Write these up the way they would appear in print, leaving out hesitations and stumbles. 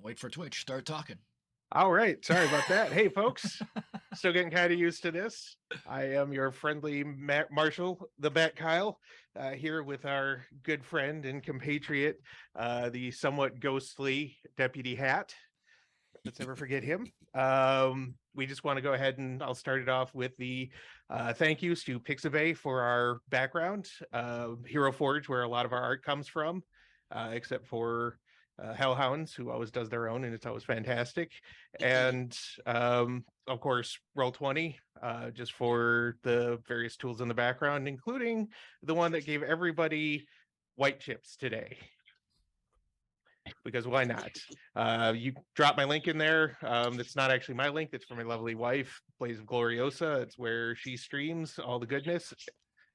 wait for Twitch. Start talking. All right. Sorry about that. Hey, folks. Still getting kind of used to this. I am your friendly Marshall, the Bat Kyle, here with our good friend and compatriot, the somewhat ghostly Deputy Hat. Let's never forget him. We just want to go ahead and I'll start it off with the thank yous to Pixabay for our background, Hero Forge, where a lot of our art comes from, except for Hellhounds, who always does their own, and it's always fantastic. And of course, Roll20, just for the various tools in the background, including the one that gave everybody white chips today. Because why not? You drop my link in there. That's not actually my link. It's for my lovely wife, Blaze of Gloriosa. It's where she streams all the goodness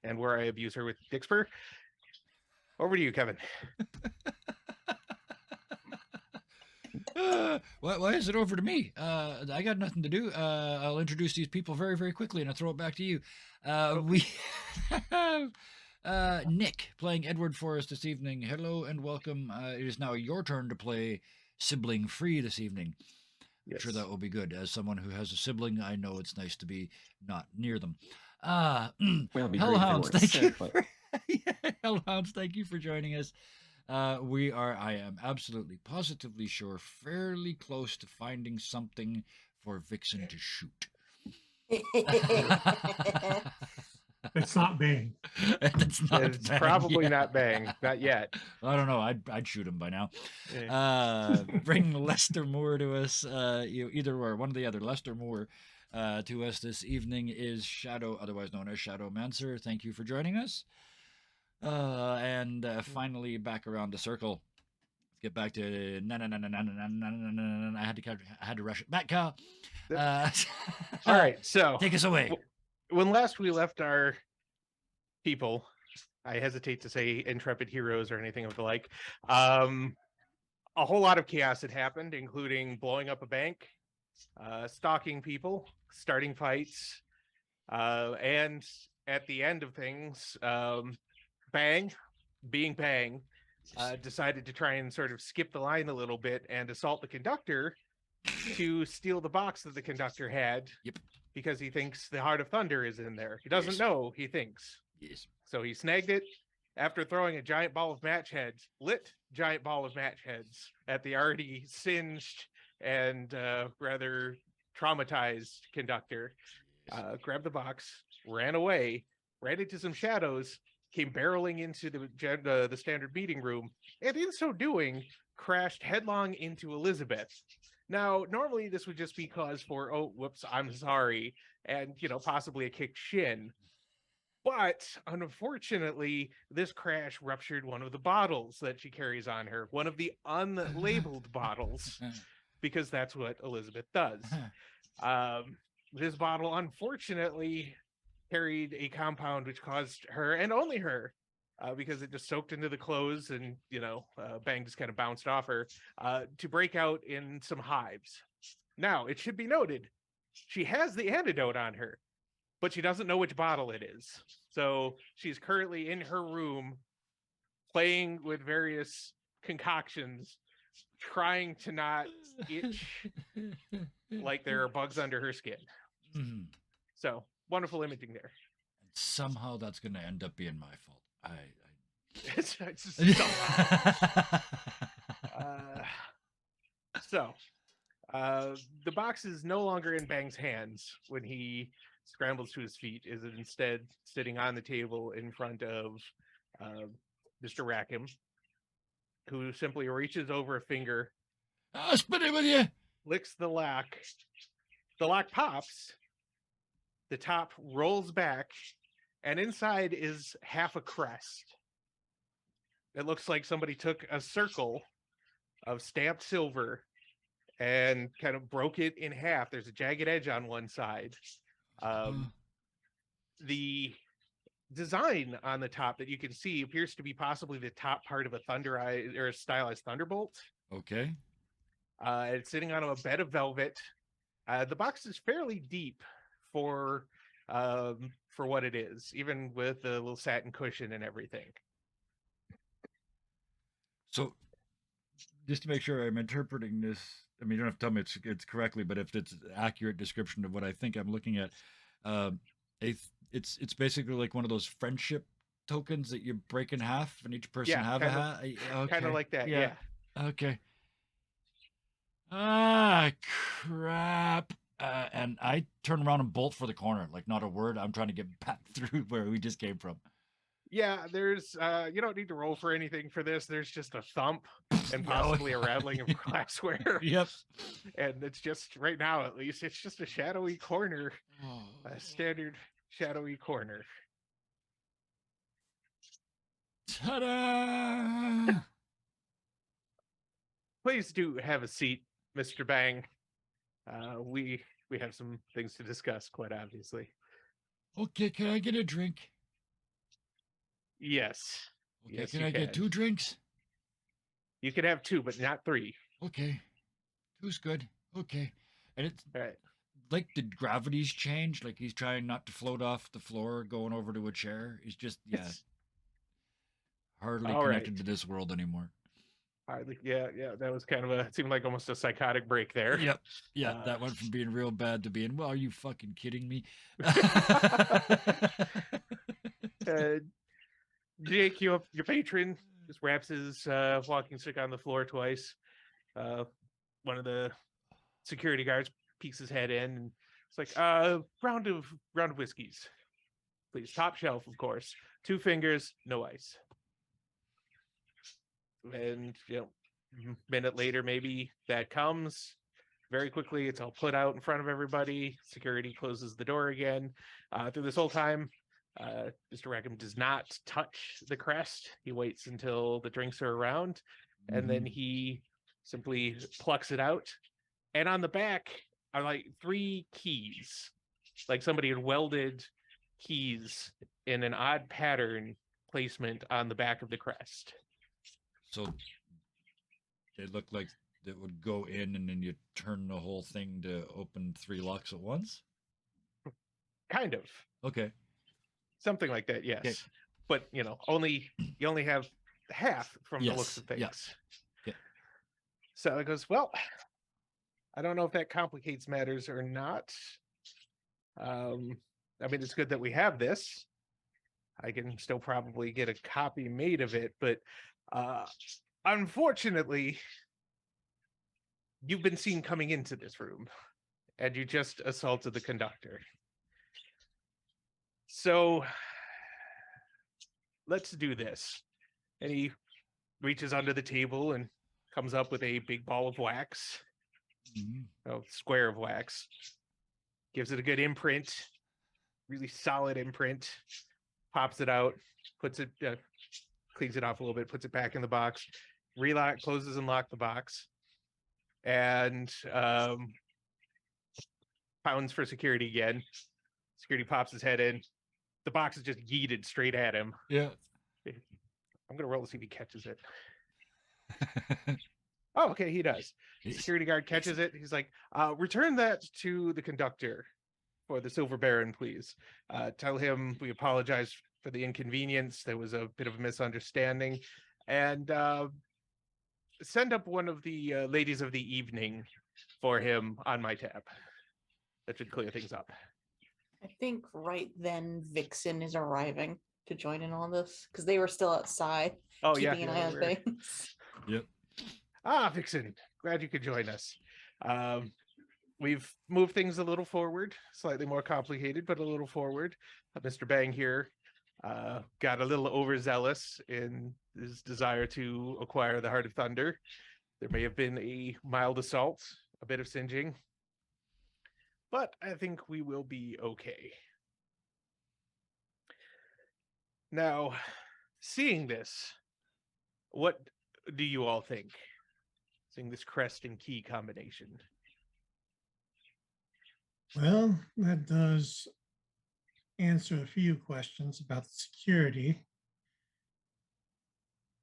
and where I abuse her with Dixper. Over to you, Kevin. Why is it over to me? I got nothing to do. I'll introduce these people very, very quickly, and I'll throw it back to you. We have Nick playing Edward Forrest this evening. Hello and welcome. It is now your turn to play Sibling Free this evening. Yes. I'm sure that will be good. As someone who has a sibling, I know it's nice to be not near them. Hellhounds, thank you. Hellhounds, thank you for joining us. I am absolutely positively sure, fairly close to finding something for Vixen to shoot. It's not Bang. It's probably not Bang. Not yet. I don't know. I'd shoot him by now. Bring Lester Moore to us. Either or, one or the other. Lester Moore to us this evening is Shadow, otherwise known as Shadowmancer. Thank you for joining us. And finally back around the circle. Let's get back to I had to rush it back, Kyle. All right, so take us away. When last we left our people, I hesitate to say intrepid heroes or anything of the like. A whole lot of chaos had happened, including blowing up a bank, stalking people, starting fights, and at the end of things, Bang, being Bang, decided to try and sort of skip the line a little bit and assault the conductor to steal the box that the conductor had. Yep. Because he thinks the Heart of Thunder is in there. He doesn't know, he thinks. Yes. So he snagged it after throwing a giant ball of match heads, lit giant ball of match heads at the already singed and rather traumatized conductor. Grabbed the box, ran away, ran into some shadows, came barreling into the standard meeting room, and in so doing, crashed headlong into Elizabeth. Now, normally this would just be cause for, oh, whoops, I'm sorry, and, possibly a kicked shin. But unfortunately, this crash ruptured one of the bottles that she carries on her, one of the unlabeled bottles, because that's what Elizabeth does. This bottle, unfortunately, carried a compound which caused her, and only her, because it just soaked into the clothes and, Bang just kind of bounced off her, to break out in some hives. Now, it should be noted, she has the antidote on her, but she doesn't know which bottle it is. So she's currently in her room playing with various concoctions, trying to not itch like there are bugs under her skin. Mm-hmm. So, wonderful imaging there. And somehow that's going to end up being my fault. It's somehow. The box is no longer in Bang's hands when he scrambles to his feet. Is it instead sitting on the table in front of Mr. Rackham, who simply reaches over a finger, I'll spit it with you, licks the lock. The lock pops. The top rolls back, and inside is half a crest. It looks like somebody took a circle of stamped silver and kind of broke it in half. There's a jagged edge on one side. The design on the top that you can see appears to be possibly the top part of a Thunder Eye or a stylized Thunderbolt. Okay. It's sitting on a bed of velvet. The box is fairly deep for what it is, even with the little satin cushion and everything. So just to make sure I'm interpreting this. I mean, you don't have to tell me it's correctly, but if it's an accurate description of what I think I'm looking at, um, it's basically like one of those friendship tokens that you break in half, and each person Yeah, have a hat. kind of Okay, like that. yeah, Yeah. okay. Ah, crap. And I turn around and bolt for the corner, like not a word. I'm trying to get back through where we just came from. Yeah, there's you don't need to roll for anything for this. There's just a thump and Yeah, possibly a rattling of glassware. Yep. And it's just right now at least it's just a shadowy corner. A standard shadowy corner. Ta-da! Please do have a seat, Mr. Bang. We have some things to discuss, quite obviously. Okay, can I get a drink? Yes. Okay, Yes, can you I get can. 2 drinks? You can have 2, but not 3. Okay, 2's good. Okay, and it's All right. like the gravity's changed. Like he's trying not to float off the floor, going over to a chair. He's just It's hardly all connected right. to this world anymore. Hardly, yeah. That was kind of it seemed like almost a psychotic break there. Yep. Yeah, Uh, that went from being real bad to being, well, are you fucking kidding me? Jake, your patron just wraps his walking stick on the floor twice. One of the security guards peeks his head in and it's like, round of whiskeys. Please, top shelf, of course. 2 fingers, no ice. And minute later, maybe that comes very quickly. It's all put out in front of everybody. Security closes the door again. Through this whole time, Mr. Rackham does not touch the crest. He waits until the drinks are around, and then he simply plucks it out. And on the back are like 3 keys, like somebody had welded keys in an odd pattern placement on the back of the crest. So they look like that would go in and then you turn the whole thing to open 3 locks at once? Kind of. Okay. Something like that, yes. Okay. But, you only have half from the looks Yes, of things. yeah. Okay. So it goes, well, I don't know if that complicates matters or not. I mean, it's good that we have this. I can still probably get a copy made of it, but unfortunately, you've been seen coming into this room, and you just assaulted the conductor. So let's do this. And he reaches under the table and comes up with a big ball of wax, a square of wax, gives it a good imprint, really solid imprint, pops it out, puts it, cleans it off a little bit, puts it back in the box, closes and locks the box, and pounds for security again. Security pops his head in. The box is just yeeted straight at him. Yeah. I'm going to roll to see if he catches it. Oh, okay, he does. Security guard catches it. He's like, return that to the conductor for the Silver Baron, please. Tell him we apologize for the inconvenience. There was a bit of a misunderstanding. And send up one of the ladies of the evening for him on my tab. That should clear things up. I think right then Vixen is arriving to join in on this because they were still outside keeping an eye on things. Yep. Vixen, glad you could join us. We've moved things a little forward, slightly more complicated, but a little forward. Mr. Bang here got a little overzealous in his desire to acquire the Heart of Thunder. There may have been a mild assault, a bit of singeing, but I think we will be okay. Now, seeing this, what do you all think? Seeing this crest and key combination. Well, that does answer a few questions about the security.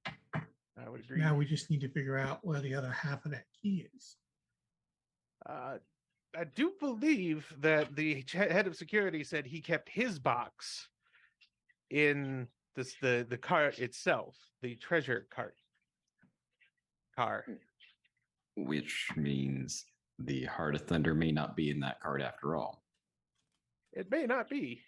I would agree. Now we just need to figure out where the other half of that key is. I do believe that the head of security said he kept his box in the cart itself, the treasure cart. which means the Heart of Thunder may not be in that card after all. It may not be,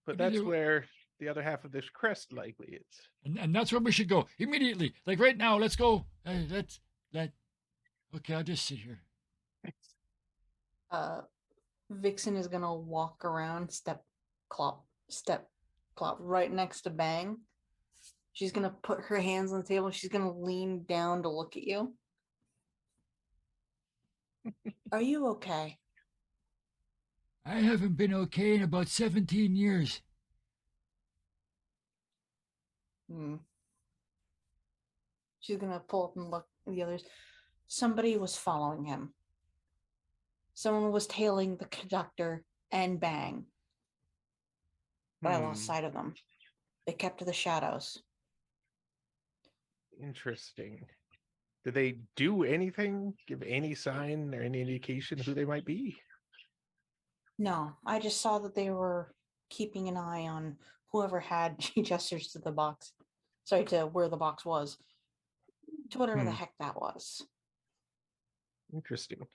but Maybe that's there- where the other half of this crest likely is. And that's where we should go immediately. Like right now, let's go. Okay, I'll just sit here. Vixen is gonna walk around, step clop right next to Bang. She's gonna put her hands on the table. She's gonna lean down to look at you. Are you okay? I haven't been okay in about 17 years. She's gonna pull up and look at the others. Somebody was following him. Someone was tailing the conductor and Bang. But I lost sight of them. They kept to the shadows. Interesting. Did they do anything? Give any sign or any indication who they might be? No, I just saw that they were keeping an eye on whoever had gestures to the box. Sorry, to where the box was. To whatever the heck that was. Interesting.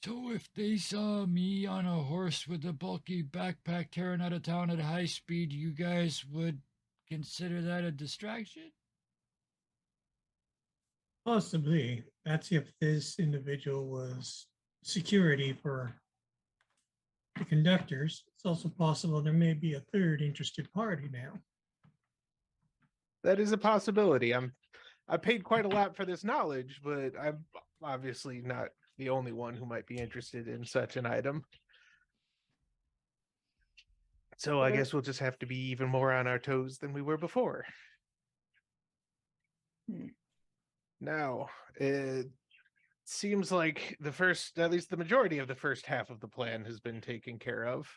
So if they saw me on a horse with a bulky backpack tearing out of town at high speed, you guys would consider that a distraction? Possibly. That's if this individual was security for the conductors. It's also possible there may be a third interested party now. That is a possibility. I paid quite a lot for this knowledge, but I'm obviously not the only one who might be interested in such an item. So I guess we'll just have to be even more on our toes than we were before. Now, it seems like at least the majority of the first half of the plan has been taken care of.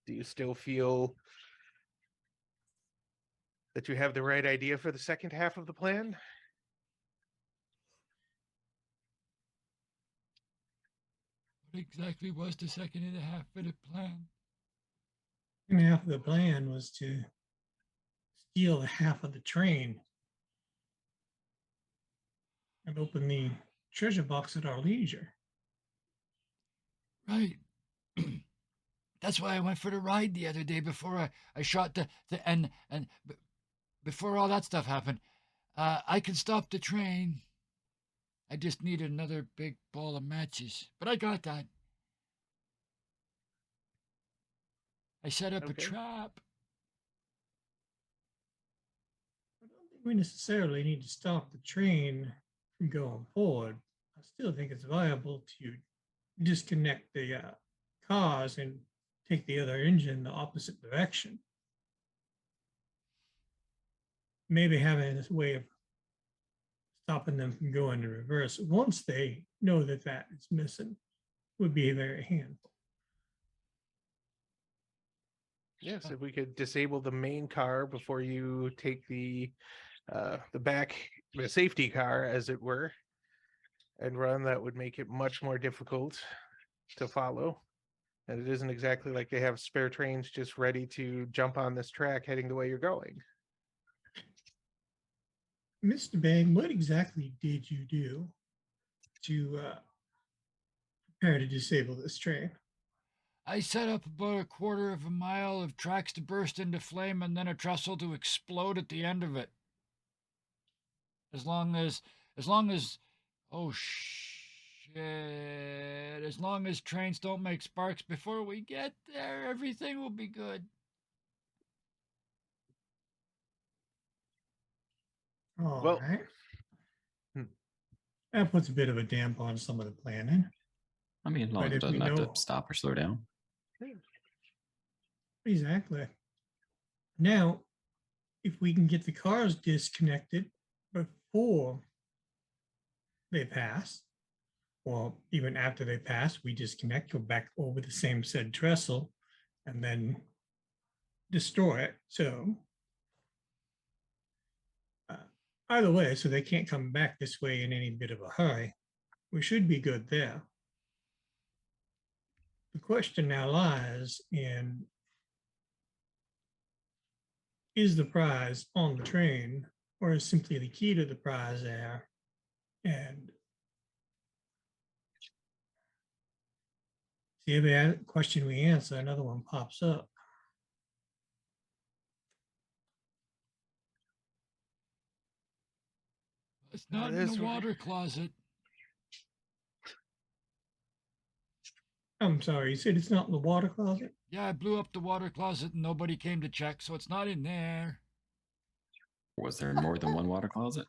Do you still feel that you have the right idea for the second half of the plan? What exactly was the second and a half of the plan? And half of the plan was to steal half of the train and open the treasure box at our leisure. Right. That's why I went for the ride the other day before I shot before all that stuff happened. I can stop the train. I just need another big ball of matches. But I got that. I set up a trap. I don't think we necessarily need to stop the train from going forward. I still think it's viable to disconnect the cars and take the other engine the opposite direction. Maybe having this way of stopping them from going in reverse once they know that that is missing would be very handful. Yes, if we could disable the main car before you take the safety car, as it were, and run, that would make it much more difficult to follow. And it isn't exactly like they have spare trains just ready to jump on this track heading the way you're going. Mr. Bang, what exactly did you do to prepare to disable this train? I set up about a quarter of a mile of tracks to burst into flame and then a trestle to explode at the end of it. As long as trains don't make sparks before we get there, everything will be good. All right. That puts a bit of a damp on some of the planning. I mean, as long as it doesn't have to stop or slow down. Exactly. Now, if we can get the cars disconnected before they pass, or even after they pass, we disconnect, go back over the same said trestle, and then destroy it. So either way, so they can't come back this way in any bit of a hurry. We should be good there. The question now lies in, is the prize on the train, or is simply the key to the prize there And see, every question we answer, another one pops up. It's not in This the one- water closet. I'm sorry, you said it's not in the water closet? Yeah, I blew up the water closet and nobody came to check, so it's not in there. Was there more than one water closet?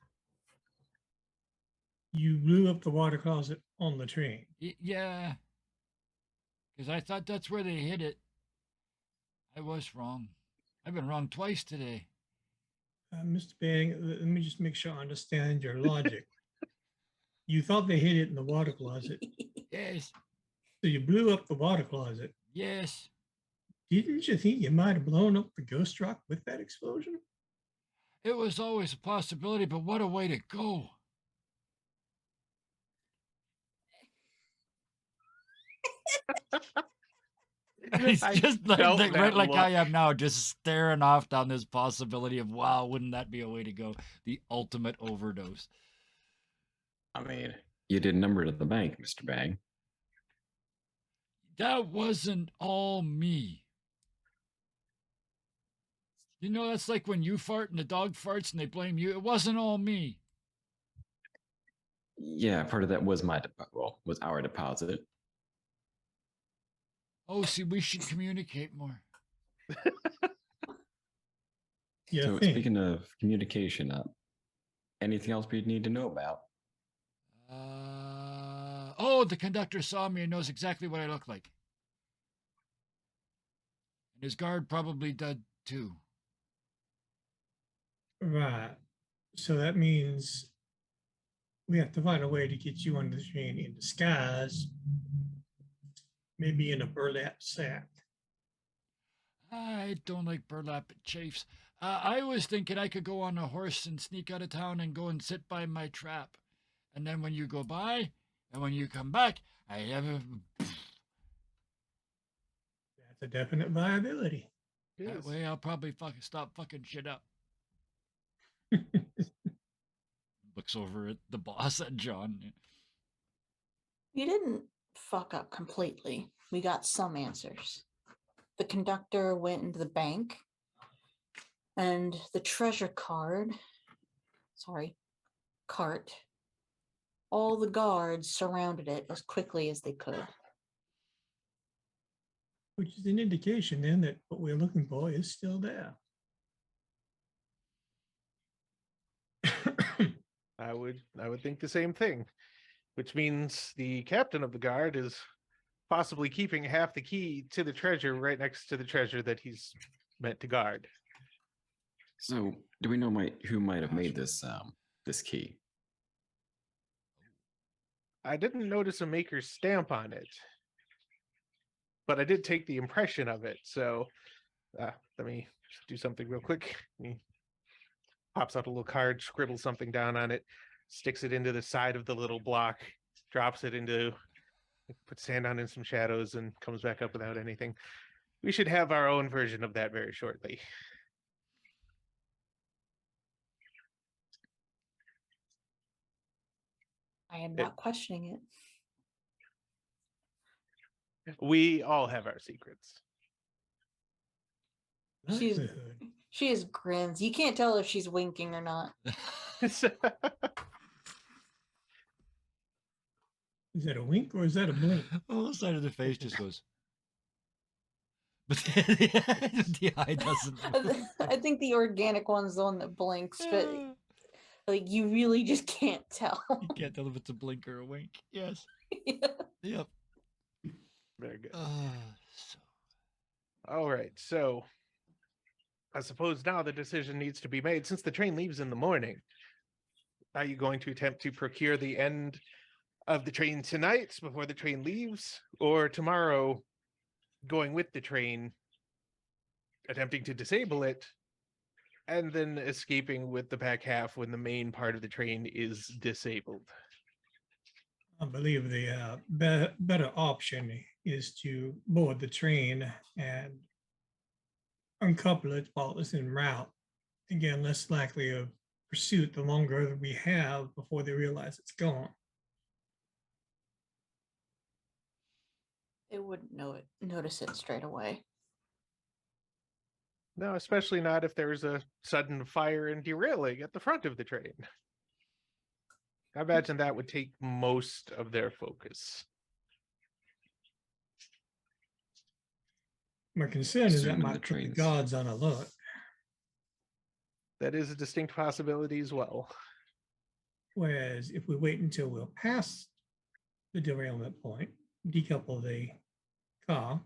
You blew up the water closet on the train. Yeah. Because I thought that's where they hid it. I was wrong. I've been wrong twice today. Mr. Bang, let me just make sure I understand your logic. You thought they hid it in the water closet, Yes. so you blew up the water closet. Yes. Didn't you think you might have blown up the ghost truck with that explosion? It was always a possibility, but what a way to go. He's I just felt right that like I look. am now, just staring off down this possibility of, wow, wouldn't that be a way to go? The ultimate overdose. I mean, you did number to the bank, Mr. Bang. That wasn't all me. You know, that's like when you fart and the dog farts and they blame you. It wasn't all me. Yeah, part of that was was our deposit. Oh, see, we should communicate more. Yeah, So speaking of communication, anything else we need to know about? Oh, the conductor saw me and knows exactly what I look like. And his guard probably did too. right. So that means we have to find a way to get you on the train in disguise, maybe in a burlap sack. I don't like burlap, it chafes. I was thinking I could go on a horse and sneak out of town and go and sit by my trap. And then when you go by, and when you come back, I have a... That's a definite viability. That Yes. way I'll probably stop fucking shit up. Looks over at the boss at John. You didn't fuck up completely. We got some answers. The conductor went into the bank, and the treasure cart, all the guards surrounded it as quickly as they could. Which is an indication then that what we're looking for is still there. I would think the same thing, which means the captain of the guard is possibly keeping half the key to the treasure right next to the treasure that he's meant to guard. So, do we know who might have made this key? I didn't notice a maker's stamp on it, but I did take the impression of it. So let me just do something real quick. He pops out a little card, scribbles something down on it, sticks it into the side of the little block, drops it into, puts sand on in some shadows, and comes back up without anything. We should have our own version of that very shortly. I am not questioning it. We all have our secrets. She's- Livelihood. She just grins. You can't tell if she's winking or not. Is that a wink or is that a blink? Whole side of the face just goes. But the eye doesn't move. I think the organic one's the one that blinks, but like you really just can't tell. You can't tell if it's a blink or a wink. Yes. Yeah. Yep. Very good. So. All right. So I suppose now the decision needs to be made. Since the train leaves in the morning, are you going to attempt to procure the end of the train tonight before the train leaves, or tomorrow going with the train, attempting to disable it, and then escaping with the back half when the main part of the train is disabled? I believe the better option is to board the train and uncouple it while it's en route. Again, less likely of pursuit, the longer we have before they realize it's gone. They wouldn't notice it straight away. No, especially not if there's a sudden fire and derailing at the front of the train. I imagine that would take most of their focus. My concern is that Assuming the might put the trains- guards on alert. That is a distinct possibility as well. Whereas if we wait until we're past the derailment point, decouple the car,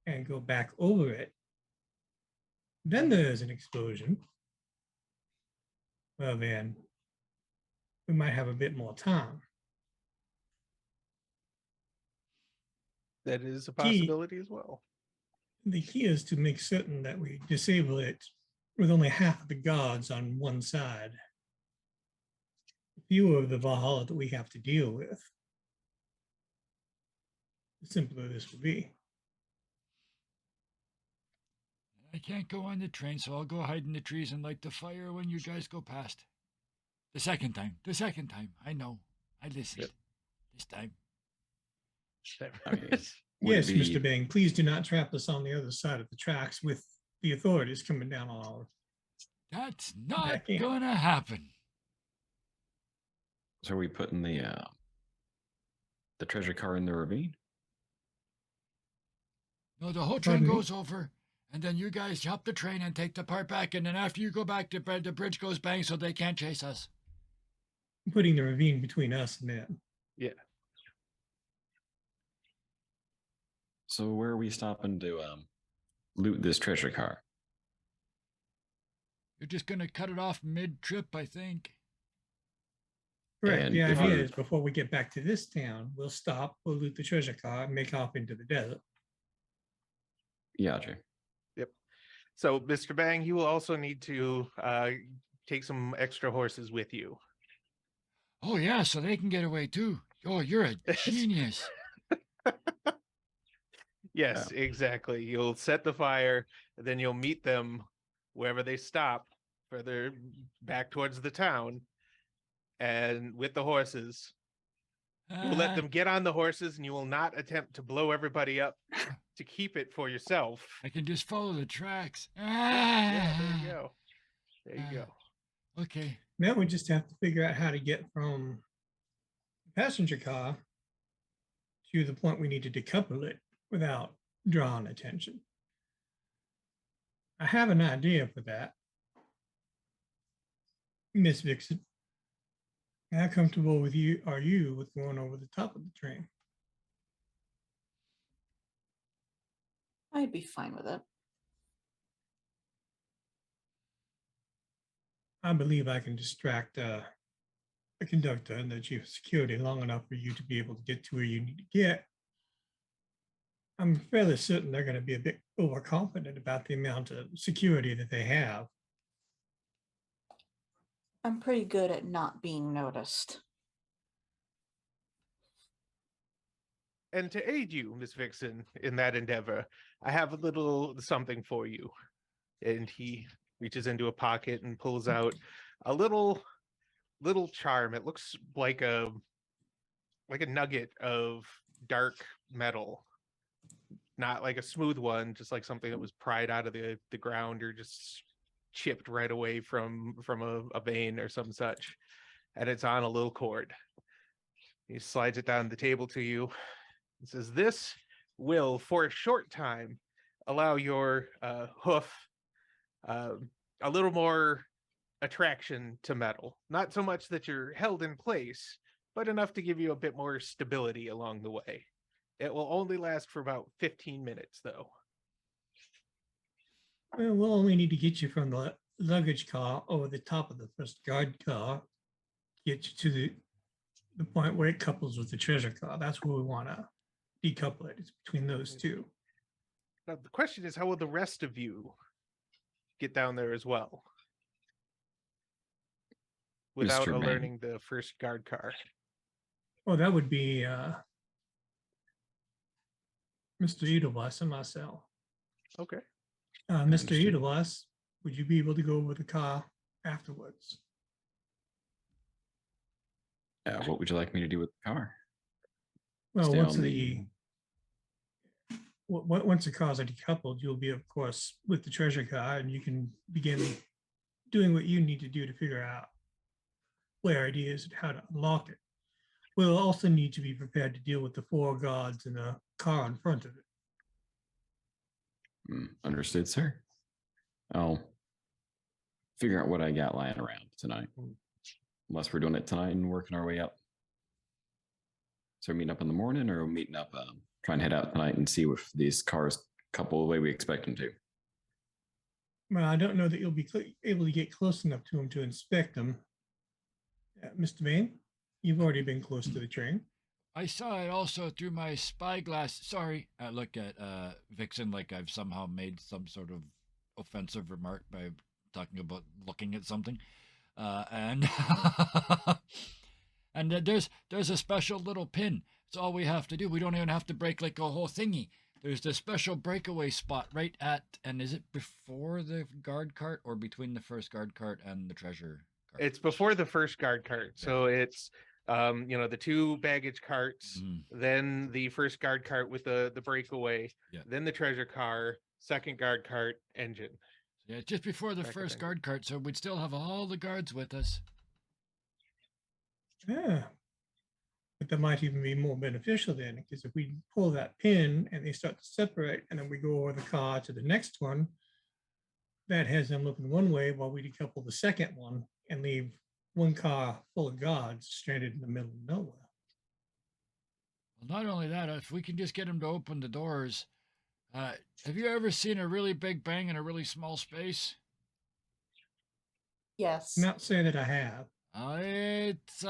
and go back over it, then there's an explosion. Well, then we might have a bit more time. That is a Key- possibility as well. The key is to make certain that we disable it with only half of the guards on one side. Fewer of the Valhalla that we have to deal with, the simpler this will be. I can't go on the train, so I'll go hide in the trees and light the fire when you guys go past. The second time. I know. I listened. Yep. This time. I mean, would Yes, it be- Mr. Bang, please do not trap us on the other side of the tracks with the authorities coming down on our. That's not Back in. gonna happen. So are we putting the treasure car in the ravine? No, the whole train Pardon me? goes over, and then you guys hop the train and take the part back, and then after you go back, the bridge goes bang so they can't chase us. Putting the ravine between us and them. So where are we stopping to loot this treasure car? You're just gonna cut it off mid-trip, I think. Correct. And The if idea we- is before we get back to this town, we'll stop, we'll loot the treasure car, and make off into the desert. Yeah, Jay. So, Mr. Bang, you will also need to take some extra horses with you. Oh yeah, so they can get away too. Oh, you're a genius. Yes, exactly. You'll set the fire, then you'll meet them wherever they stop, further back towards the town, and with the horses. You'll let them get on the horses, and you will not attempt to blow everybody up to keep it for yourself. I can just follow the tracks. Yeah, there you go. There you go. Okay. Now we just have to figure out how to get from the passenger car to the point we need to decouple it without drawing attention. I have an idea for that. Miss Vixen, how comfortable with you are you with going over the top of the train? I'd be fine with it. I believe I can distract the conductor and the chief of security long enough for you to be able to get to where you need to get. I'm fairly certain they're going to be a bit overconfident about the amount of security that they have. I'm pretty good at not being noticed. And to aid you, Miss Vixen, in that endeavor, I have a little something for you. And he reaches into a pocket and pulls out a little charm. It looks like a nugget of dark metal. Not like a smooth one, just like something that was pried out of the ground or just chipped right away from a vein or some such. And it's on a little cord. He slides it down the table to you. He says, "This will, for a short time, allow your hoof a little more attraction to metal. Not so much that you're held in place, but enough to give you a bit more stability along the way. It will only last for about 15 minutes, though." Well, we'll only need to get you from the luggage car over the top of the first guard car, get you to the point where it couples with the treasure car. That's where we want to decouple it. It's between those two. Now, the question is, how will the rest of you get down there as well? Without Mr. Bang. alerting the first guard car. Well, that would be Mr. Edelweiss and myself. Okay. Mr. Understood. Edelweiss, would you be able to go over the car afterwards. What would you like me to do with the car? Well, Stay once on once the cars are decoupled, you'll be, of course, with the treasure car, and you can begin doing what you need to do to figure out where it is and how to unlock it. We'll also need to be prepared to deal with the 4 guards in the car in front of it. Understood, sir. I'll figure out what I got lying around tonight. Unless we're doing it tonight and working our way up. So we're meeting up in the morning, or we're meeting up, try and head out tonight and see if these cars couple the way we expect them to. Well, I don't know that you'll be able to get close enough to them to inspect them. Mr. Bain, you've already been close to the train. I saw it also through my spyglass. Sorry, I look at Vixen like I've somehow made some sort of offensive remark by talking about looking at something, and and there's a special little pin. It's all we have to do. We don't even have to break like a whole thingy. There's this special breakaway spot right at, and is it before the guard cart or between the first guard cart and the treasure cart? It's before the first guard cart. So it's the 2 baggage carts, then the first guard cart with the breakaway, then the treasure car, second guard cart, engine. Yeah, just before the first guard cart, so we'd still have all the guards with us. Yeah. But that might even be more beneficial then, because if we pull that pin and they start to separate, and then we go over the car to the next one, that has them looking one way while we decouple the second one and leave one car full of guards stranded in the middle of nowhere. Well, not only that, if we can just get them to open the doors. Have you ever seen a really big bang in a really small space? Yes. Not say that I have. It's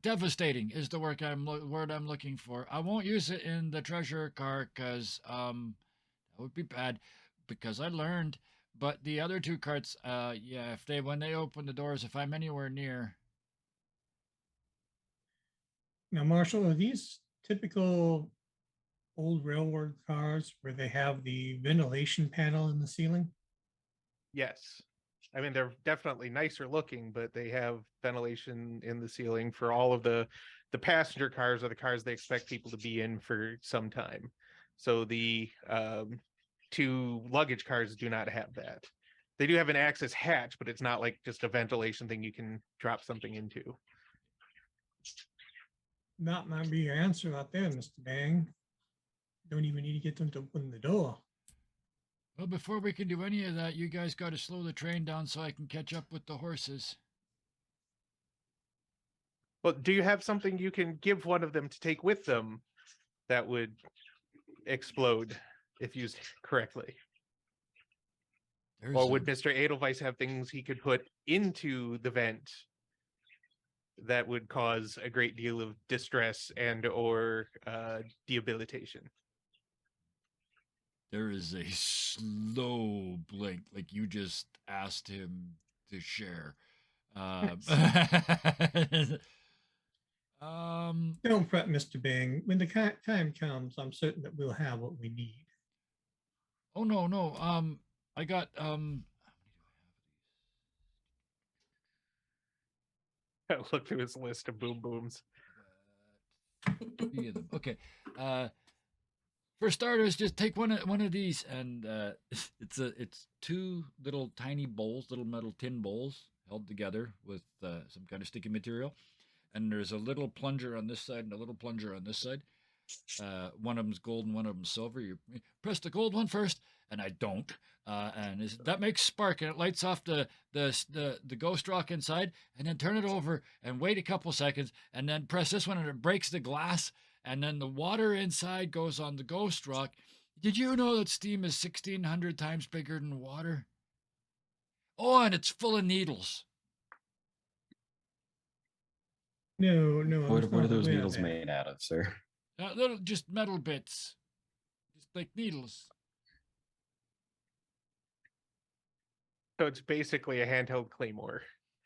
devastating is the word I'm looking for. I won't use it in the treasure car because that would be bad, because I learned. But the other 2 carts, when they open the doors, if I'm anywhere near. Now, Marshall, are these typical old railroad cars where they have the ventilation panel in the ceiling? Yes. I mean, they're definitely nicer looking, but they have ventilation in the ceiling for all of the passenger cars, are the cars they expect people to be in for some time. So the 2 luggage cars do not have that. They do have an access hatch, but it's not like just a ventilation thing you can drop something into. That might be your answer out there, Mr. Bang. Don't even need to get them to open the door. Well, before we can do any of that, you guys got to slow the train down so I can catch up with the horses. Well, do you have something you can give one of them to take with them that would explode if used correctly? Or would Mr. Edelweiss have things he could put into the vent that would cause a great deal of distress and or debilitation? There is a slow blink, like you just asked him to share. Don't fret, Mr. Bing. When the time comes, I'm certain that we'll have what we need. Oh no. I got Look through his list of boom booms. 3 of them. Okay. For starters, just take one of these, and it's 2 little tiny bowls, little metal tin bowls held together with some kind of sticky material, and there's a little plunger on this side and a little plunger on this side. One of them's gold and one of them's silver. You press the gold one first, and I don't, and that makes spark, and it lights off the ghost rock inside, and then turn it over and wait a couple seconds, and then press this one, and it breaks the glass. And then the water inside goes on the ghost rock. Did you know that steam is 1,600 times bigger than water? Oh, and it's full of needles. No. What are those needles made out of, sir? Little, just metal bits, just like needles. So it's basically a handheld claymore.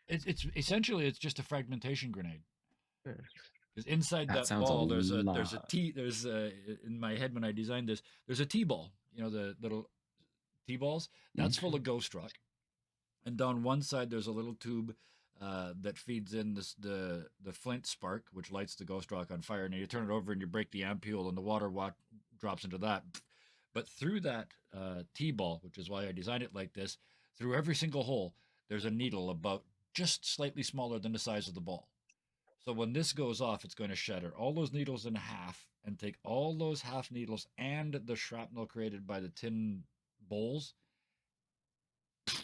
It's essentially just a fragmentation grenade. Yeah. Because inside that sounds ball, there's in my head when I designed this, there's a T-ball. You know, the little T-balls. That's full of ghost rock. And down one side, there's a little tube that feeds in the flint spark, which lights the ghost rock on fire. And you turn it over and you break the ampule, and the water drops into that. But through that T-ball, which is why I designed it like this, through every single hole, there's a needle about just slightly smaller than the size of the ball. So when this goes off, it's going to shatter all those needles in half and take all those half needles and the shrapnel created by the tin bowls. It's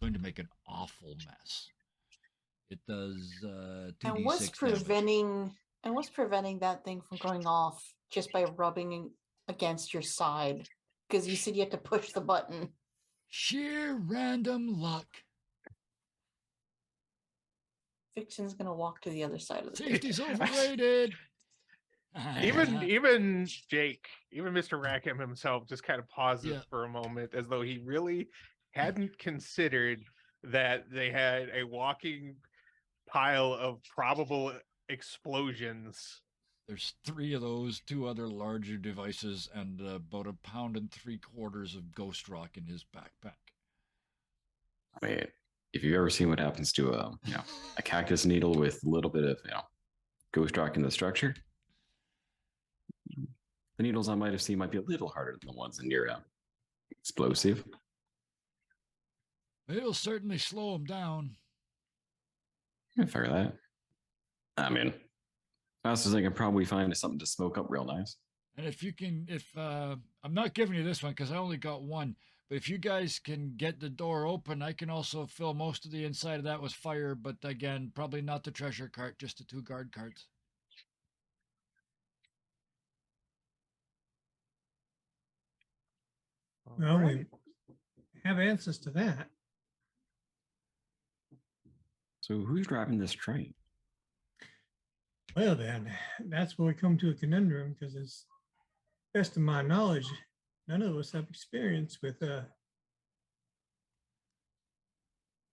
going to make an awful mess. It does 2d6 And what's preventing that thing from going off just by rubbing against your side? Because you said you had to push the button. Sheer random luck. Fiction's gonna walk to the other side of the Safety's overrated. Even Jake, even Mr. Rackham himself just kind of pauses Yeah. for a moment as though he really hadn't considered that they had a walking pile of probable explosions. There's 3 of those, 2 other larger devices, and about 1.75 pounds of ghost rock in his backpack. I mean, if you've ever seen what happens to a cactus needle with a little bit of ghost rock in the structure, the needles I might have seen might be a little harder than the ones in your explosive. It'll certainly slow them down. I figure that. I mean, fastest I can probably find is something to smoke up real nice. And if I'm not giving you this one because I only got one, but if you guys can get the door open, I can also fill most of the inside of that with fire, but again, probably not the treasure cart, just the 2 guard carts. Well, Alright. we have answers to that. So who's driving this train? Well, then, that's where we come to a conundrum because, as best of my knowledge, none of us have experience with the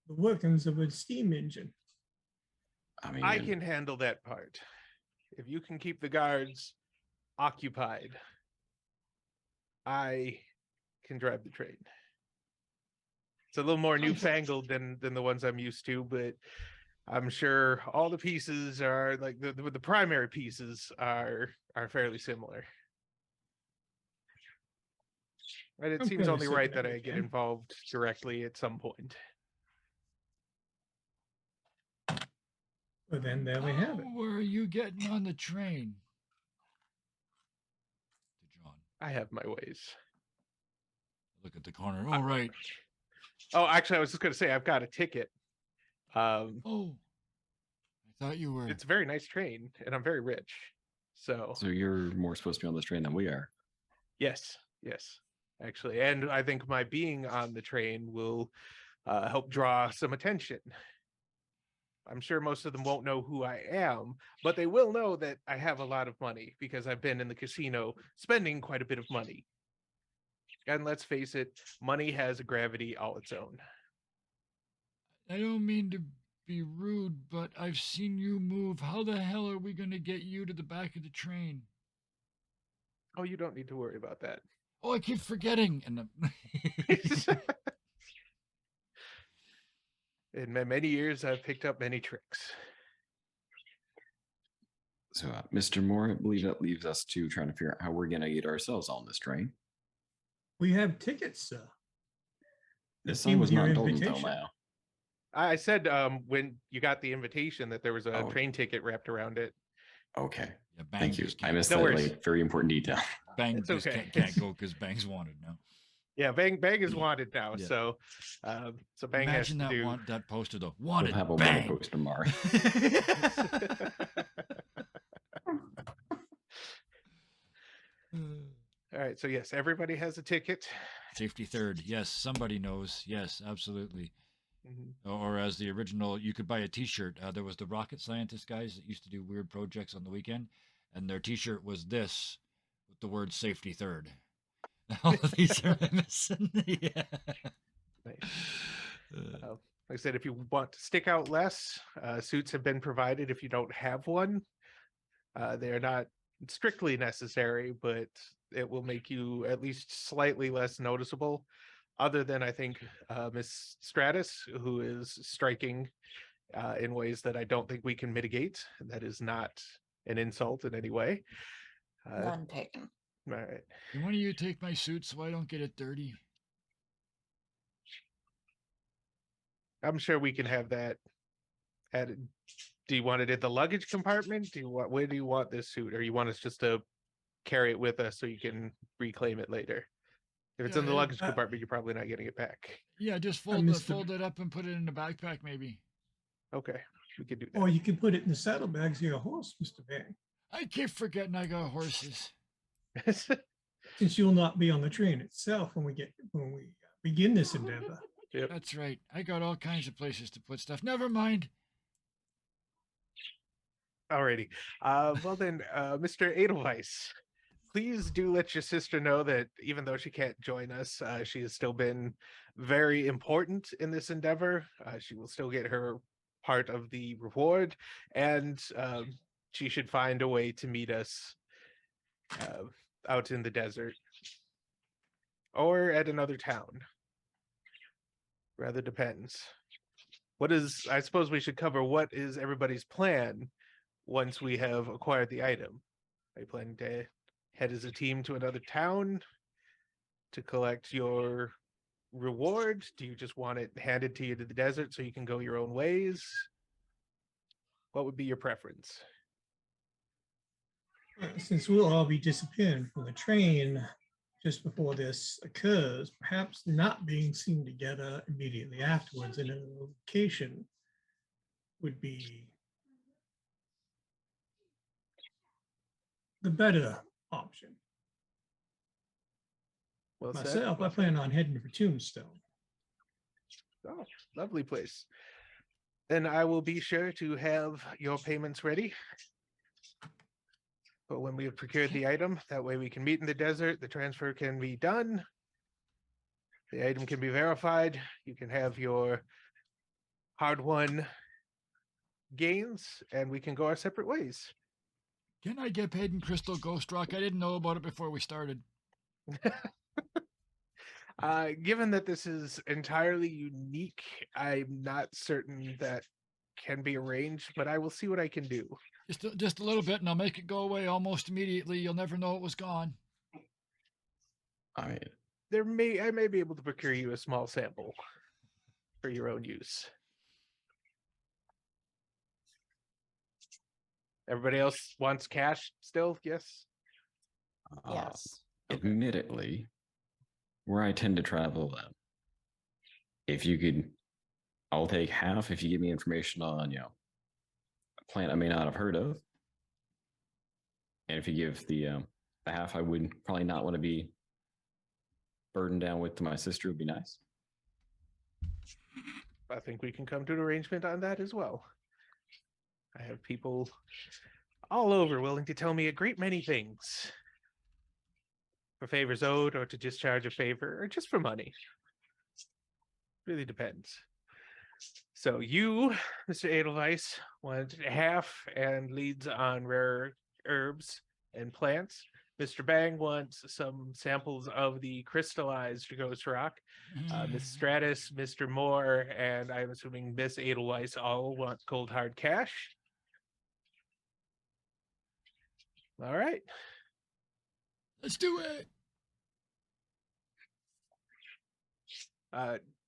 workings of a steam engine. I mean, I can handle that part. If you can keep the guards occupied, I can drive the train. It's a little more newfangled than the ones I'm used to, but I'm sure all the pieces are like the primary pieces are fairly similar. And it I'm seems fairly only certain right that that we I get can. involved directly at some point. Well, then there we have it. How are you getting on the train? To John. I have my ways. Look at the corner. Oh, right. Oh, actually, I was just going to say I've got a ticket. Oh, I thought you were. It's a very nice train, and I'm very rich. So you're more supposed to be on this train than we are. yes, actually, and I think my being on the train will help draw some attention. I'm sure most of them won't know who I am, but they will know that I have a lot of money because I've been in the casino spending quite a bit of money. And let's face it, money has a gravity all its own. I don't mean to be rude, but I've seen you move. How the hell are we going to get you to the back of the train? Oh, you don't need to worry about that. Oh, I keep forgetting. And In my many years, I've picked up many tricks. So, Mr. Moore, I believe that leaves us to trying to figure out how we're going to get ourselves on this train. We have tickets, sir. This came song with was your not told until invitation. now. I said when you got the invitation that there was a Oh. train ticket wrapped around it. Okay, yeah, Bang thank you. just I can't- missed No that worries. very important detail. Bang It's just okay. can't go because Bang's wanted now. Yeah, Bang is wanted now. Yeah. So Bang Imagine has to do. that poster though. We'll Wanted have a Bang. post tomorrow. All right, so yes, everybody has a ticket. Safety third. Yes, somebody knows. Yes, absolutely. Mhm. Or as the original, you could buy a T-shirt. There was the rocket scientist guys that used to do weird projects on the weekend, and their T-shirt was this with the word "safety third." All of these are missing. Yeah. Nice. Like I said, if you want to stick out less, suits have been provided. If you don't have one, they are not strictly necessary, but it will make you at least slightly less noticeable. other than I think Miss Stratus, who is striking in ways that I don't think we can mitigate. That is not an insult in any way. None taken. All right. Can one of you take my suit so I don't get it dirty? I'm sure we can have that added. Do you want it in the luggage compartment? Where do you want this suit? Or you want us just to carry it with us so you can reclaim it later? If it's in the Yeah, luggage compartment, you're probably not getting it back. Yeah, just missed the- fold it up and put it in the backpack, maybe. Okay, we could do Or you can put it in the saddlebags of your horse, Mr. Bang, I keep forgetting I got horses. that. since you'll not be on the train itself when we begin this endeavor. Yep. That's right. I got all kinds of places to put stuff. Never mind. Alrighty. Well then, Mr. Edelweiss, please do let your sister know that even though she can't join us, she has still been very important in this endeavor. She will still get her part of the reward, and she should find a way to meet us out in the desert or at another town. Rather depends. I suppose we should cover what is everybody's plan once we have acquired the item. Are you planning to head as a team to another town to collect your reward? Do you just want it handed to you to the desert so you can go your own ways? What would be your preference? Since we'll all be disappearing from the train just before this occurs, perhaps not being seen together immediately afterwards in a location would be the better option. Well said. Myself, I plan on heading for Tombstone. Oh, lovely place. Then I will be sure to have your payments ready. But when we have procured the item, that way we can meet in the desert, the transfer can be done. The item can be verified. You can have your hard-won gains, and we can go our separate ways. Can I get paid in Crystal Ghost Rock? I didn't know about it before we started. Given that this is entirely unique, I'm not certain that can be arranged, but I will see what I can do. Just a little bit, and I'll make it go away almost immediately. You'll never know it was gone. All right. I may be able to procure you a small sample for your own use. Everybody else wants cash still? Yes. Yes. Admittedly, where I tend to travel, if you could, I'll take half if you give me information on, a plant I may not have heard of. And if you give the half I would probably not want to be burdened down with to my sister, would be nice. I think we can come to an arrangement on that as well. I have people all over willing to tell me a great many things. For favors owed, or to discharge a favor, or just for money. Really depends. So you, Mr. Edelweiss, want half and leads on rare herbs and plants. Mr. Bang wants some samples of the crystallized ghost rock. Miss Stratus, Mr. Moore, and I'm assuming Miss Edelweiss all want cold hard cash. All right. Let's do it.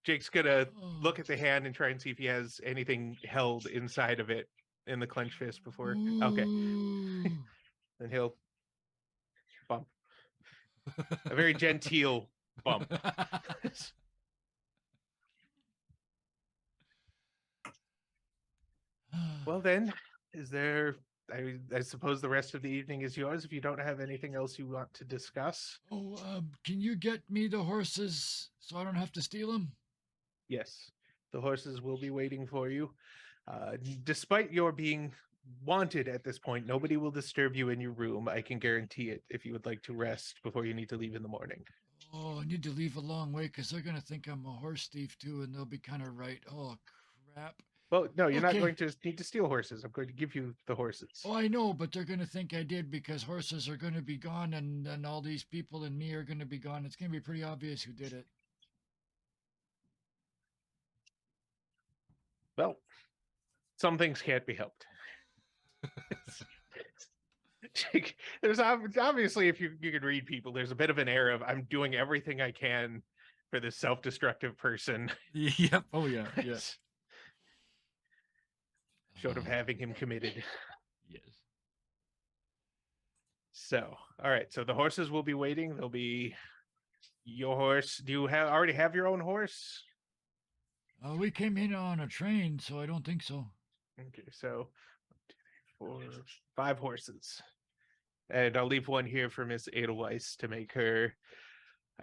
Jake's gonna look at the hand and try and see if he has anything held inside of it in the clenched fist before. Okay. Ooh. Then he'll bump. A very genteel bump. Well then, is there I suppose the rest of the evening is yours if you don't have anything else you want to discuss. Can you get me the horses so I don't have to steal them? Yes, the horses will be waiting for you. Despite your being wanted at this point, nobody will disturb you in your room. I can guarantee it if you would like to rest before you need to leave in the morning. Oh, I need to leave a long way because they're going to think I'm a horse thief too, and they'll be kind of right. Oh, crap. Well, no, you're not Okay. going to need to steal horses. I'm going to give you the horses. Oh, I know, but they're going to think I did because horses are going to be gone and all these people and me are going to be gone. It's going to be pretty obvious who did it. some things can't be helped. There's obviously, if you can read people, there's a bit of an air of I'm doing everything I can for this self-destructive person. Yep. Oh yeah. Yeah. Short of having him committed. Yes. So, all right. So the horses will be waiting. They'll be your horse. Do you already have your own horse? We came in on a train, so I don't think so. Okay, so 1, 2, 3, 4, 5 horses. And I'll leave one here for Miss Edelweiss to make her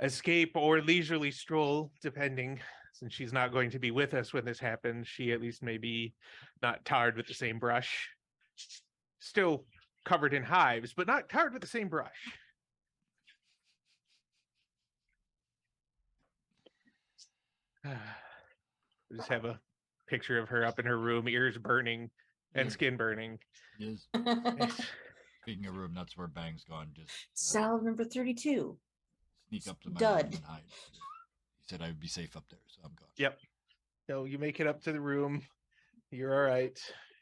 escape or leisurely stroll, depending, since she's not going to be with us when this happens. She at least may be not tarred with the same brush. Still covered in hives, but not tarred with the same brush. We just have a picture of her up in her room, ears burning and Yeah. skin burning. Yes. Speaking of room, that's where Bang's gone. Just Salad number 32. sneak up to my Dud. room and hide. He said I would be safe up there, so I'm gone. Yep. So you make it up to the room. You're all right.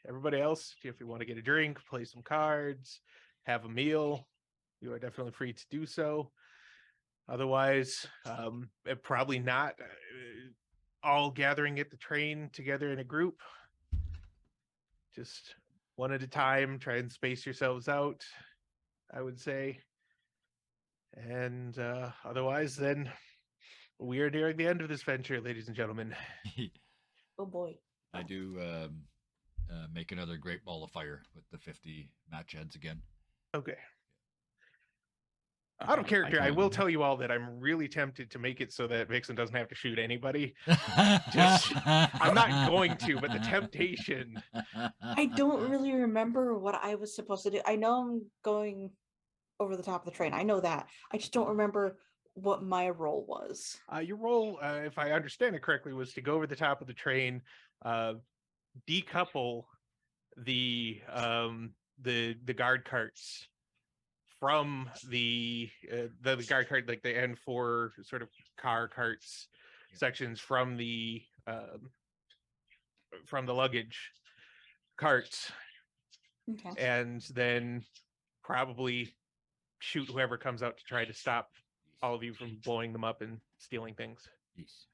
Everybody else, if you want to get a drink, play some cards, have a meal, you are definitely free to do so. Otherwise, probably not all gathering at the train together in a group. Just one at a time, try and space yourselves out, I would say. And otherwise, then we are nearing the end of this venture, ladies and gentlemen. Oh boy. I do make another great ball of fire with the 50 match heads again. Okay. Out of character, I can- will tell you all that I'm really tempted to make it so that Vixen doesn't have to shoot anybody. I'm not going to, but the temptation. I don't really remember what I was supposed to do. I know I'm going over the top of the train. I know that. I just don't remember what my role was. Your role, if I understand it correctly, was to go over the top of the train, decouple the guard carts from the guard cart, like the N4 sort of car carts sections from the luggage carts, Okay. and then probably shoot whoever comes out to try to stop all of you from blowing them up and stealing things. Yes.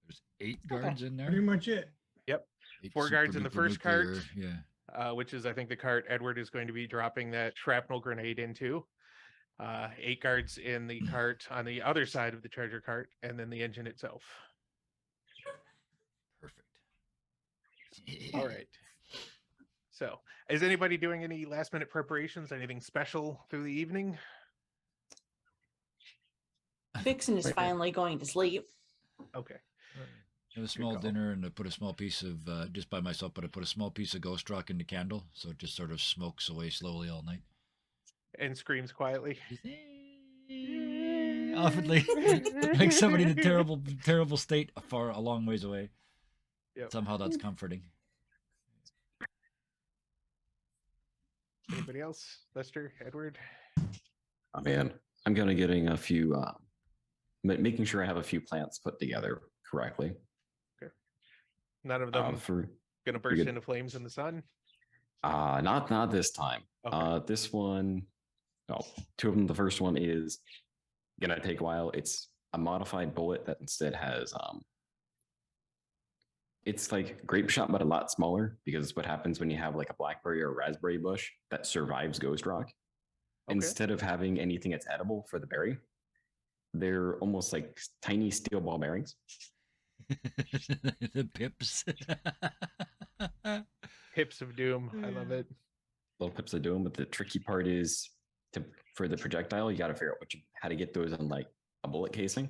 There's 8 guards in there. Pretty much it. Yep. 8 4 guards in the super first duper cart. nuclear, Yeah. Which is, I think, the cart Edward is going to be dropping that shrapnel grenade into. 8 guards in the cart on the other side of the treasure cart, and then the engine itself. Perfect. All right. So, is anybody doing any last-minute preparations? Anything special through the evening? Vixen is Wait. finally going to sleep. Okay. Have a small call. dinner and I put a small piece of just by myself, but I put a small piece of ghost rock in the candle, so it just sort of smokes away slowly all night. And screams quietly. Oftenly, like somebody in a terrible state, a long ways away. Yep. Somehow that's comforting. Anybody else? Lester, Edward? Oh man, I'm gonna getting a few, making sure I have a few plants put together correctly. None of them For gonna burst good. into flames in the sun. not this time. Okay. This one, oh, 2 of them. The first one is gonna take a while. It's a modified bullet that instead has it's like grape shot, but a lot smaller, because it's what happens when you have like a blackberry or a raspberry bush that survives ghost rock. Okay. Instead of having anything that's edible for the berry, they're almost like tiny steel ball bearings. The pips. Pips of doom. I love it. Little pips of doom, but the tricky part is for the projectile, you got to figure out how to get those in like a bullet casing.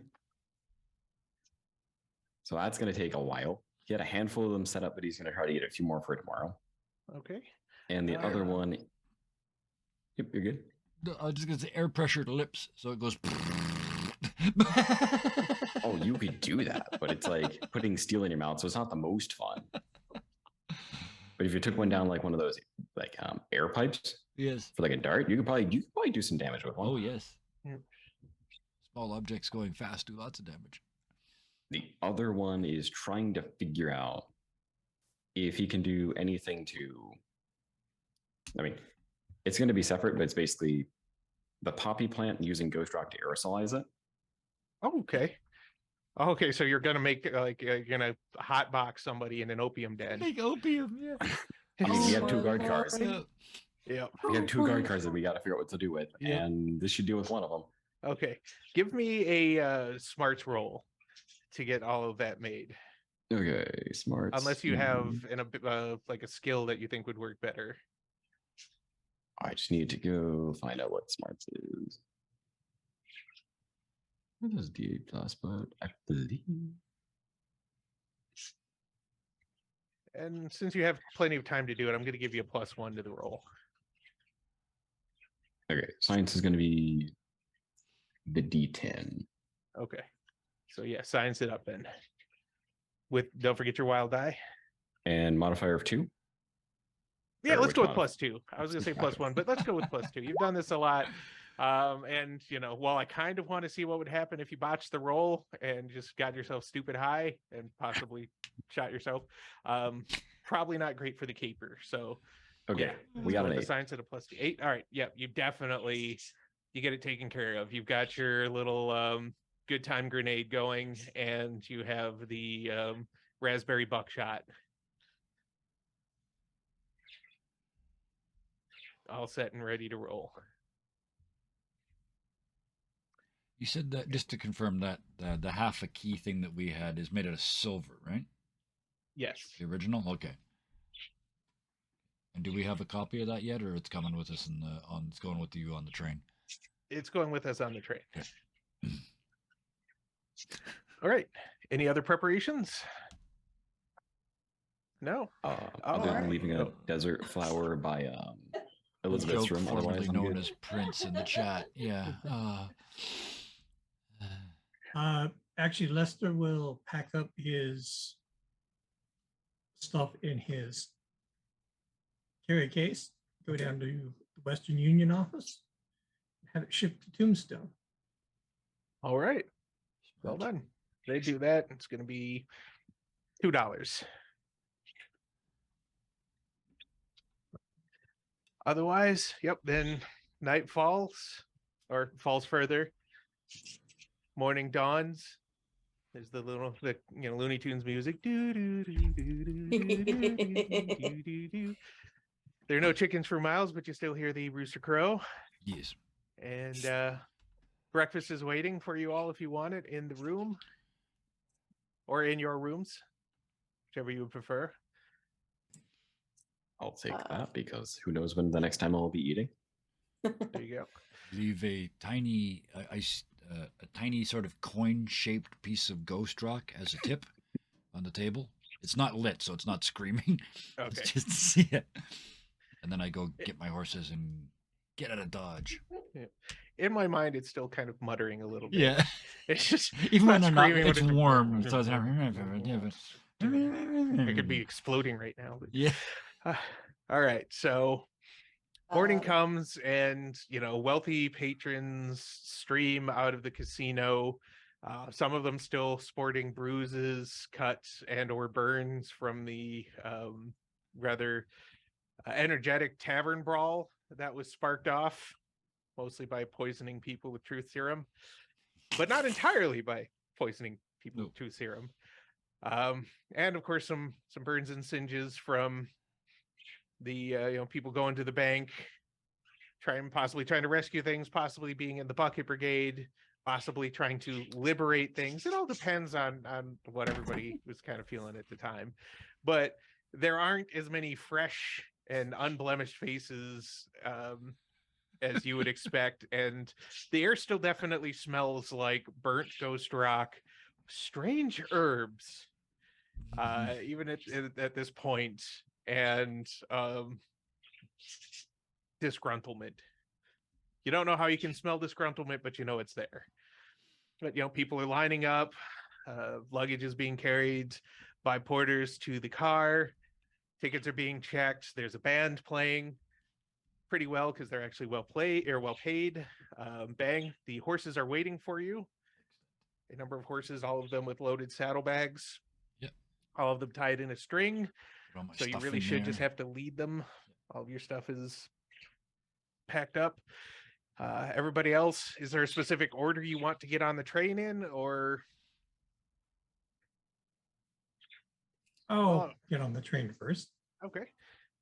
So that's going to take a while. He had a handful of them set up, but he's going to try to get a few more for tomorrow. Okay. And the other one, yep, you're good. I was just gonna say air pressure to lips, so it goes. Oh, you could do that, but it's like putting steel in your mouth, so it's not the most fun. But if you took one down like one of those like air pipes Yes. for like a dart, you could probably do some damage with one. Oh yes. Yeah. Small objects going fast do lots of damage. The other one is trying to figure out if he can do anything to, I mean, it's going to be separate, but it's basically the poppy plant using ghost rock to aerosolize it. Oh, okay. Okay, so you're gonna make you're gonna hotbox somebody in an opium den. Make opium, yeah. I mean, we Oh have two my guard cars. Lord. Yep. We have two guard cars that we got to figure out what to do with, Yep. and this should deal with one of them. Okay. Give me a smarts roll to get all of that made. Okay, smart. Unless you have like a skill that you think would work better. I just need to go find out what smarts is. What is D8 plus? But I believe. And since you have plenty of time to do it, I'm going to give you a +1 to the roll. Okay, science is going to be the D10. Okay. So yeah, science it up then. Don't forget your wild die. And modifier of 2. Yeah, Or let's which go with mod- +2. I was gonna say +1, but let's go with +2. You've done this a lot. And while I kind of want to see what would happen if you botched the roll and just got yourself stupid high and possibly shot yourself, probably not great for the caper. So Okay, yeah, we got an the 8. science at a +8. All right, yep, you get it taken care of. You've got your little good time grenade going, and you have the raspberry buckshot all set and ready to roll. You said that, just to confirm, that the half a key thing that we had is made out of silver, right? Yes. The original? Okay. And do we have a copy of that yet, or it's coming with us it's going with you on the train? It's going with us on the train. Okay. All right. Any other preparations? No. Other than right. leaving a desert flower by Elizabeth's Joke room, formerly otherwise I'm known good. as Prince in the chat. Yeah. Actually, Lester will pack up his stuff in his carry case, go down to the Western Union office, have it shipped to Tombstone. All right. Well done. They do that. It's going to be $2. Otherwise, yep. Then night falls, or falls further. Morning dawns. There's the Looney Tunes music. There are no chickens for miles, but you still hear the rooster crow. Yes. And breakfast is waiting for you all if you want it in the room or in your rooms, whichever you would prefer. I'll take that because who knows when the next time I'll be eating. There you go. Leave a tiny, a tiny sort of coin-shaped piece of ghost rock as a tip on the table. It's not lit, so it's not screaming. Okay. It's just to see it. And then I go get my horses and get out of Dodge. In my mind, it's still kind of muttering a little bit. Yeah. It's just Even when they're not, screaming, it's but warm. So it's it could be exploding right now. But, yeah. All right. So morning comes and, wealthy patrons stream out of the casino. Some of them still sporting bruises, cuts, and or burns from the rather energetic tavern brawl that was sparked off, mostly by poisoning people with truth serum, but not entirely by poisoning people with truth serum. And of course, some burns and singes from the people going to the bank, possibly trying to rescue things, possibly being in the bucket brigade, possibly trying to liberate things. It all depends on what everybody was kind of feeling at the time. But there aren't as many fresh and unblemished faces as you would expect. And the air still definitely smells like burnt ghost rock, strange herbs, even at this point, and disgruntlement. You don't know how you can smell disgruntlement, but you know it's there. But people are lining up, luggage is being carried by porters to the car, tickets are being checked, there's a band playing pretty well because they're actually well paid. Bang, the horses are waiting for you. A number of horses, all of them with loaded saddlebags. Yep. All of them tied in a string. Put all my So you stuff really in should just there. have to lead them. All of your stuff is packed up. Everybody else, is there a specific order you want to get on the train in, or? Oh, get on the train first. Okay.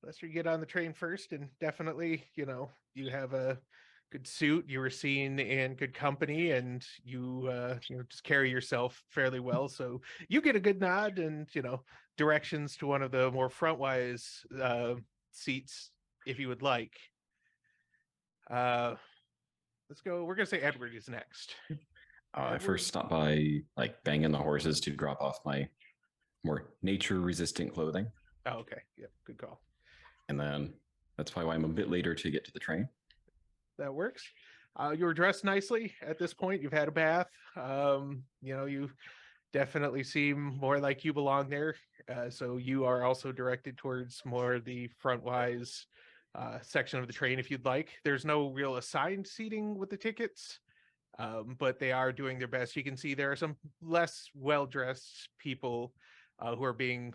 Lester, you get on the train first, and definitely, you have a good suit. You were seen in good company, and you just carry yourself fairly well. So you get a good nod, and directions to one of the more frontwise seats if you would like. Let's go. We're gonna say Edward is next. I Edward? first stopped by like banging the horses to drop off my more nature-resistant clothing, Oh, okay. Yep. Good call. and then that's probably why I'm a bit later to get to the train. That works. You were dressed nicely at this point. You've had a bath. You definitely seem more like you belong there. So you are also directed towards more the frontwise section of the train if you'd like. There's no real assigned seating with the tickets, but they are doing their best. You can see there are some less well-dressed people who are being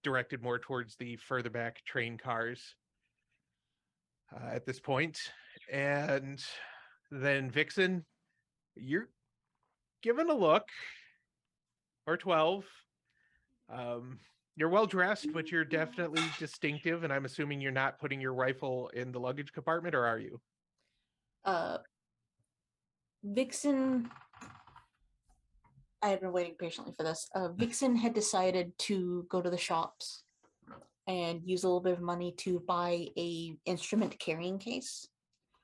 directed more towards the further back train cars at this point. And then Vixen, you're given a look, or 12. You're well dressed, but you're definitely distinctive, and I'm assuming you're not putting your rifle in the luggage compartment, or are you? Vixen, I had been waiting patiently for this. Vixen had decided to go to the shops and use a little bit of money to buy a instrument carrying case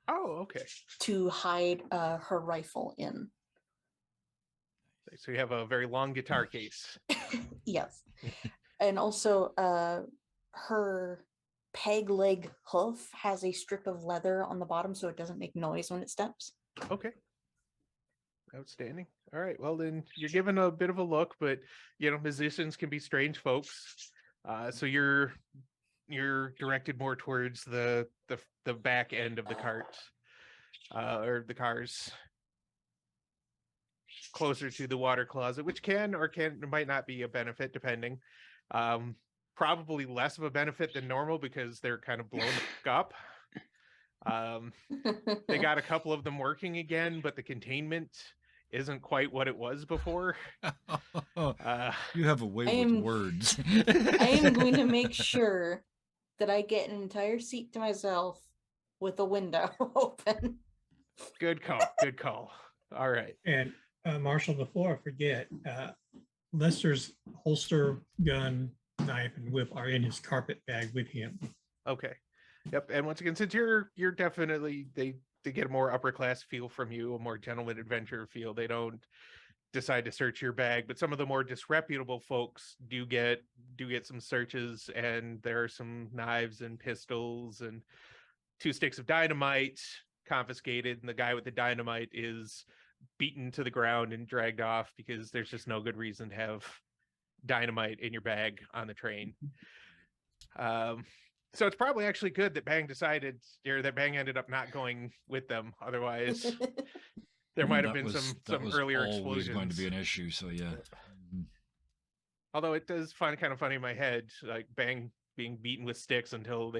Oh, okay. to hide her rifle in. So you have a very long guitar case. Yes. And also her peg leg hoof has a strip of leather on the bottom so it doesn't make noise when it steps. Okay. Outstanding. All right. Well, then you're given a bit of a look, but musicians can be strange folks. So you're directed more towards the back end of the cart, or the cars, closer to the water closet, which might not be a benefit depending. Probably less of a benefit than normal because they're kind of blown up. They got a couple of them working again, but the containment isn't quite what it was before. You have a way with words. I am going to make sure that I get an entire seat to myself with a window open. Good call. Good call. All right. And Marshall, before I forget, Lester's holster, gun, knife, and whip are in his carpet bag with him. Okay. Yep. And once again, since you're definitely they get a more upper class feel from you, a more gentleman adventure feel. They don't decide to search your bag, but some of the more disreputable folks do get some searches, and there are some knives and pistols and 2 sticks of dynamite confiscated, and the guy with the dynamite is beaten to the ground and dragged off because there's just no good reason to have dynamite in your bag on the train. So it's probably actually good that Bang ended up not going with them. Otherwise, there might have been some earlier explosions. Going to be an issue. So yeah. Although it does find kind of funny in my head, like Bang being beaten with sticks until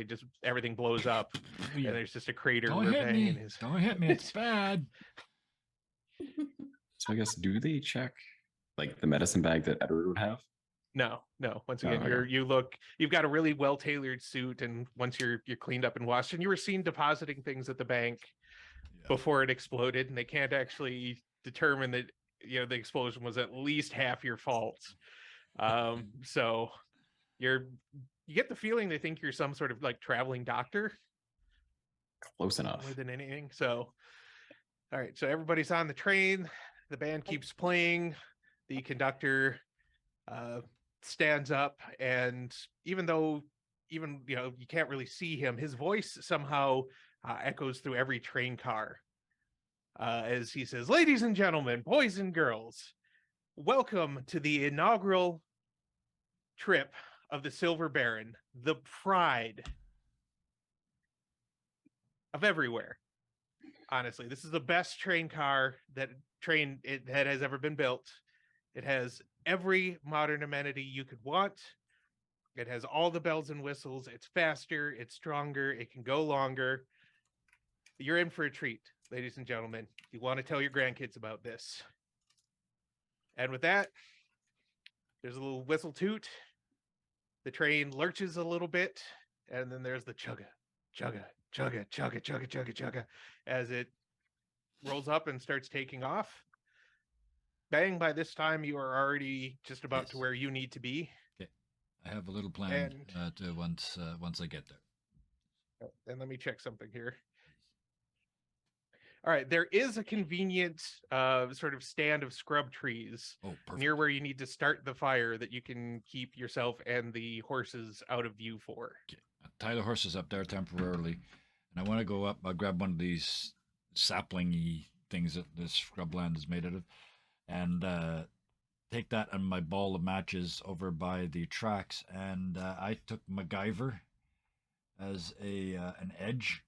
everything blows up, and there's just a crater. Don't hit me! Don't hit me! It's bad. So I guess, do they check like the medicine bag that Edward would have? No. Once again, you've got a really well-tailored suit, and once you're cleaned up and washed, and you were seen depositing things at the bank before it exploded, and they can't actually determine that the explosion was at least half your fault. So you get the feeling they think you're some sort of like traveling doctor. Close enough. More than anything. So, all right. So everybody's on the train. The band keeps playing. The conductor stands up, and even though you can't really see him, his voice somehow echoes through every train car as he says, "Ladies and gentlemen, boys and girls, welcome to the inaugural trip of the Silver Baron, the pride of everywhere. Honestly, this is the best train that has ever been built. It has every modern amenity you could want. It has all the bells and whistles. It's faster. It's stronger. It can go longer. You're in for a treat, ladies and gentlemen. You want to tell your grandkids about this. And with that, there's a little whistle toot. The train lurches a little bit, and then there's the chugga, chugga, chugga, chugga, chugga, chugga, chugga, as it rolls up and starts taking off. Bang, by this time, you are already just about to where you need to be. Okay. I have a little plan to once I get there. And let me check something here. All right, there is a convenient sort of stand of scrub trees near where you need to start the fire that you can keep yourself and the horses out of view for. Okay. I'll tie the horses up there temporarily, and I want to go up. I'll grab one of these sapling-y things that this scrubland is made out of, and take that and my ball of matches over by the tracks. And I took MacGyver as an edge.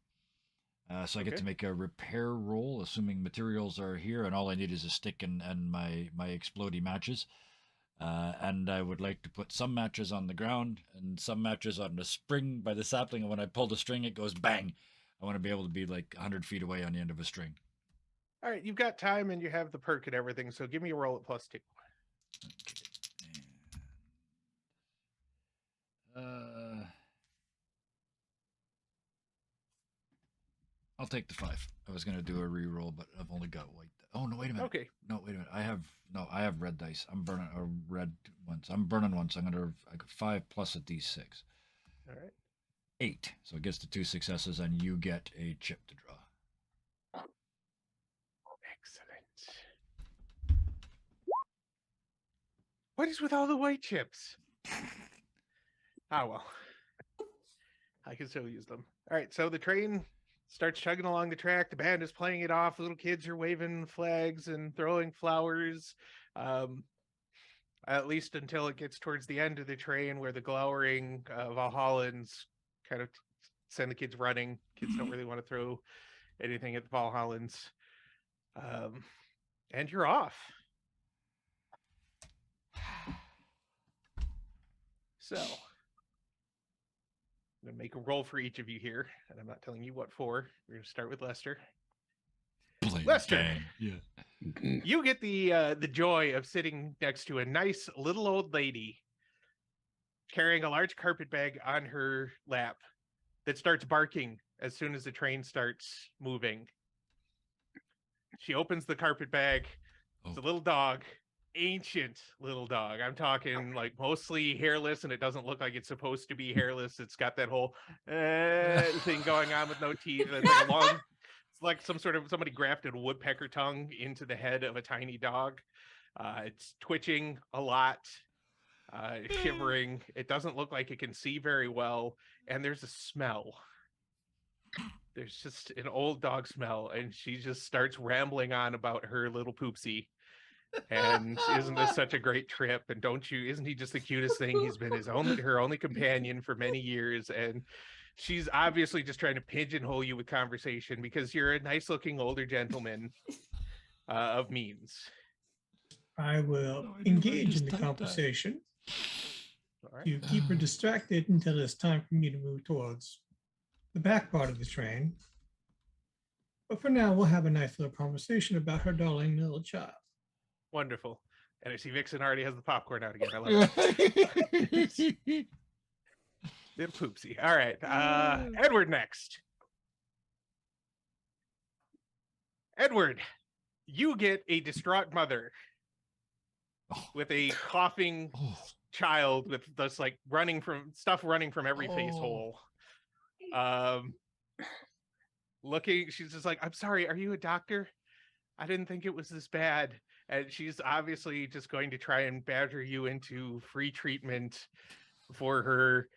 So I get to make a repair roll, assuming materials are here, and all I need is a stick and my explodey matches. And I would like to put some matches on the ground and some matches on the spring by the sapling, and when I pull the string, it goes bang. I want to be able to be like 100 feet away on the end of a string. All right, you've got time and you have the perk and everything, so give me a roll at +2. Okay. I'll take the 5. I was gonna do a re-roll, but I've only got white. Oh no! Wait a minute. Okay. No, wait a minute. I have red dice. I'm burning red ones. I'm burning one, so I got 5 plus a d6. All right. 8. So it gets to 2 successes, and you get a chip to draw. Excellent. What is with all the white chips? Ah, well. I can still use them. All right, so the train starts chugging along the track. The band is playing it off. Little kids are waving flags and throwing flowers. At least until it gets towards the end of the train where the glowering Valhallans kind of send the kids running. Kids don't really want to throw anything at the Valhallans. And you're off. So, I'm going to make a roll for each of you here, and I'm not telling you what for. We're going to start with Lester. Lester, yeah. You get the joy of sitting next to a nice little old lady carrying a large carpet bag on her lap that starts barking as soon as the train starts moving. She opens the carpet bag. It's a little dog. Ancient little dog. I'm talking like mostly hairless, and it doesn't look like it's supposed to be hairless. It's got that whole thing going on with no teeth. And like it's like somebody grafted a woodpecker tongue into the head of a tiny dog. It's twitching a lot, shivering. It doesn't look like it can see very well, and there's a smell. There's just an old dog smell, and she just starts rambling on about her little poopsie. And isn't this such a great trip? And isn't he just the cutest thing? He's been her only companion for many years. And she's obviously just trying to pigeonhole you with conversation because you're a nice looking older gentleman of means. I will engage in the conversation to keep her distracted until it's time for me to move towards the back part of the train. But for now, we'll have a nice little conversation about her darling little child. Wonderful. And I see Vixen already has the popcorn out again. I love it. Little poopsie. All right. Edward next. Edward, you get a distraught mother with a coughing child with just like running from every face hole. She's just like, I'm sorry, are you a doctor? I didn't think it was this bad. And she's obviously just going to try and badger you into free treatment for her.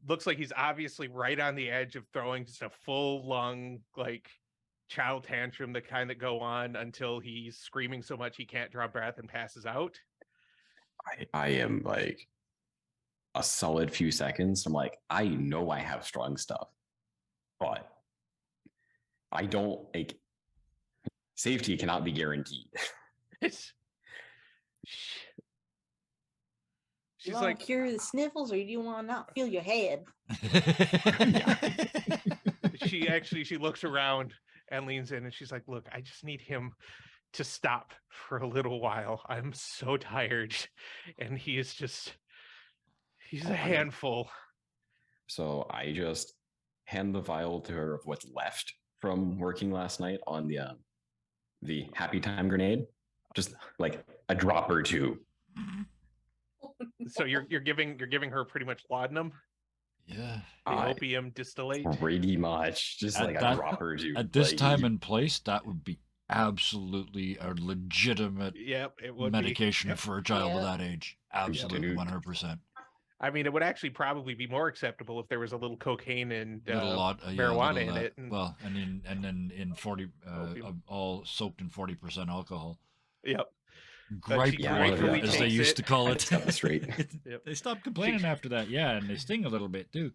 Looks like he's obviously right on the edge of throwing just a full lung, like child tantrum, the kind that go on until he's screaming so much he can't draw breath and passes out. I am like a solid few seconds. I'm like, I know I have strong stuff, but I don't like safety cannot be guaranteed. She's want like, to cure the sniffles, or do you want to not feel your head? she looks around and leans in, and she's like, look, I just need him to stop for a little while. I'm so tired, and he's a handful. So I just hand the vial to her of what's left from working last night on the happy time grenade, just like a drop or two. So you're giving her pretty much laudanum, Yeah. the opium distillate. Pretty much, just At like that- a drop or two. At this like, time and place, that would be absolutely a legitimate Yep, it would medication be. Yep. for a child of Yeah. that age. Absolutely, 100%. I mean, it would actually probably be more acceptable if there was a little cocaine and Marijuana in it. Well, and then in 40, Opium. all soaked in 40% alcohol. Yep. Gripe, she gratefully as they takes used it. to call I it. just got this straight. Yep. They stopped complaining after that, yeah, and they sting a little bit too.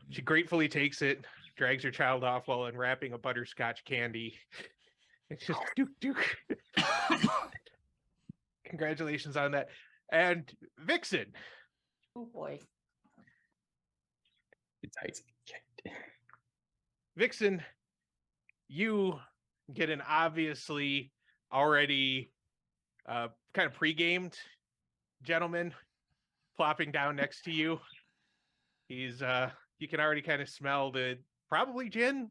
She gratefully takes it, drags her child off while unwrapping a butterscotch candy. It's just duke. Congratulations on that. And Vixen. Oh boy. It's Vixen, you get an obviously already kind of pre-gamed gentleman plopping down next to you. He's you can already kind of smell the probably gin,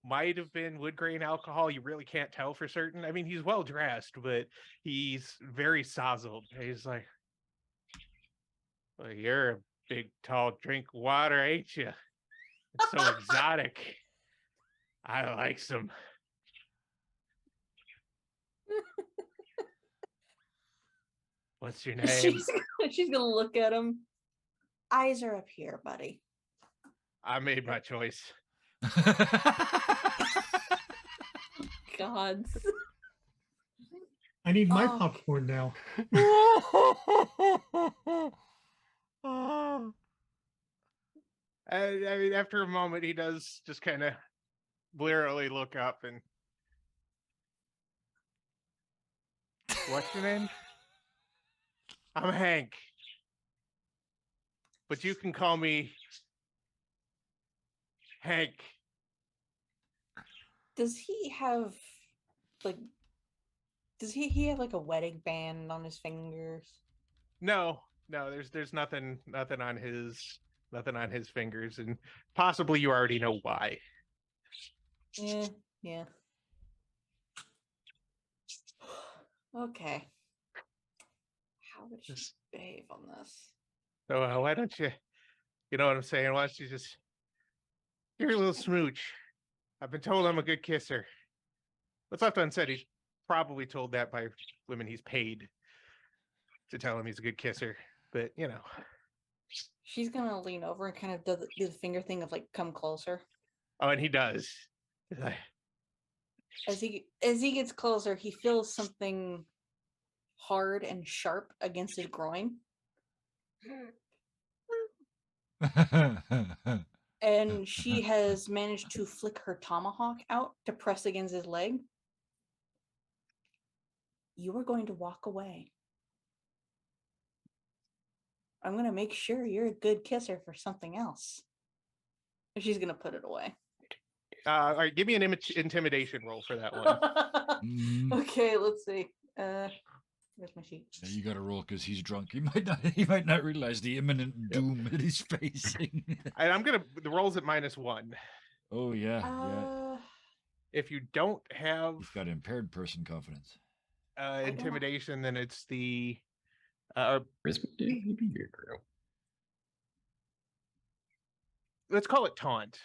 might have been wood grain alcohol. You really can't tell for certain. I mean, he's well dressed, but he's very sozzled. He's like, well, you're a big tall drink of water, ain't you? It's so exotic. I like some. What's your name? She's gonna look at him. Eyes are up here, buddy. I made my choice. God. I need my Oh. popcorn now. I mean, after a moment, he does just kind of blearily look up and. What's your name? I'm Hank. But you can call me Hank. Does he have like? Does he have like a wedding band on his fingers? No, there's nothing on his fingers, and possibly you already know why. Yeah. Okay. How would she behave on this? So why don't you know what I'm saying? Why don't you just give her a little smooch? I've been told I'm a good kisser. What's left unsaid? He's probably told that by women he's paid to tell him he's a good kisser. But you know, She's gonna lean over and kind of do the finger thing of like come closer. oh, and he does. He's like, As he gets closer, he feels something hard and sharp against his groin, and she has managed to flick her tomahawk out to press against his leg. You are going to walk away. I'm going to make sure you're a good kisser for something else. She's going to put it away. all right, give me an intimidation roll for that one. Okay, let's see. Where's my sheet? Yeah, you got to roll because he's drunk. He might not realize the imminent doom that he's facing. And I'm the roll's at -1. Oh yeah. If you don't have He's got impaired person confidence. intimidation, then it's the let's call it taunt.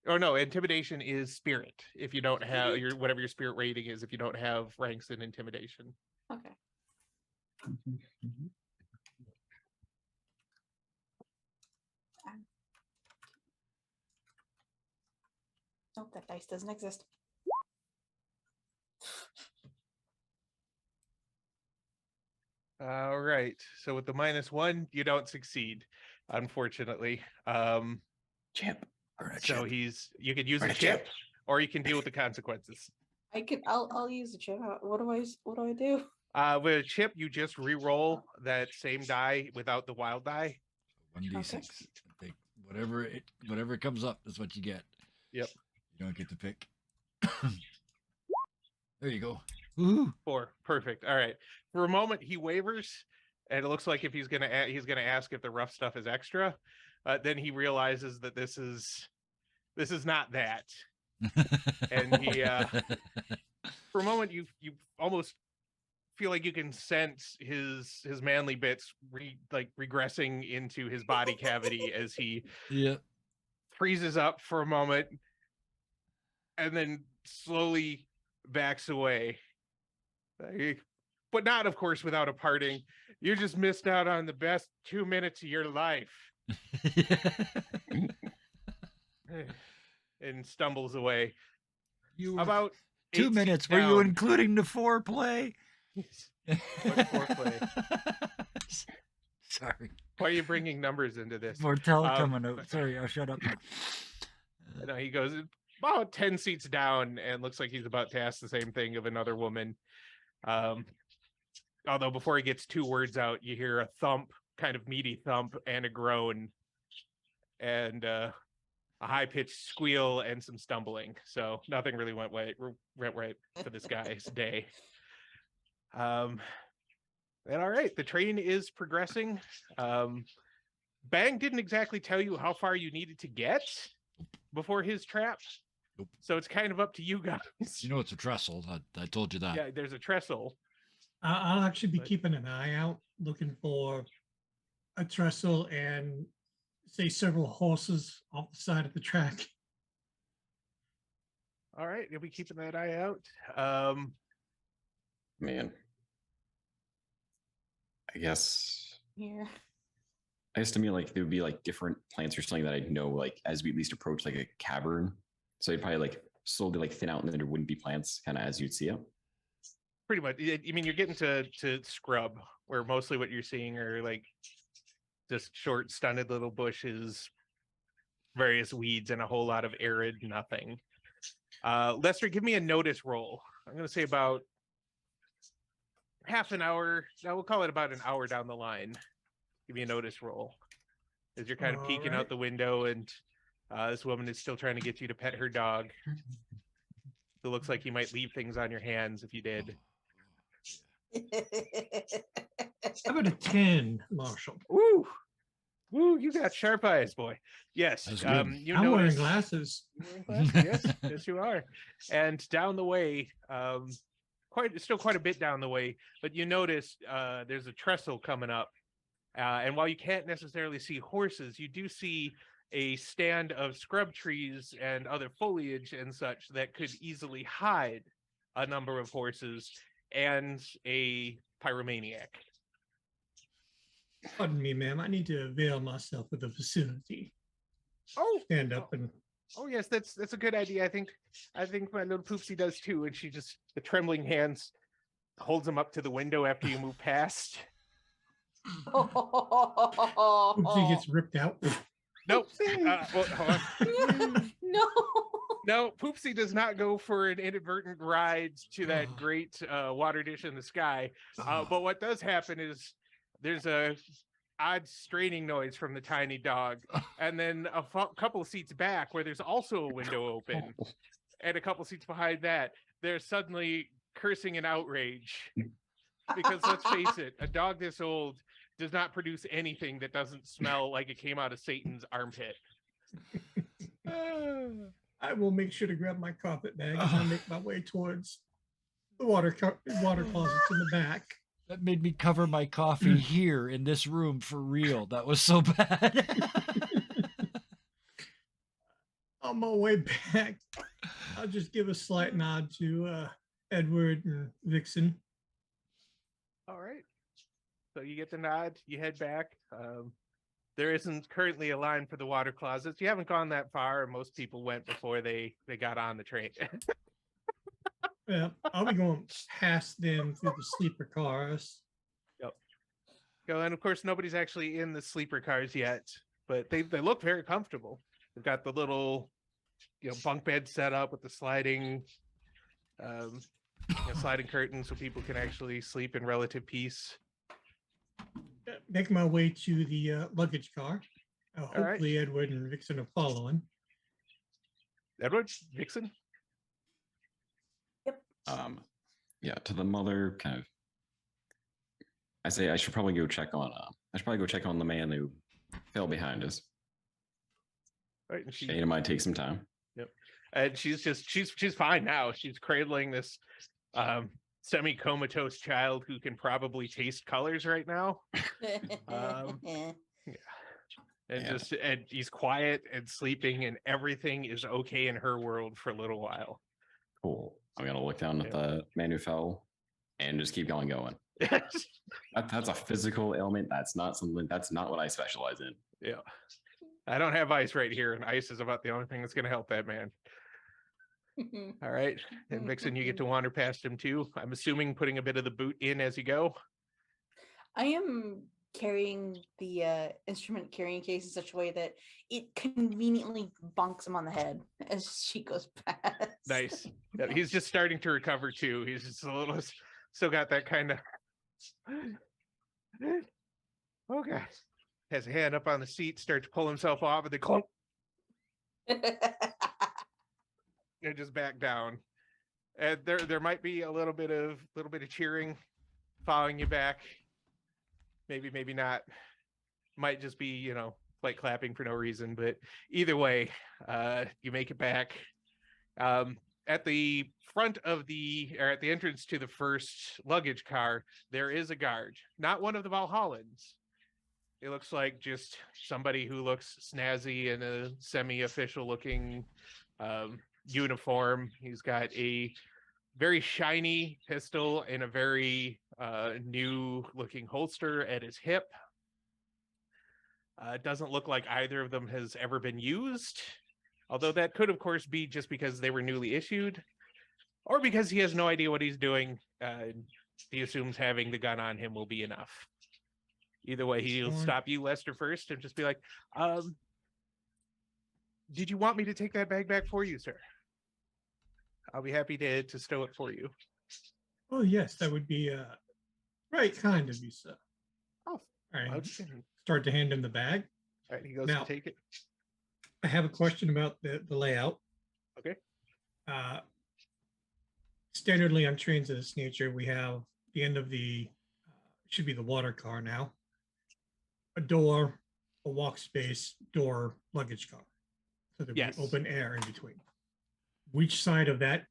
Or no, intimidation is spirit. If you don't have your whatever your spirit rating is, if you don't have ranks in intimidation. Okay. Nope, that dice doesn't exist. All right. So with the -1, you don't succeed, unfortunately. Chip. So you could use a chip, or you can deal with the consequences. I'll use the chip. What do I do? With a chip, you just re-roll that same die without the wild die. 1d6. Take whatever comes up. That's what you get. Yep. You don't get to pick. There you go. Ooh. 4. Perfect. All right. For a moment, he wavers, and it looks like if he's gonna ask if the rough stuff is extra. Then he realizes that this is not that, and he for a moment you almost feel like you can sense his manly bits regressing into his body cavity as he freezes up for a moment and then slowly backs away. But not, of course, without a parting. You just missed out on the best 2 minutes of your life. And stumbles away. About 2 minutes. Were you including the foreplay? What foreplay? Sorry. Why are you bringing numbers into this? Mortel coming out. Sorry, I'll shut up. No, he goes about 10 seats down and looks like he's about to ask the same thing of another woman. Although before he gets 2 words out, you hear a thump, kind of meaty thump, and a groan, and a high-pitched squeal and some stumbling. So nothing really went right for this guy's day. And all right, the train is progressing. Bang didn't exactly tell you how far you needed to get before his trap. Nope. So it's kind of up to you guys. You know it's a trestle. I told you that. Yeah, there's a trestle. I'll actually be keeping an eye out, looking for a trestle and say several horses off the side of the track. All right, you'll be keeping that eye out. Man. I guess to me, like, there would be like different plants or something that I'd know, like, as we at least approach like a cavern. So you'd probably like slowly like thin out, and then there wouldn't be plants kind of as you'd see it. Pretty much. I mean, you're getting to scrub, where mostly what you're seeing are like just short, stunted little bushes, various weeds, and a whole lot of arid nothing. Lester, give me a notice roll. I'm going to say about half an hour. No, we'll call it about an hour down the line. Give me a notice roll as you're kind of peeking out the window, and this woman is still trying to get you to pet her dog. It looks like you might leave things on your hands if you did. How about a 10, Marshall? Woo! Woo, you got sharp eyes, boy. Yes. You I'm wearing notice... glasses. Yes, yes, you are. And down the way, still quite a bit down the way, but you notice there's a trestle coming up. And while you can't necessarily see horses, you do see a stand of scrub trees and other foliage and such that could easily hide a number of horses and a pyromaniac. Pardon me, ma'am. I need to avail myself of the facility. Oh, stand up and. Oh yes, that's a good idea. I think my little Poopsie does too. And she just, the trembling hands, holds him up to the window after you move past. Poopsie gets ripped out. Nope. Well, hold on. No, Poopsie does not go for an inadvertent ride to that great water dish in the sky. But what does happen is there's a odd straining noise from the tiny dog, and then a couple of seats back, where there's also a window open, and a couple seats behind that, there's suddenly cursing and outrage. Because let's face it, a dog this old does not produce anything that doesn't smell like it came out of Satan's armpit. I will make sure to grab my carpet bag as I make my way towards the water closets in the back. That made me cover my coffee here in this room for real. That was so bad. On my way back, I'll just give a slight nod to Edward and Vixen. All right. So you get the nod, you head back. There isn't currently a line for the water closets. You haven't gone that far, and most people went before they got on the train. Yeah, I'll be going past them through the sleeper cars. Yep. And of course, nobody's actually in the sleeper cars yet, but they look very comfortable. They've got the little, bunk bed set up with the sliding A sliding curtain so people can actually sleep in relative peace. Make my way to the luggage car. right. Hopefully, Edward and Vixen are following. Edward, Vixen. Yeah, to the mother, kind of. I say I should probably go check on. I should probably go check on the man who fell behind us. Right, and she It might take some time. and she's fine now. She's cradling this semi-comatose child who can probably taste colors right now. And Yeah. and he's quiet and sleeping, and everything is okay in her world for a little while. Cool. I'm gonna look down at the man who fell and just keep going. That's a physical ailment. That's not something. That's not what I specialize in. Yeah. I don't have ice right here, and ice is about the only thing that's going to help that man. All right. And Vixen, you get to wander past him too. I'm assuming putting a bit of the boot in as you go. I am carrying the instrument carrying case in such a way that it conveniently bonks him on the head as she goes past. Nice. Yeah, he's just starting to recover too. He's just a little, still got that kind of. Okay. Has a hand up on the seat, starts to pull himself off, and then clunk, and just back down. And there might be a little bit of cheering following you back. Maybe not. Might just be, like clapping for no reason. But either way, you make it back. At the front of at the entrance to the first luggage car, there is a guard. Not one of the Valhallans. It looks like just somebody who looks snazzy in a semi-official looking uniform. He's got a very shiny pistol and a very new looking holster at his hip. It doesn't look like either of them has ever been used, although that could, of course, be just because they were newly issued, or because he has no idea what he's doing. He assumes having the gun on him will be enough. Either way, he'll stop you, Lester, first and just be like, did you want me to take that bag back for you, sir? I'll be happy to stow it for you. Oh, yes, that would be right kind of you, sir. Oh, all right. Okay. Start to hand him the bag. All right, he goes Now, to take it. I have a question about the layout. Okay. Standardly on trains of this nature, we have the end of the should be the water car now. A door, a walk space, door, luggage car. So there'll be open air in between. Which side of that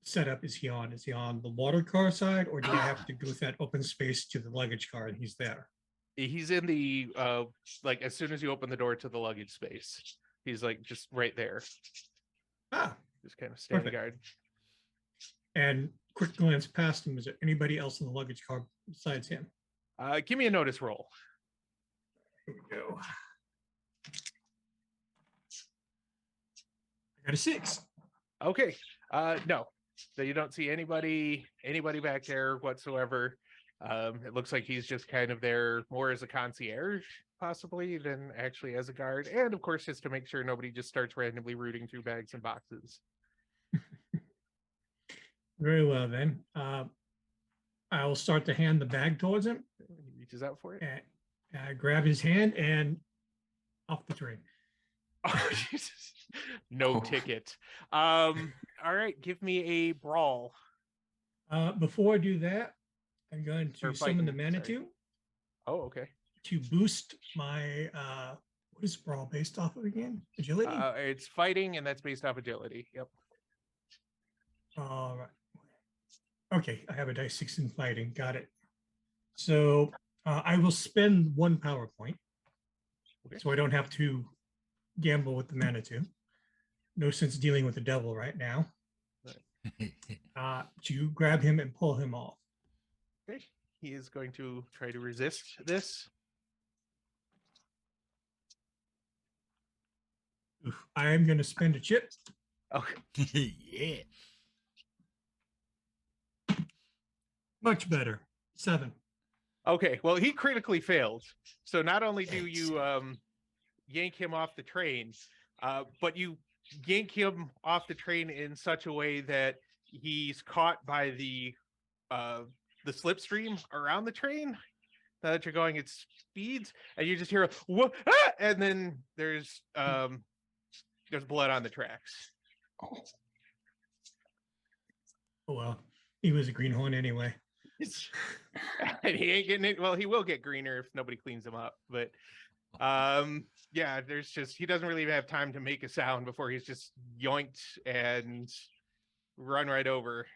setup is he on? Is he on the water car side, or do I have to go with that open space to the luggage car and he's there? He's in the like as soon as you open the door to the luggage space, he's like just right there. Just kind of standing guard. And quick glance past him, is there anybody else in the luggage car besides him? Give me a notice roll. Here we go. I got a 6. Okay. No. So you don't see anybody back there whatsoever. It looks like he's just kind of there more as a concierge, possibly, than actually as a guard. And of course, just to make sure nobody just starts randomly rooting through bags and boxes. Very well, then. I will start to hand the bag towards him. He reaches out for it. And I grab his hand and off the train. Oh, Jesus. No ticket. All right, give me a brawl. Before I do that, I'm going to summon the Manitou. Sorry. Oh, okay. To boost my what is brawl based off of again? Agility? It's fighting, and that's based off agility. Yep. All right. Okay, I have a dice 6 in fighting. Got it. So I will spend 1 power point. Okay. So I don't have to gamble with the Manitou. No sense dealing with the devil right now. To grab him and pull him off. Okay. He is going to try to resist this. Oof, I am going to spend a chip. Okay. Yeah. Much better. 7. Okay. Well, he critically failed. So not only do you yank him off the train, but you yank him off the train in such a way that he's caught by the slipstream around the train. Now that you're going at speeds, and you just hear a whoa, ah! And then there's blood on the tracks. Oh, Oh well, he was a greenhorn anyway. And he ain't getting it. Well, he will get greener if nobody cleans him up. But yeah, there's just he doesn't really even have time to make a sound before he's just yoinked and run right over.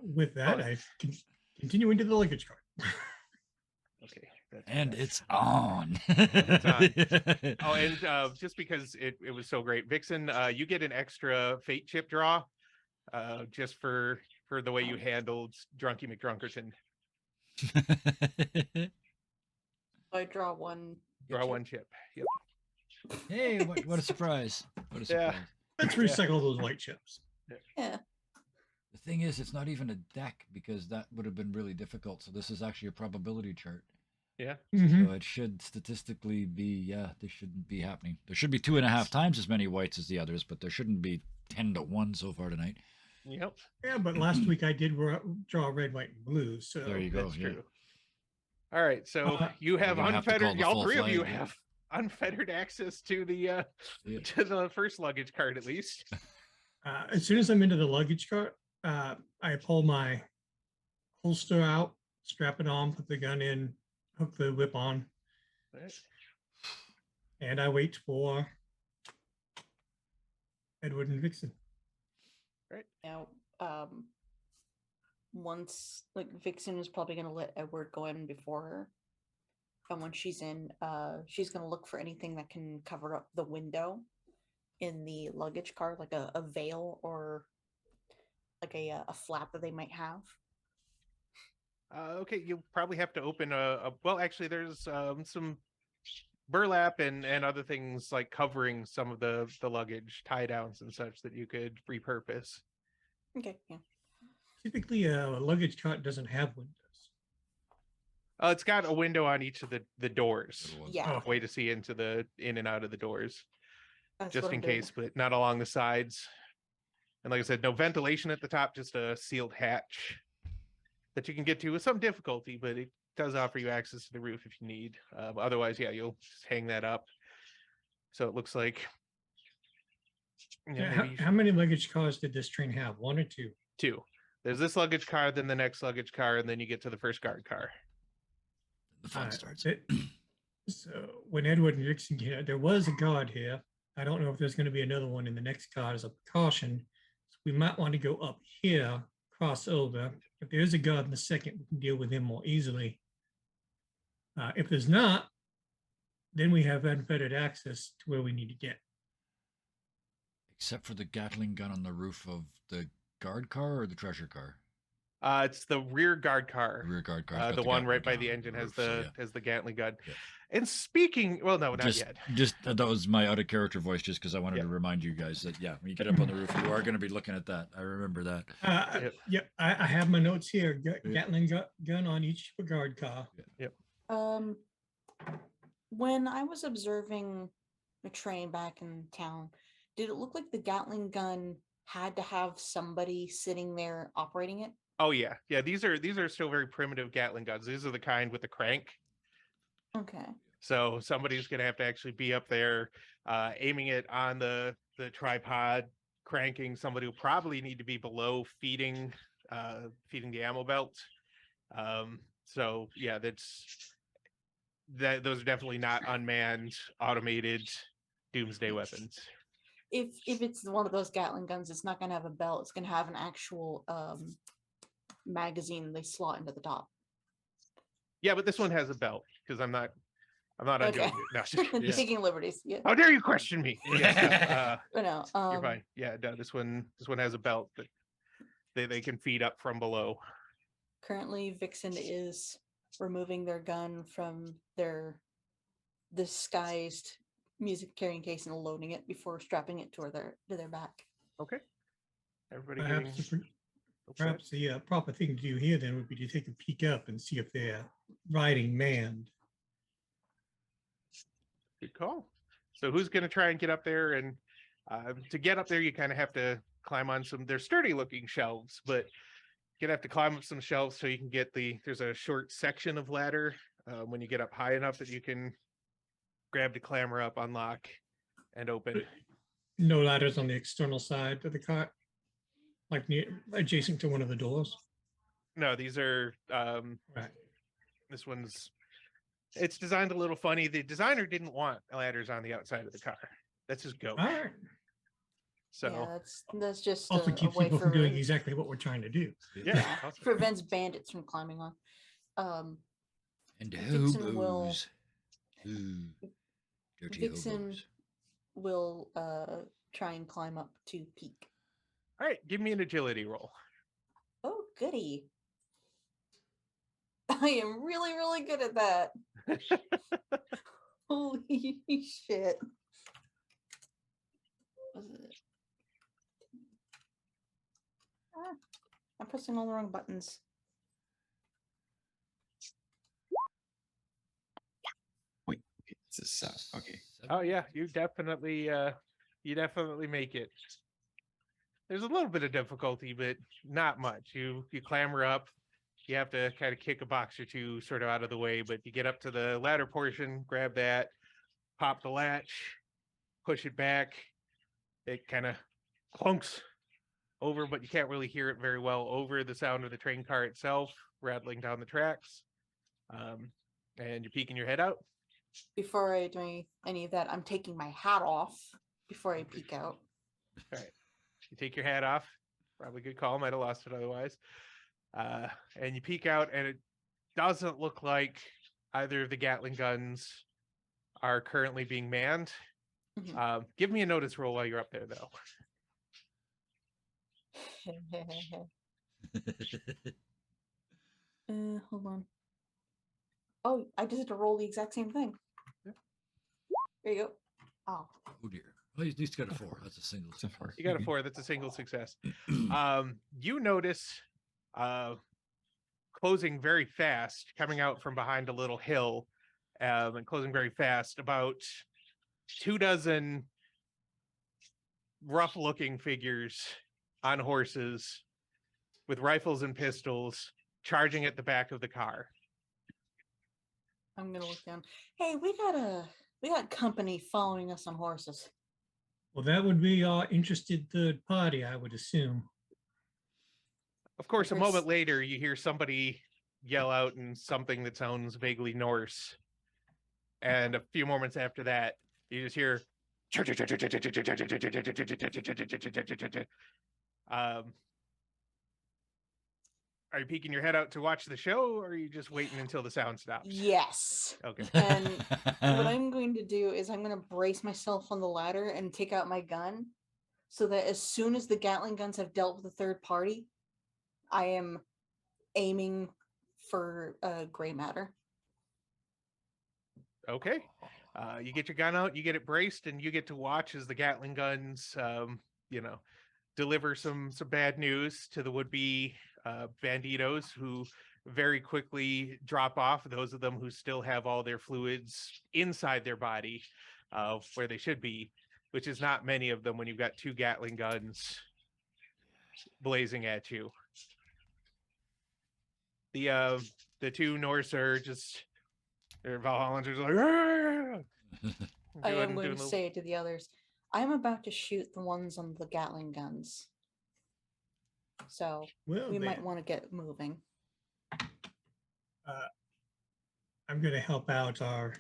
With that, Oh. I continue into the luggage cart. Okay. And it's on. Oh, and just because it was so great, Vixen, you get an extra fate chip draw, just for the way you handled Drunky McDrunkerton. I draw one. Draw chip. one chip. Yep. Hey, what a surprise. What a Yeah. surprise. Let's recycle those white chips. Yeah. The thing is, it's not even a deck because that would have been really difficult. So this is actually a probability chart. Yeah. Mhm. So it should statistically be, this shouldn't be happening. There should be 2.5 times as many whites as the others, but there shouldn't be 10 to 1 so far tonight. Yep. Yeah, but last week I did draw red, white, and blue. So There you go. That's yeah. true. All right. So you have gonna have to call unfettered. the All full three of you flag, yeah. have unfettered access to the Yeah. to the first luggage cart, at least. as soon as I'm into the luggage cart, I pull my holster out, strap it on, put the gun in, hook the whip on, Right. and I wait for Edward and Vixen. Now, once like Vixen is probably gonna let Edward go in before her, and when she's in, she's gonna look for anything that can cover up the window in the luggage car, like a veil or like a flap that they might have. Okay, you'll probably have to open well, actually, there's some burlap and other things like covering some of the luggage, tie downs and such that you could repurpose. Okay, yeah. Typically, a luggage cart doesn't have windows. It's got a window on each of the doors, Little ones. Yeah. Oh. way to see into the in and out of the doors, That's just what in I'm doing. case, but not along the sides. And like I said, no ventilation at the top, just a sealed hatch that you can get to with some difficulty, but it does offer you access to the roof if you need. Otherwise, yeah, you'll just hang that up. So it looks like Yeah, maybe you how many luggage cars did this train have? One or two? two. There's this luggage car, then the next luggage car, and then you get to the first guard car. The fun Alright, starts. So when Edward and Vixen came out, there was a guard here. I don't know if there's going to be another one in the next car as a precaution. So we might want to go up here, cross over. If there's a guard in the second, we can deal with him more easily. If there's not, then we have unfettered access to where we need to get. Except for the Gatling gun on the roof of the guard car or the treasure car? It's the rear guard car. The rear guard car. The one right by the engine has the Gatling gun. Yeah. And speaking, well, no, not Just, yet. that was my out of character voice, just because I wanted to remind you guys that when you get up on the roof, you are going to be looking at that. I remember that. Yep, I have my notes here. Gatling gun on each guard car. When I was observing the train back in town, did it look like the Gatling gun had to have somebody sitting there operating it? Oh yeah, these are still very primitive Gatling guns. These are the kind with the crank. Okay. So somebody's gonna have to actually be up there, aiming it on the tripod, cranking. Somebody will probably need to be below feeding the ammo belt. So yeah, those are definitely not unmanned, automated doomsday weapons. If it's one of those Gatling guns, it's not gonna have a belt. It's gonna have an actual magazine they slot into the top. Yeah, but this one has a belt because I'm not undoing Okay. it. No, just kidding. Taking liberties. Yeah. How dare you question me? Yeah, But no. you're fine. Yeah, no, this one has a belt that they can feed up from below. Currently, Vixen is removing their gun from their disguised music carrying case and loading it before strapping it to their back. Okay. Everybody Perhaps the proper thing to do here then would be to take a peek up and see if they're riding manned. Good call. So who's going to try and get up there and To get up there, you kind of have to climb on they're sturdy looking shelves, but you're gonna have to climb up some shelves so you can get there's a short section of ladder when you get up high enough that you can grab to clamber up, unlock, and open. No ladders on the external side of the cart, like near, adjacent to one of the doors. No, these are Right. this it's designed a little funny. The designer didn't want ladders on the outside of the car. That's his goat. All right. So Yeah, that's just Also a keeps way people for from doing exactly what we're trying to do. yeah, awesome. prevents bandits from climbing on. And Vixen will- hobos. Ooh, dirty Vixen hobos. will try and climb up to peak. All right, give me an agility roll. Oh, goody. I am really, really good at that. Holy shit. Was it? Ah, I'm pressing all the wrong buttons. Wait, okay, this is okay. Oh yeah, you definitely make it. There's a little bit of difficulty, but not much. You clamber up. You have to kind of kick a box or two sort of out of the way, but you get up to the ladder portion, grab that, pop the latch, push it back. It kind of clunks over, but you can't really hear it very well over the sound of the train car itself rattling down the tracks. And you're peeking your head out. Before I do any of that, I'm taking my hat off before I peek out. All right. You take your hat off. Probably a good call. Might have lost it otherwise. And you peek out, and it doesn't look like either of the Gatling guns are currently being manned. Mhm. Give me a notice roll while you're up there, though. Hold on. Oh, I just had to roll the exact same thing. Yeah. There you go. Oh. Oh dear. Well, at least got a 4. That's a single. It's a 4. You got a 4. That's a single success. You notice closing very fast, coming out from behind a little hill, and closing very fast. About 24 rough-looking figures on horses with rifles and pistols charging at the back of the car. I'm gonna look down. Hey, we got company following us on horses. Well, that would be our interested third party, I would assume. Of course, a Chris- moment later, you hear somebody yell out in something that sounds vaguely Norse. And a few moments after that, you just hear. Are you peeking your head out to watch the show, or are you just waiting until the sound stops? Yes. Okay. And what I'm going to do is I'm going to brace myself on the ladder and take out my gun so that as soon as the Gatling guns have dealt with the third party, I am aiming for gray matter. Okay. You get your gun out, you get it braced, and you get to watch as the Gatling guns, deliver some bad news to the would-be banditos, who very quickly drop off. Those of them who still have all their fluids inside their body, where they should be, which is not many of them when you've got 2 Gatling guns blazing at you. The 2 Norse are just, their Valhallans are just like, "Argh!" I am doing going to little- say to the others, I'm about to shoot the ones on the Gatling guns. So Well, we then, might want to get moving. I'm going to help out our.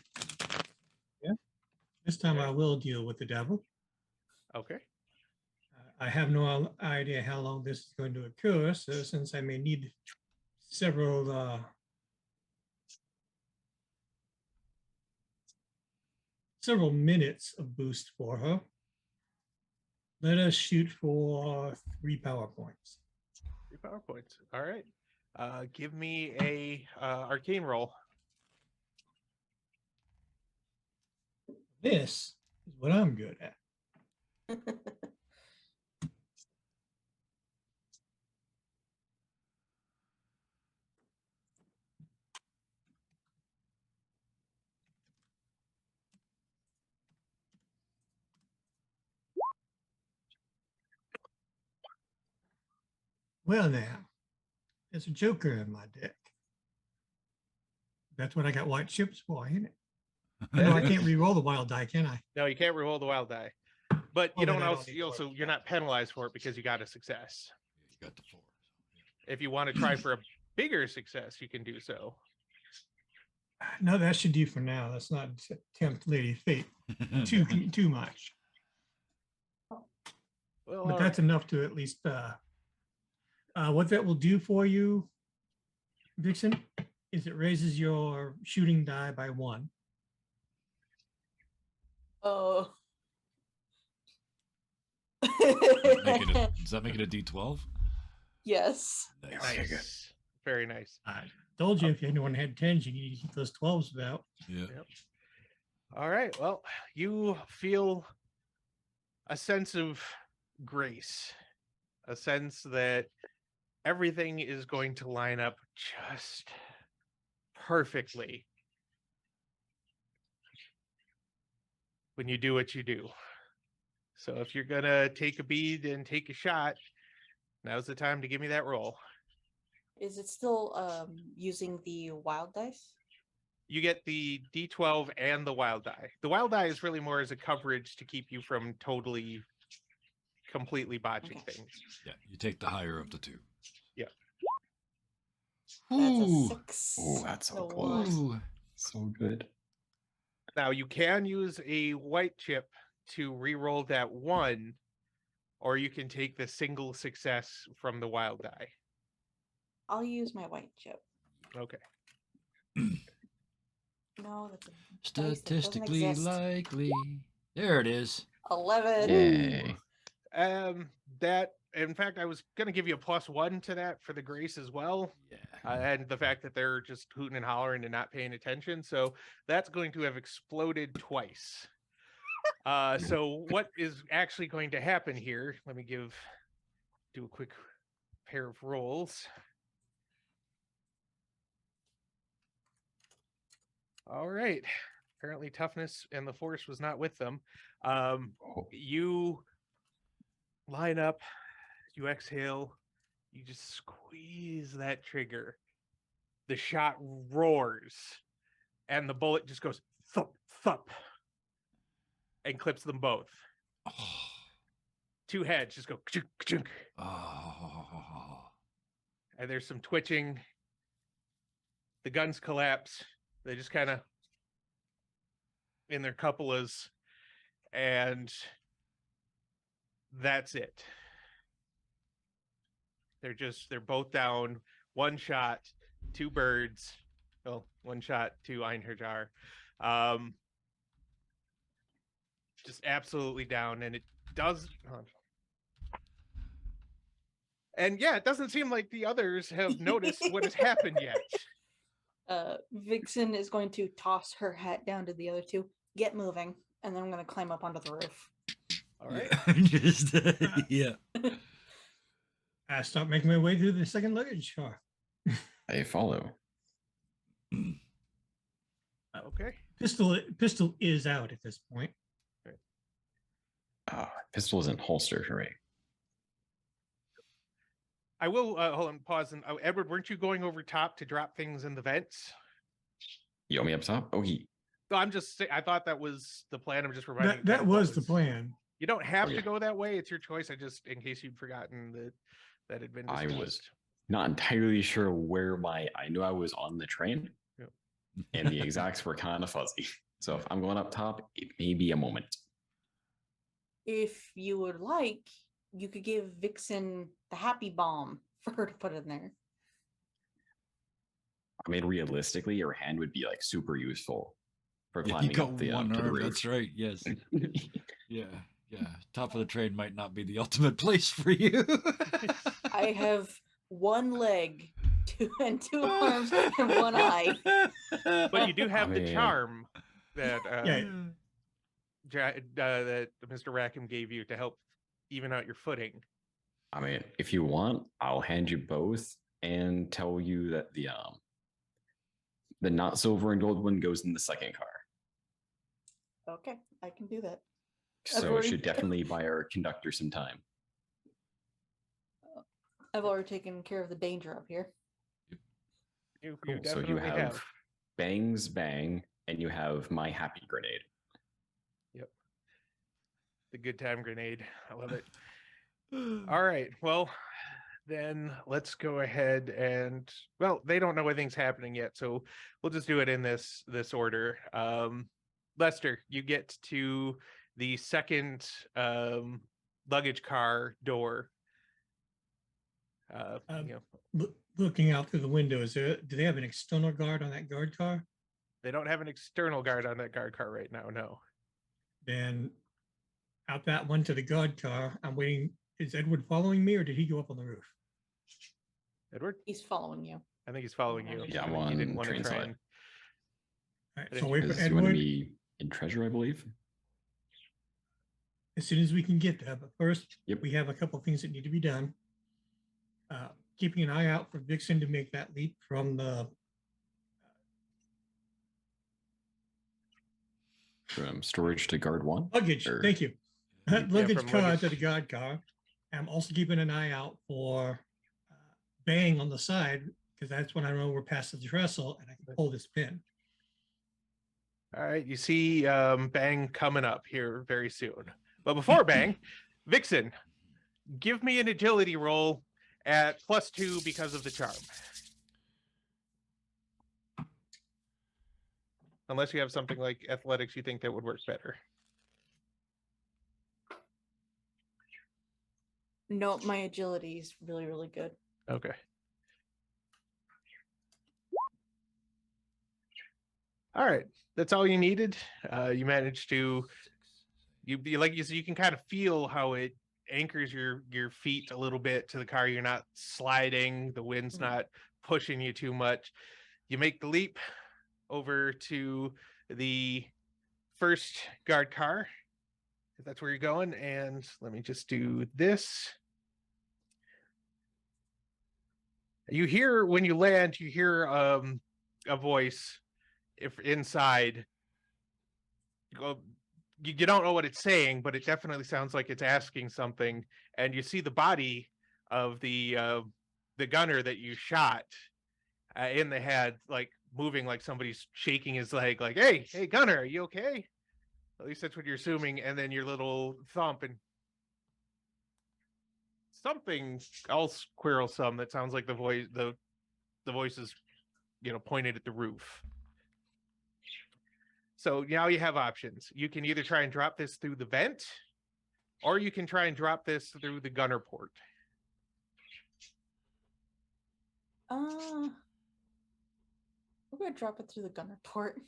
Yeah. This time Okay. I will deal with the devil. Okay. I have no idea how long this is going to occur, so since I may need several minutes of boost for her, let us shoot for 3 power points. 3 power points. All right. Give me a arcane roll. This is what I'm good at. Well, now, there's a joker in my deck. That's what I got white chips for, ain't it? No, I can't re-roll the wild die, can I? No, you can't reroll the wild die. But you Oh, then don't I don't also need you to also worry you're not penalized for it because you got a success. You got the 4. If you want to try for a bigger success, you can do so. No, that should do for now. Let's not tempt Lady Fate too much. Well, But all that's right. enough to at least what that will do for you, Vixen, is it raises your shooting die by 1. Oh. Does that make it a D12? Yes. Nice. Very nice. I told you if anyone had 10s, you need to keep those 12s without. Yeah. Yep. All right. Well, you feel a sense of grace, a sense that everything is going to line up just perfectly when you do what you do. So if you're going to take a bead and take a shot, now's the time to give me that roll. Is it still using the wild dice? You get the D12 and the wild die. The wild die is really more as a coverage to keep you from completely botching Okay. things. Yeah. You take the higher of the 2. Yeah. That's a Ooh. 6. Oh, that's so No, close. Ooh. So good. Now you can use a white chip to re-roll that 1, or you can take the single success from the wild die. I'll use my white chip. Okay. No, that's a dice that doesn't Statistically exist. likely. There it is. 11. Yay. That in fact, I was gonna give you a +1 to that for the grace as well, Yeah. and the fact that they're just hooting and hollering and not paying attention. So that's going to have exploded twice. So what is actually going to happen here? Let me do a quick pair of rolls. All right. Apparently toughness and the force was not with them. Oh, You line up, you exhale, you just squeeze that trigger. The shot roars, and the bullet just goes thump, thump, and clips them both. Oh. 2 heads just go chunk, chunk, Oh. and there's some twitching. The guns collapse. They just kind of in their cupolas, and that's it. They're both down. 1 shot, 2 birds. Well, 1 shot, 2 Einherjar. Just absolutely down, and it does. And yeah, it doesn't seem like the others have noticed what has happened yet. Vixen is going to toss her hat down to the other 2. Get moving, and then I'm going to climb up onto the roof. All right. Yeah. I start making my way through the second luggage car. I follow. Okay. Pistol is out at this point. Pistol isn't holster, hooray. I will hold on, pause. And Edward, weren't you going over top to drop things in the vents? You want me up top? Oh, No, I thought that was the plan. I'm just reminding you That kind of what was the plan. You don't have yeah. to go that way. It's your choice. I just, in case you'd forgotten that had been I discussed. was not entirely sure where I knew I was on the train, Yep. and the exacts were kind of fuzzy. So if I'm going up top, it may be a moment. If you would like, you could give Vixen the happy bomb for her to put in there. I mean, realistically, your hand would be like super useful for Yeah, you climbing got up the one to the arm. roof. That's right. Yes. Yeah. Yeah. Top of the train might not be the ultimate place for you. I have 1 leg, 2 arms, and 1 eye. But you do have the mean- charm that Yeah. that Mr. Rackham gave you to help even out your footing. I mean, if you want, I'll hand you both and tell you that the not silver and gold one goes in the second car. Okay, I can do that. So it Agreed. should definitely buy our conductor some time. I've already taken care of the danger up here. You Cool. So definitely you have Bang's Bang, and you have My Happy Grenade. Yep. The good time grenade. I love it. All right. Well, then let's go ahead and they don't know anything's happening yet, so we'll just do it in this order. Lester, you get to the second luggage car door. Looking out through the window, do they have an external guard on that guard car? They don't have an external guard on that guard car right now, no. Then out that one to the guard car, I'm waiting. Is Edward following me, or did he go up on the roof? Edward? He's following you. I think he's following you. Yeah, I'm He didn't on want to train try side. and... All right, so wait for Because you want to Edward be in treasure, I believe. as soon as we can get there. But first, Yep. we have a couple of things that need to be done. Keeping an eye out for Vixen to make that leap from the From storage to guard 1. luggage. Or- Thank you. Yeah, Luggage from car luggage. to the guard car. I'm also keeping an eye out for Bang on the side, because that's when I know we're past the trestle and I can pull this pin. All right, you see Bang coming up here very soon. But before Bang, Vixen, give me an agility roll at +2 because of the charm. Unless you have something like athletics you think that would work better. No, my agility is really, really good. Okay. All right, that's all you needed. You managed to, you can kind of feel how it anchors your feet a little bit to the car. You're not sliding. The wind's not pushing you too much. You make the leap over to the first guard car, if that's where you're going. And let me just do this. You hear, when you land, you hear a voice if inside. You don't know what it's saying, but it definitely sounds like it's asking something. And you see the body of the gunner that you shot in the head, like moving, like somebody's shaking his leg, like, hey, gunner, are you okay? At least that's what you're assuming. And then your little thump and something else quarrelsome that sounds like the voice is, pointed at the roof. So now you have options. You can either try and drop this through the vent, or you can try and drop this through the gunner port. We're gonna drop it through the gunner port,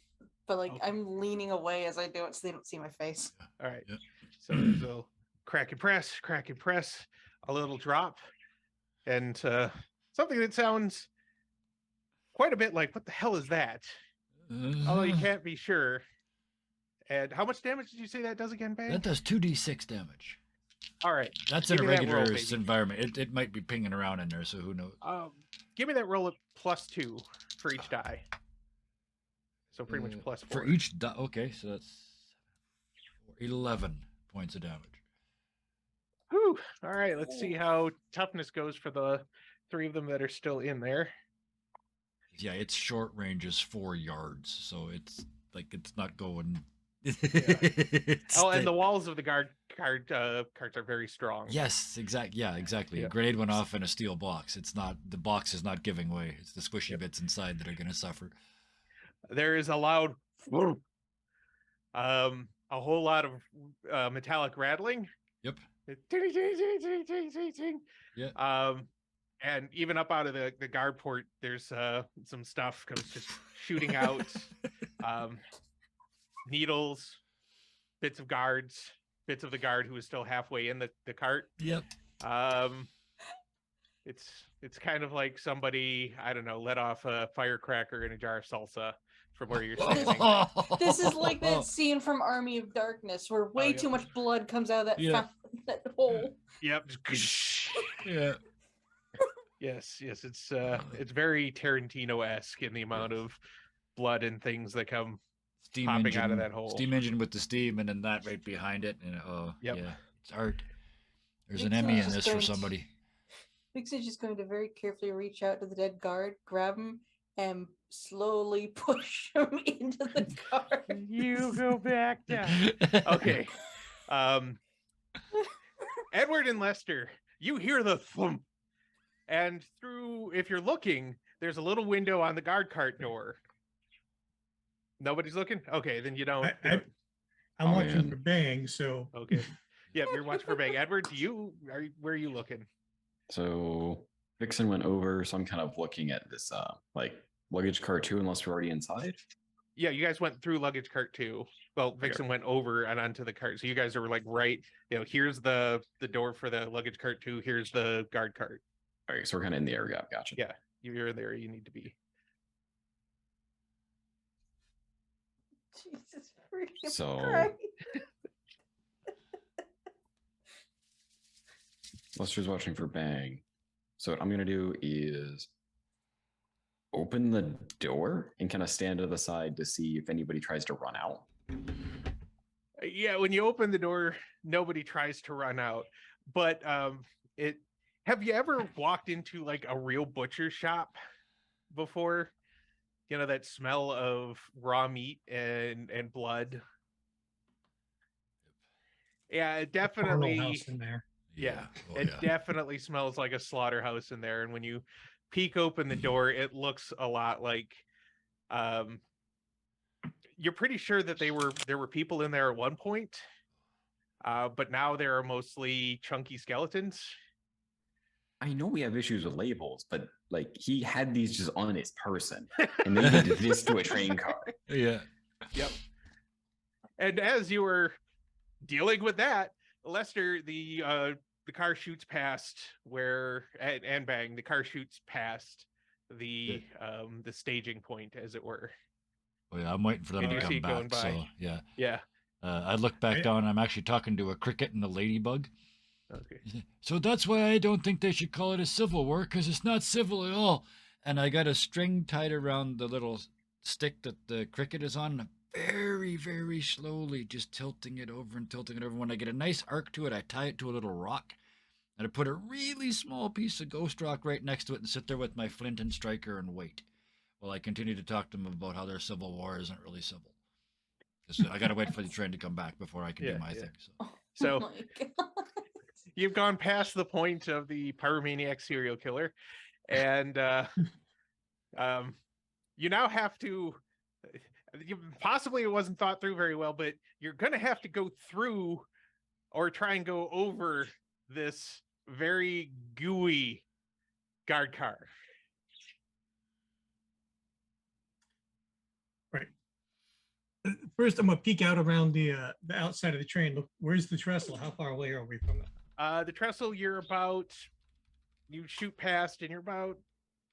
but Okay. I'm leaning away as I do it so they don't see my face. All right. Yep. So there's a crack and press, a little drop, and something that sounds quite a bit like, what the hell is that? Although you can't be sure. And how much damage did you say that does again, Bang? That does 2d6 damage. All right. That's Give in a me that roll, regular baby. environment. It might be pinging around in there, so who knows? Give me that roll at +2 for each die. So pretty much +4. For each die. Okay, so that's 11 points of damage. Whew. All right, let's see how toughness goes for the 3 of them that are still in there. Yeah, its short range is 4 yards, so it's not going. And the walls of the carts are very strong. Yes, exactly. Yeah, exactly. Yeah. A grenade went off in a steel box. It's not, the box is not giving way. It's the squishy bits inside that are going to suffer. There is a loud, a whole lot of metallic rattling. Yep. Yeah. And even up out of the guard port, there's some stuff comes just shooting out. Needles, bits of the guard who is still halfway in the cart. Yep. It's kind of like somebody, I don't know, let off a firecracker in a jar of salsa from where you're standing. This is like that scene from Army of Darkness where way yeah. too much blood comes out of that Yeah. that hole. Yep. Yeah. Yes. It's very Tarantino-esque in the amount of blood and things that come Steam popping engine, out of that hole. Steam engine with the steam, and then that right behind it. And Yep. yeah, it's art. There's an It's Emmy in just this for burnt. somebody. Vixen's just going to very carefully reach out to the dead guard, grab him, and slowly push him into the car. You go back down. Okay. Edward and Lester, you hear the thump. And through, if you're looking, there's a little window on the guard cart door. Nobody's looking? Okay, then you don't. I'm Oh, watching man. for Bang, so Okay. Yep, you're watching for Bang. Edward, where are you looking? So Vixen went over, so I'm kind of looking at this like luggage cart too, unless we're already inside. Yeah, you guys went through luggage cart 2. Well, Vixen went over and onto the cart. So you guys are like right, here's the door for the luggage cart 2, here's the guard cart. All right, so we're kind of in the area. Gotcha. Yeah, you're there, you need to be. Jesus freaking So- Christ. Lester's watching for Bang. So what I'm gonna do is open the door and kind of stand to the side to see if anybody tries to run out. Yeah, when you open the door, nobody tries to run out. But have you ever walked into like a real butcher shop before? You know, that smell of raw meat and blood. Yeah, it definitely house in there. Yeah, Oh, it definitely smells like a slaughterhouse in there. And when you peek open the door, it looks a lot like you're pretty sure that there were people in there at one point, but now there are mostly chunky skeletons. I know we have issues with labels, but like he had these just on his person, and they did this to a train car. Yeah. Yep. And as you were dealing with that, Lester, the car shoots past and Bang, the car shoots past the staging point, as it were. Oh, yeah, I'm waiting for them And to you see come it going back. by. So yeah. Yeah. I look back down. I'm actually talking to a cricket and a ladybug. Okay. So that's why I don't think they should call it a civil war, because it's not civil at all. And I got a string tied around the little stick that the cricket is on, very, very slowly, just tilting it over and tilting it over. When I get a nice arc to it, I tie it to a little rock, and I put a really small piece of ghost rock right next to it and sit there with my flint and striker and wait while I continue to talk to them about how their civil war isn't really civil. Because I got to wait for the train to come back before I can do my thing. So. So Oh my God. you've gone past the point of the pyromaniac serial killer, and you now have to. Possibly it wasn't thought through very well, but you're going to have to go through or try and go over this very gooey guard car. Right. First, I'm gonna peek out around the outside of the train. Look, where's the trestle? How far away are we from it? The trestle, you shoot past and you're about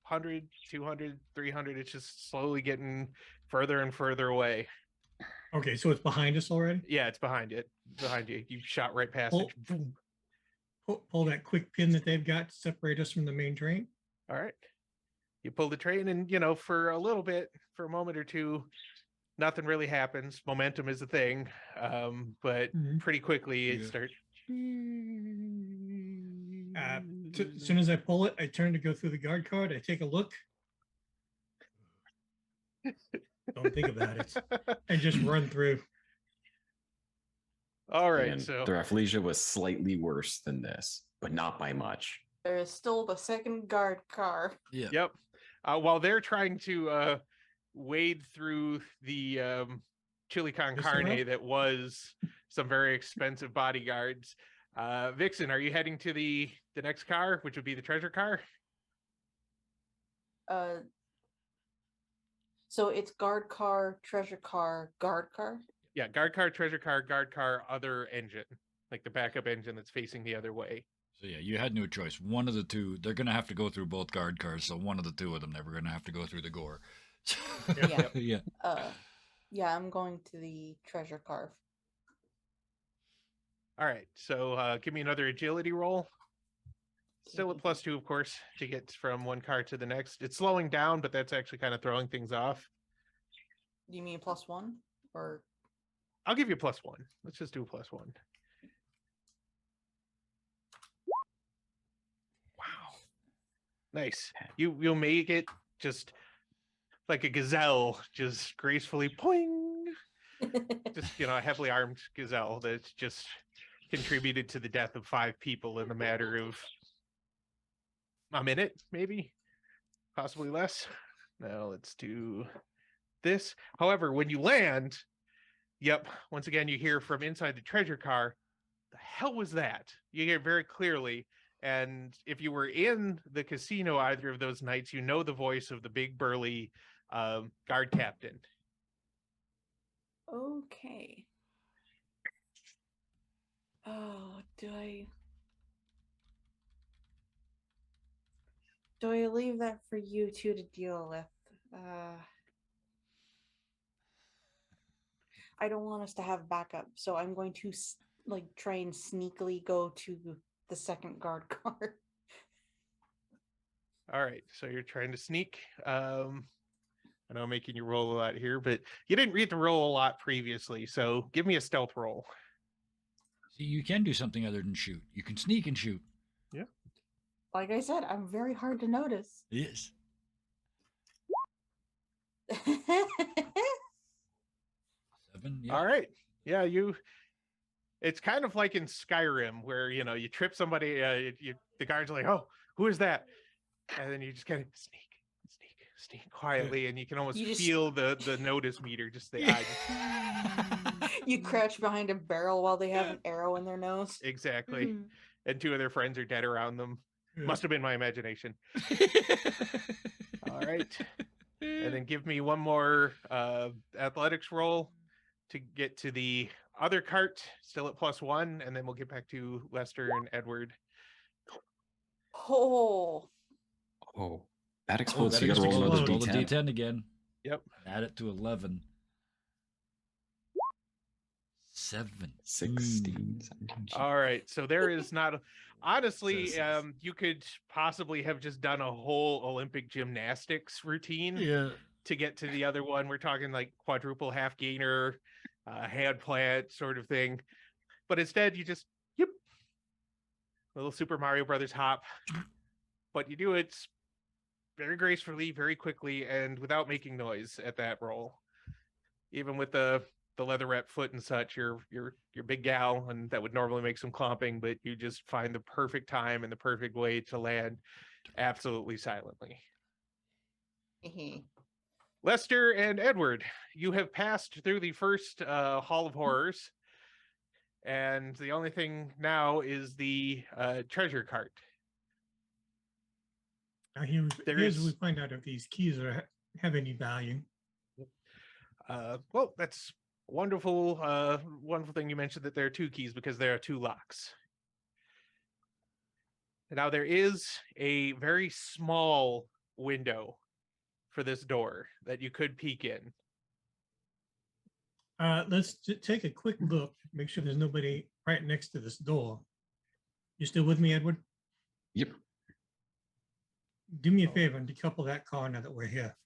100, 200, 300. It's just slowly getting further and further away. Okay, so it's behind us already. Yeah, it's behind you. You shot right past Pull, it. pull that quick pin that they've got to separate us from the main train. All right. You pull the train and, for a little bit, for a moment or two, nothing really happens. Momentum is a thing. But pretty quickly it starts. As soon as I pull it, I turn to go through the guard card. I take a look. Don't think about it. And just run through. All right. And So the Rafflesia was slightly worse than this, but not by much. There is still the second guard car. Yeah. Yep. While they're trying to wade through the chili con Mr. carne Ruff? that was some very expensive bodyguards, Vixen, are you heading to the next car, which would be the treasure car? So it's guard car, treasure car, guard car. Yeah, guard car, treasure car, guard car, other engine, like the backup engine that's facing the other way. So yeah, you had no choice. One of the two, they're gonna have to go through both guard cars. So one of the two of them, they were gonna have to go through the gore. Yeah. Yeah. Yeah, I'm going to the treasure car. All right, so give me another agility roll. Still at +2, of course, to get from one car to the next. It's slowing down, but that's actually kind of throwing things off. Do you mean +1 or? I'll give you +1. Let's just do a +1. Wow. Nice. You'll make it just like a gazelle, just gracefully poing. Just a heavily armed gazelle that's just contributed to the death of 5 people in the matter of a minute, maybe, possibly less. Now let's do this. However, when you land, yep, once again you hear from inside the treasure car, the hell was that? You hear very clearly. And if you were in the casino either of those nights, you know the voice of the big burly guard captain. Okay. Oh, do I leave that for you two to deal with? I don't want us to have backup, so I'm going to try and sneakily go to the second guard car. All right, so you're trying to sneak. I know I'm making you roll a lot here, but you didn't read the roll a lot previously, so give me a stealth roll. See, you can do something other than shoot. You can sneak and shoot. Yeah. Like I said, I'm very hard to notice. Yes. 7. Yeah. All right. Yeah, it's kind of like in Skyrim where, you trip somebody, the guards are like, "Oh, who is that?" And then you just kind of sneak quietly, and you can almost feel the notice meter, just the eye. You crouch behind a barrel while they have an arrow in their nose. Exactly. And 2 of their friends are dead around them. Must have been my imagination. All right. And then give me one more athletics roll to get to the other cart, still at +1, and then we'll get back to Lester and Edward. Oh, that explodes. So you got to roll another Roll the d10. d10 again. Yep. Add it to 11. 7. 16. 17. All right. So there is not. Honestly, you could possibly have just done a whole Olympic gymnastics routine to get to the other one. We're talking like quadruple half gainer, hand plant sort of thing. But instead, you just, little Super Mario Brothers hop. But you do it very gracefully, very quickly, and without making noise at that roll. Even with the leatherette foot and such, you're big gal, and that would normally make some clomping, but you just find the perfect time and the perfect way to land absolutely silently. Lester and Edward, you have passed through the first Hall of Horrors, and the only thing now is the treasure cart. Now here's we find out if these keys have any value. Well, that's wonderful thing you mentioned that there are 2 keys, because there are 2 locks. Now there is a very small window for this door that you could peek in. Let's take a quick look, make sure there's nobody right next to this door. You still with me, Edward? Yep. Do me a favor and decouple that car now that we're here.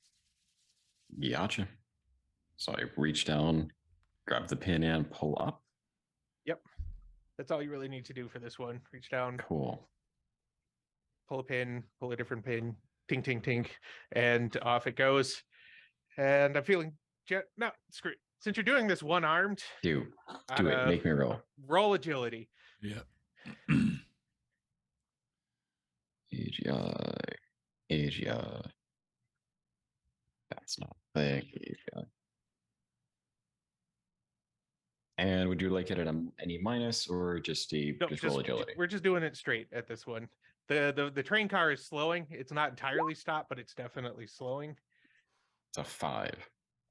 Gotcha. So I reach down, grab the pin, and pull up. Yep. That's all you really need to do for this one. Reach down. Cool. Pull a pin, pull a different pin, tink, tink, tink, and off it goes. And I'm feeling, no, screw it. Since you're doing this one-armed. Do it. Make me roll. Roll agility. Yeah. AGI. That's not the AGI. And would you like it at any minus or just roll agility? We're just doing it straight at this one. The train car is slowing. It's not entirely stopped, but it's definitely slowing. It's a 5.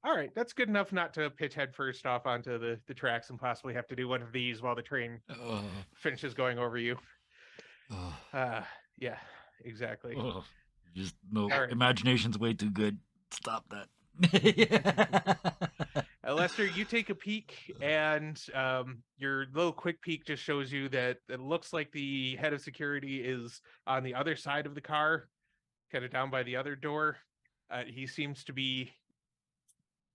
All right, that's good enough not to pitch head first off onto the tracks and possibly have to do one of these while the train finishes going over you. Yeah, exactly. Just no, right. Imagination's way too good. Stop that. Lester, you take a peek, and your little quick peek just shows you that it looks like the head of security is on the other side of the car, kind of down by the other door. He seems to be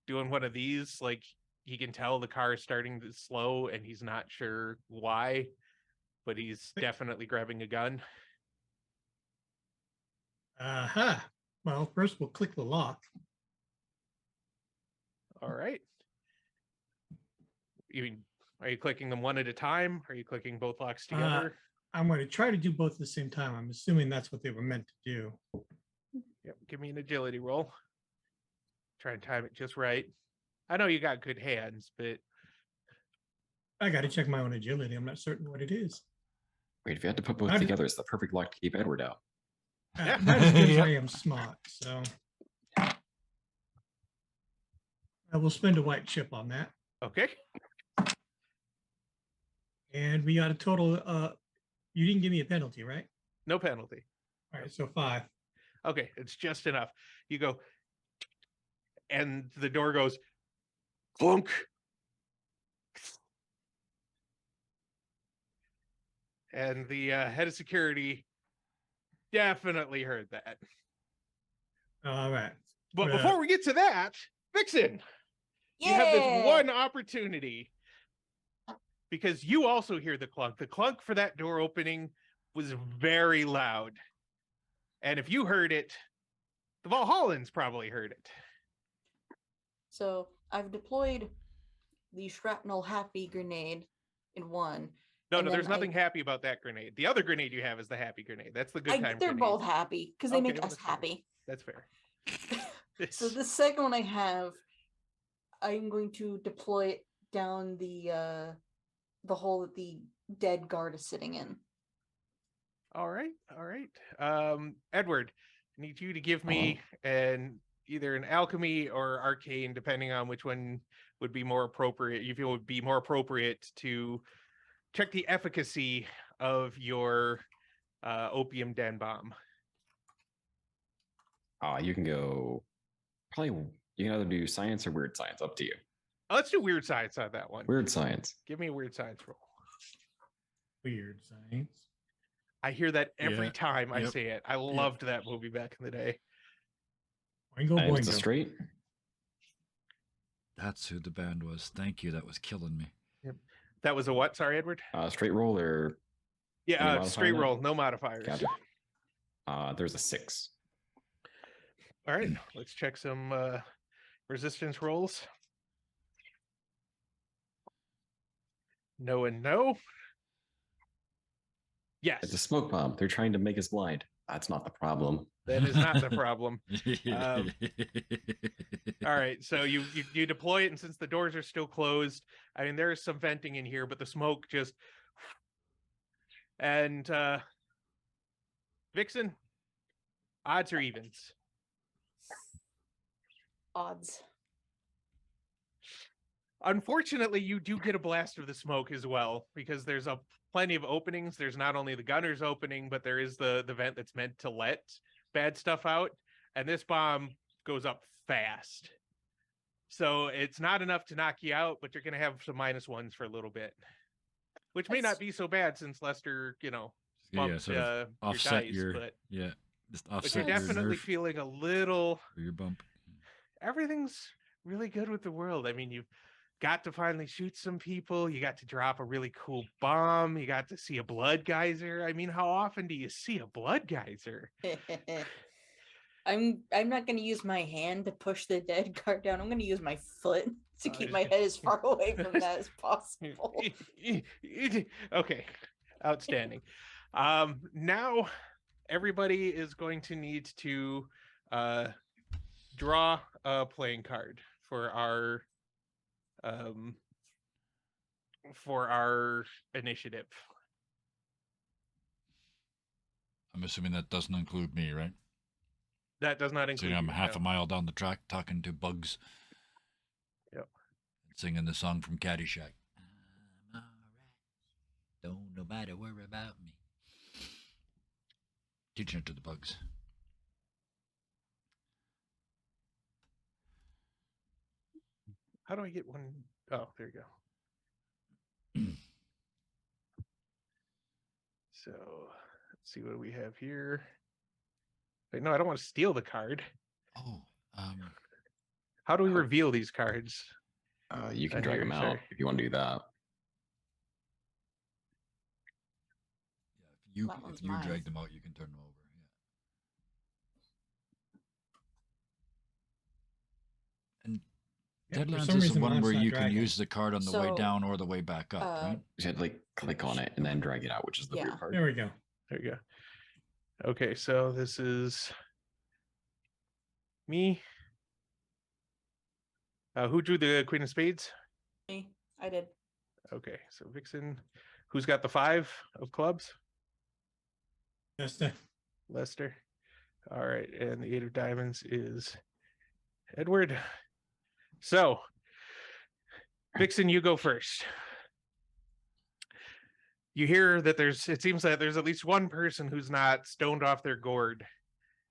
doing one of these, like he can tell the car is starting to slow, and he's not sure why, but he's definitely grabbing a gun. Aha. Well, first we'll click the lock. All right. Are you clicking them one at a time? Are you clicking both locks together? I'm going to try to do both at the same time. I'm assuming that's what they were meant to do. Yep. Give me an agility roll. Try and time it just right. I know you got good hands, but I got to check my own agility. I'm not certain what it is. Wait, if you had to put both How did- together, it's the perfect lock to keep Edward out. Not as good as Yep. I am smart, so I will spend a white chip on that. okay. And we got a total. You didn't give me a penalty, right? No penalty. All right, so 5. Okay, it's just enough. You go, and the door goes clunk. And the head of security definitely heard that. All right. But Right. before we get to that, Vixen, you have this one opportunity because you also hear the clunk. The clunk for that door opening was very loud. And if you heard it, the Valhallans probably heard it. So I've deployed the shrapnel happy grenade in one. No, And no, there's then nothing happy about that grenade. The other grenade you have is the happy grenade. That's the good time They're grenade. both happy because they Okay, make well, us that's fair. happy. That's fair. So the second one I have, I'm going to deploy it down the hole that the dead guard is sitting in. All right, all right. Edward, I need you to give me either an alchemy or arcane, depending on which one would be more appropriate. You feel would be more appropriate to check the efficacy of your opium den bomb. You can go. Probably you can either do science or weird science. Up to you. Let's do weird science on that one. Weird science. Give me a weird science roll. Weird science. I hear that every Yeah, time I yep, say it. I loved that movie back in the day. Boingo, And it's a boingo. straight. That's who the band was. Thank you. That was killing me. That was a what? Sorry, Edward. Straight roll or Yeah, Any straight modifier? roll, no modifiers. gotcha. There's a 6. All right, let's check some resistance rolls. No and no. Yes, It's a smoke bomb. They're trying to make us blind. That's not the problem. that is not the problem. All right, so you deploy it, and since the doors are still closed, I mean there is some venting in here, but the smoke just and Vixen, odds or evens? Odds. Unfortunately, you do get a blast of the smoke as well because there's plenty of openings. There's not only the gunner's opening, but there is the vent that's meant to let bad stuff out, and this bomb goes up fast. So it's not enough to knock you out, but you're going to have some -1s for a little bit, which may not be so bad since Lester, bumped sort of your offset dice, your but just you're offset your definitely nerf feeling a little. or your bump. Everything's really good with the world. I mean, you've got to finally shoot some people. You got to drop a really cool bomb. You got to see a blood geyser. I mean, how often do you see a blood geyser? I'm not going to use my hand to push the dead guard down. I'm going to use my foot to keep my head as far away from that as possible. Okay, outstanding. Now everybody is going to need to draw a playing card for our initiative. I'm assuming that doesn't include me, right? That does not So include. I'm you, half no. a mile down the track talking to bugs. Yep. Singing the song from Caddyshack. I'm all right. Don't nobody worry about me. Teaching it to the bugs. How do I get one? Oh, there you go. So let's see what we have here. Wait, no, I don't want to steal the card. Oh, How do we reveal these cards? You can I drag hear, them out sorry. if you want to do that. yeah, That if one's you mine. drag them out, you can turn them over. Yeah, for Deadlands some is the reason one mine's where not you can dragging. use the card on the way So, down or the way back up, right? You had to like click on it and then drag it out, which is the Yeah. weird part. There we go. There you go. Okay, so this is me. Who drew the Queen of Spades? Me, I did. Okay, so Vixen. Who's got the 5 of clubs? That's the Lester. All right, and the 8 of diamonds is Edward. So, Vixen, you go first. You hear that it seems that there's at least one person who's not stoned off their gourd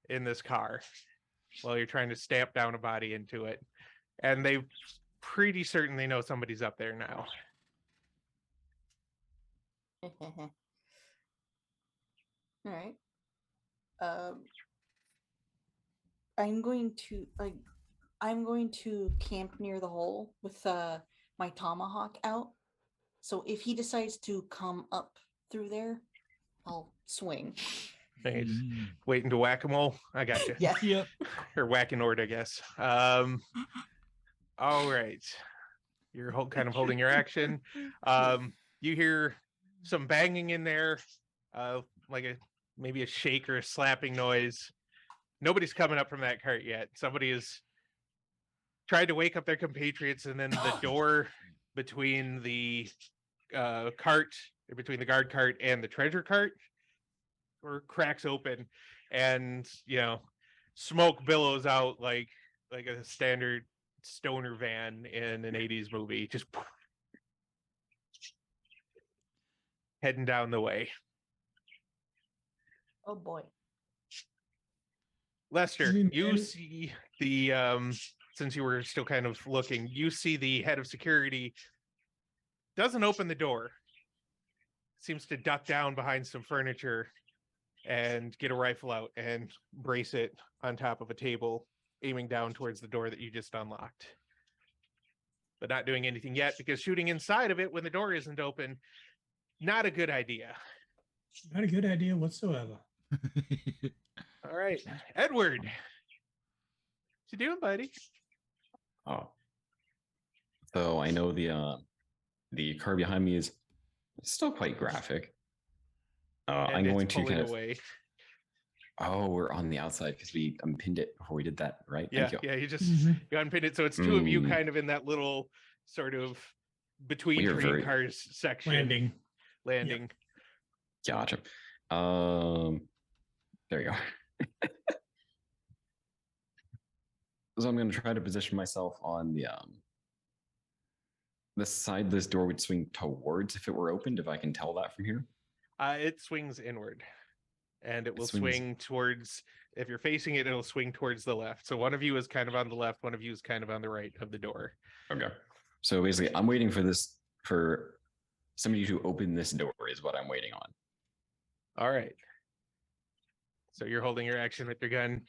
in this car while you're trying to stamp down a body into it. And they pretty certain they know somebody's up there now. All right. I'm going to camp near the hole with my tomahawk out. So if he decides to come up through there, I'll swing. Nice. Mm. Waiting to whack-a-mole. I got you. Yeah. Yep. Or whack-a-nord, I guess. All right. You're kind of holding your action. You hear some banging in there, like maybe a shake or a slapping noise. Nobody's coming up from that cart yet. Somebody has tried to wake up their compatriots, and then the door between the between the guard cart and the treasure cart cracks open, and smoke billows out like a standard stoner van in an 80s movie, just heading down the way. Oh boy. Lester, Hey, you man. see the since you were still kind of looking, you see the head of security doesn't open the door, seems to duck down behind some furniture and get a rifle out and brace it on top of a table, aiming down towards the door that you just unlocked. But not doing anything yet, because shooting inside of it when the door isn't open, not a good idea. Not a good idea whatsoever. All right, Edward, what you doing, buddy? Oh. So I know the car behind me is still quite graphic. And I'm it's going to pulling kind of. away. Oh, we're on the outside because we unpinned it before we did that, right? Yeah, Thank you. yeah. You just Mhm. you unpinned it, so it's two of you Mm. kind of in that little sort of between We are train very- cars section Landing. Gotcha. There you go. So I'm going to try to position myself on the side this door would swing towards if it were opened, if I can tell that from here. It swings inward, and it will swings- swing towards. If you're facing it, it'll swing towards the left. So one of you is kind of on the left, one of you is kind of on the right of the door. Okay. So basically, I'm waiting for somebody to open this door is what I'm waiting on. All right. So you're holding your action with your gun.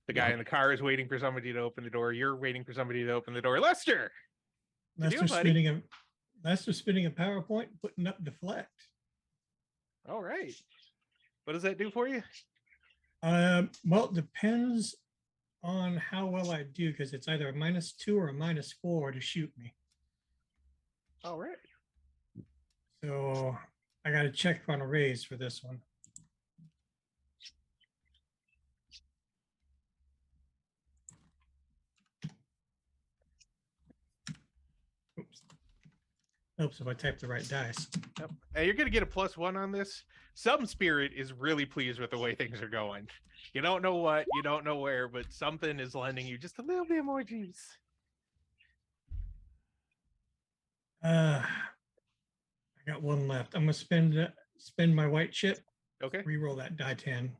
The guy Yeah. in the car is waiting for somebody to open the door. You're waiting for somebody to open the door. Lester! You doing, Lester's spinning a PowerPoint, putting up deflect. All right. What does that do for you? Well, it depends on how well I do, because it's either a -2 or a -4 to shoot me. All right. So I got to check on a raise for this one. Oops. Oops, if I type the right dice. Yep. And you're going to get a +1 on this. Some spirit is really pleased with the way things are going. You don't know what, you don't know where, but something is lending you just a little bit more juice. I got one left. I'm gonna spend my white chip, Okay. re-roll that die 10.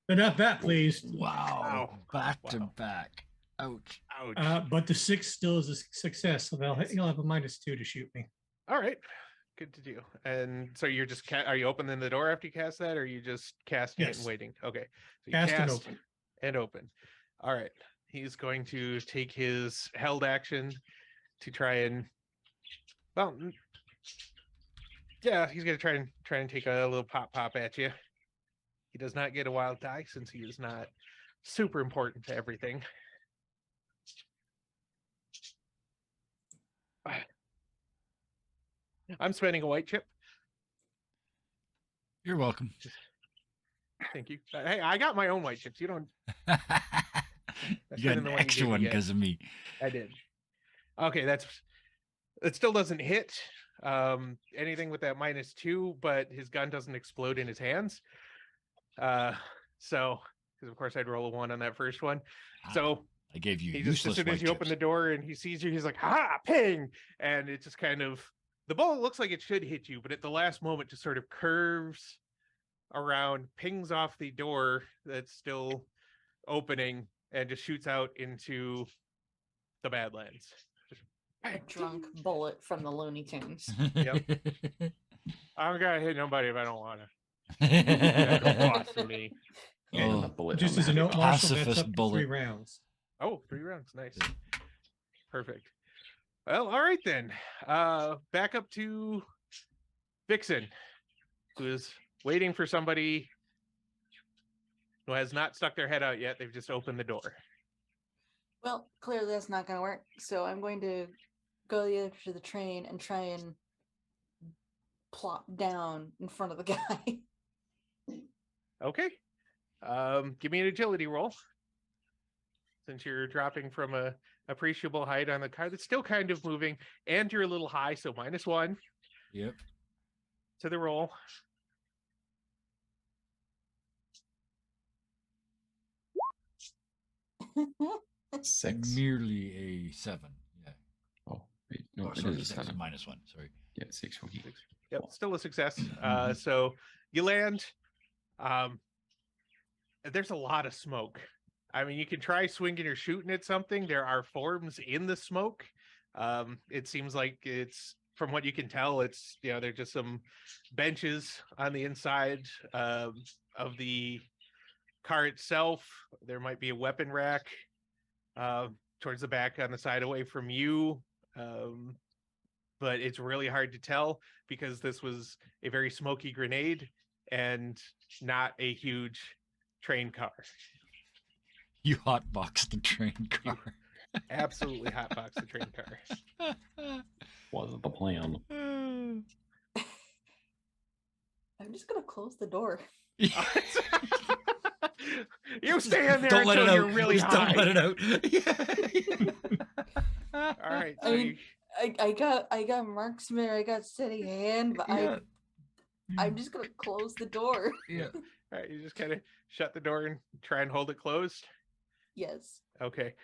But not that, please. Wow. Back to Wow. back. Ouch. Ouch. But the 6 still is a success, so he'll have a -2 to shoot me. All right. Good to do. And so you're just, are you opening the door after you cast that, or are you just casting it and Yes. waiting? Okay. So you Cast and open. and open. All right. He's going to take his held action to try and, well, yeah, he's going to try and take a little pop at you. He does not get a wild die since he is not super important to everything. I'm spending a white chip. You're welcome. Thank you. Hey, I got my own white chips. You don't. You That's got better an than what you extra gave me one yet. because of me. I did. Okay, it still doesn't hit anything with that -2, but his gun doesn't explode in his hands. So, because of course I'd roll a 1 on that first one. So I gave you he just, as useless soon white as you open chips. the door and he sees you, he's like, ha, ping! And it just kind of, the bullet looks like it should hit you, but at the last moment just sort of curves around, pings off the door that's still opening, and just shoots out into the Badlands. A drunk bullet from the Looney Tunes. Yep. I'm gonna hit nobody if I don't want to. Don't boss me. Yeah, Oh, the bullet Just on as a that. note, Marshall, that's Pacifist up to bullet. 3 rounds. Oh, 3 rounds. Nice. Perfect. Well, all right then. Back up to Vixen, who is waiting for somebody who has not stuck their head out yet. They've just opened the door. Well, clearly that's not going to work. So I'm going to go the other to the train and try and plop down in front of the guy. Okay. Give me an agility roll. Since you're dropping from a appreciable height on the car that's still kind of moving, and you're a little high, so -1 Yep. to the roll. Six. Merely a 7. Yeah. Oh, wait, no, Oh, it sorry, is a 6 is 7. -1. Sorry. Yeah, 6 will be. Yep, still a success. Mhm. So you land. There's a lot of smoke. I mean, you can try swinging or shooting at something. There are forms in the smoke. It seems like it's, from what you can tell, it's, there's just some benches on the inside of the car itself. There might be a weapon rack towards the back on the side away from you. But it's really hard to tell because this was a very smoky grenade and not a huge train car. You hotboxed the train car. Absolutely hotbox the train car. Wasn't the plan. I'm just going to close the door. You stay in there Don't let it until you're out. really Just high. Don't let it out. All right. I mean, I got marksman, I got steady hand, but Yeah. I'm just gonna close the door. Yeah. All right, you just kind of shut the door and try and hold it closed. Yes. Okay.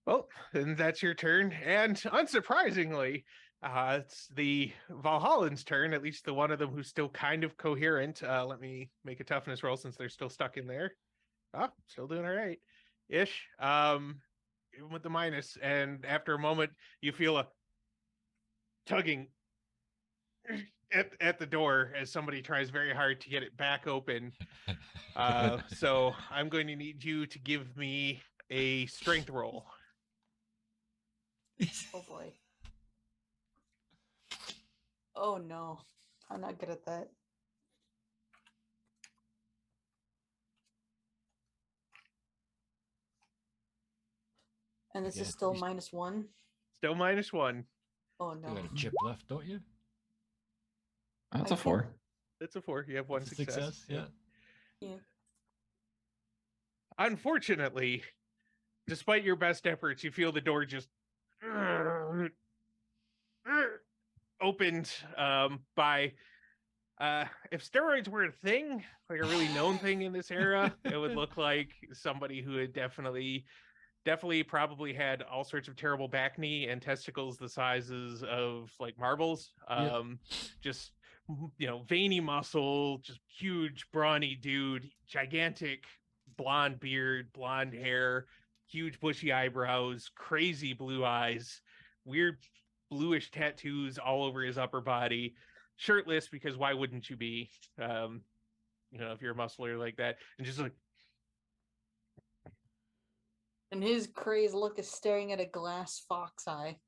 Well, then that's your turn. And unsurprisingly, it's the Valhallan's turn, at least the one of them who's still kind of coherent. Let me make a toughness roll since they're still stuck in there. Oh, still doing all right. Ish. Even with the minus. And after a moment, you feel a tugging at the door as somebody tries very hard to get it back open. So I'm going to need you to give me a strength roll. Oh boy. Oh no. I'm not good at that. And this Yeah, is still you- -1. Still -1. Oh You no. got a chip left, don't you? That's I a can- 4. That's a 4. You have one It's a success. Yeah. Yeah. Unfortunately, despite your best efforts, you feel the door just opened by if steroids were a thing, like a really known thing in this era, it would look like somebody who had definitely probably had all sorts of terrible back knee and testicles the sizes of like marbles. Yep. Just veiny muscle, just huge brawny dude, gigantic blonde beard, blonde hair, huge bushy eyebrows, crazy blue eyes, weird bluish tattoos all over his upper body, shirtless because why wouldn't you be? If you're a muscular like that, and just like. And his crazed look is staring at a glass fox eye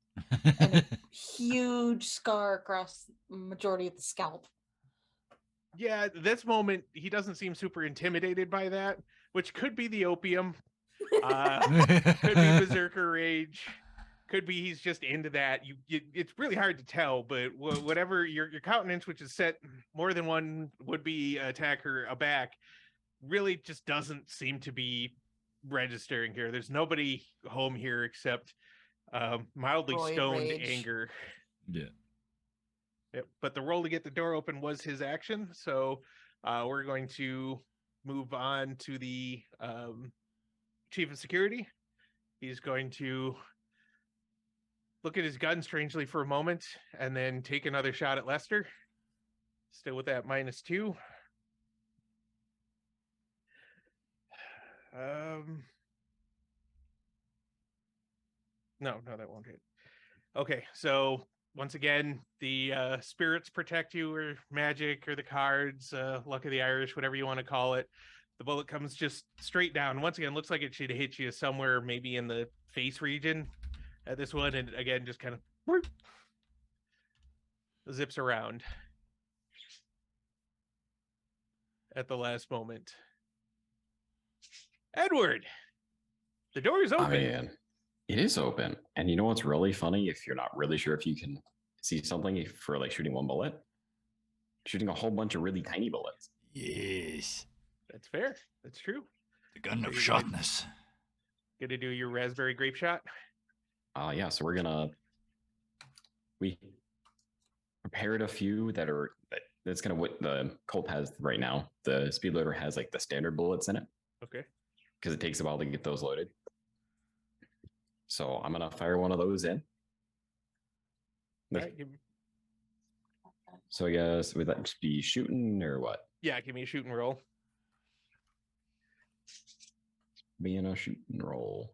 and a huge scar across the majority of the scalp. Yeah, this moment he doesn't seem super intimidated by that, which could be the opium, could be berserker rage, could be he's just into that. It's really hard to tell, but whatever your countenance, which is set more than one would-be attacker aback, really just doesn't seem to be registering here. There's nobody home here except mildly Roid stoned rage. anger. Yeah. Yep. But the roll to get the door open was his action, so we're going to move on to the chief of security. He's going to look at his gun strangely for a moment and then take another shot at Lester. Still with that -2. No, that won't hit. Okay, so once again, the spirits protect you, or magic, or the cards, luck of the Irish, whatever you want to call it. The bullet comes just straight down. Once again, looks like it should hit you somewhere maybe in the face region at this one, and again, just kind of zips around at the last moment. Edward, the door is open. I mean, it is open. And you know what's really funny? If you're not really sure if you can see something for like shooting one bullet, shooting a whole bunch of really tiny bullets. Yes. That's fair. That's true. The gun of Very shotness. Gonna do your raspberry grape shot. Yeah, so we prepared a few that's kind of what the Colt has right now. The speed loader has like the standard bullets in it Okay. because it takes a while to get those loaded. So I'm gonna fire one of those in. All right, So I guess would that just be shooting or what? yeah, give me a shoot and roll. Being a shooting roll.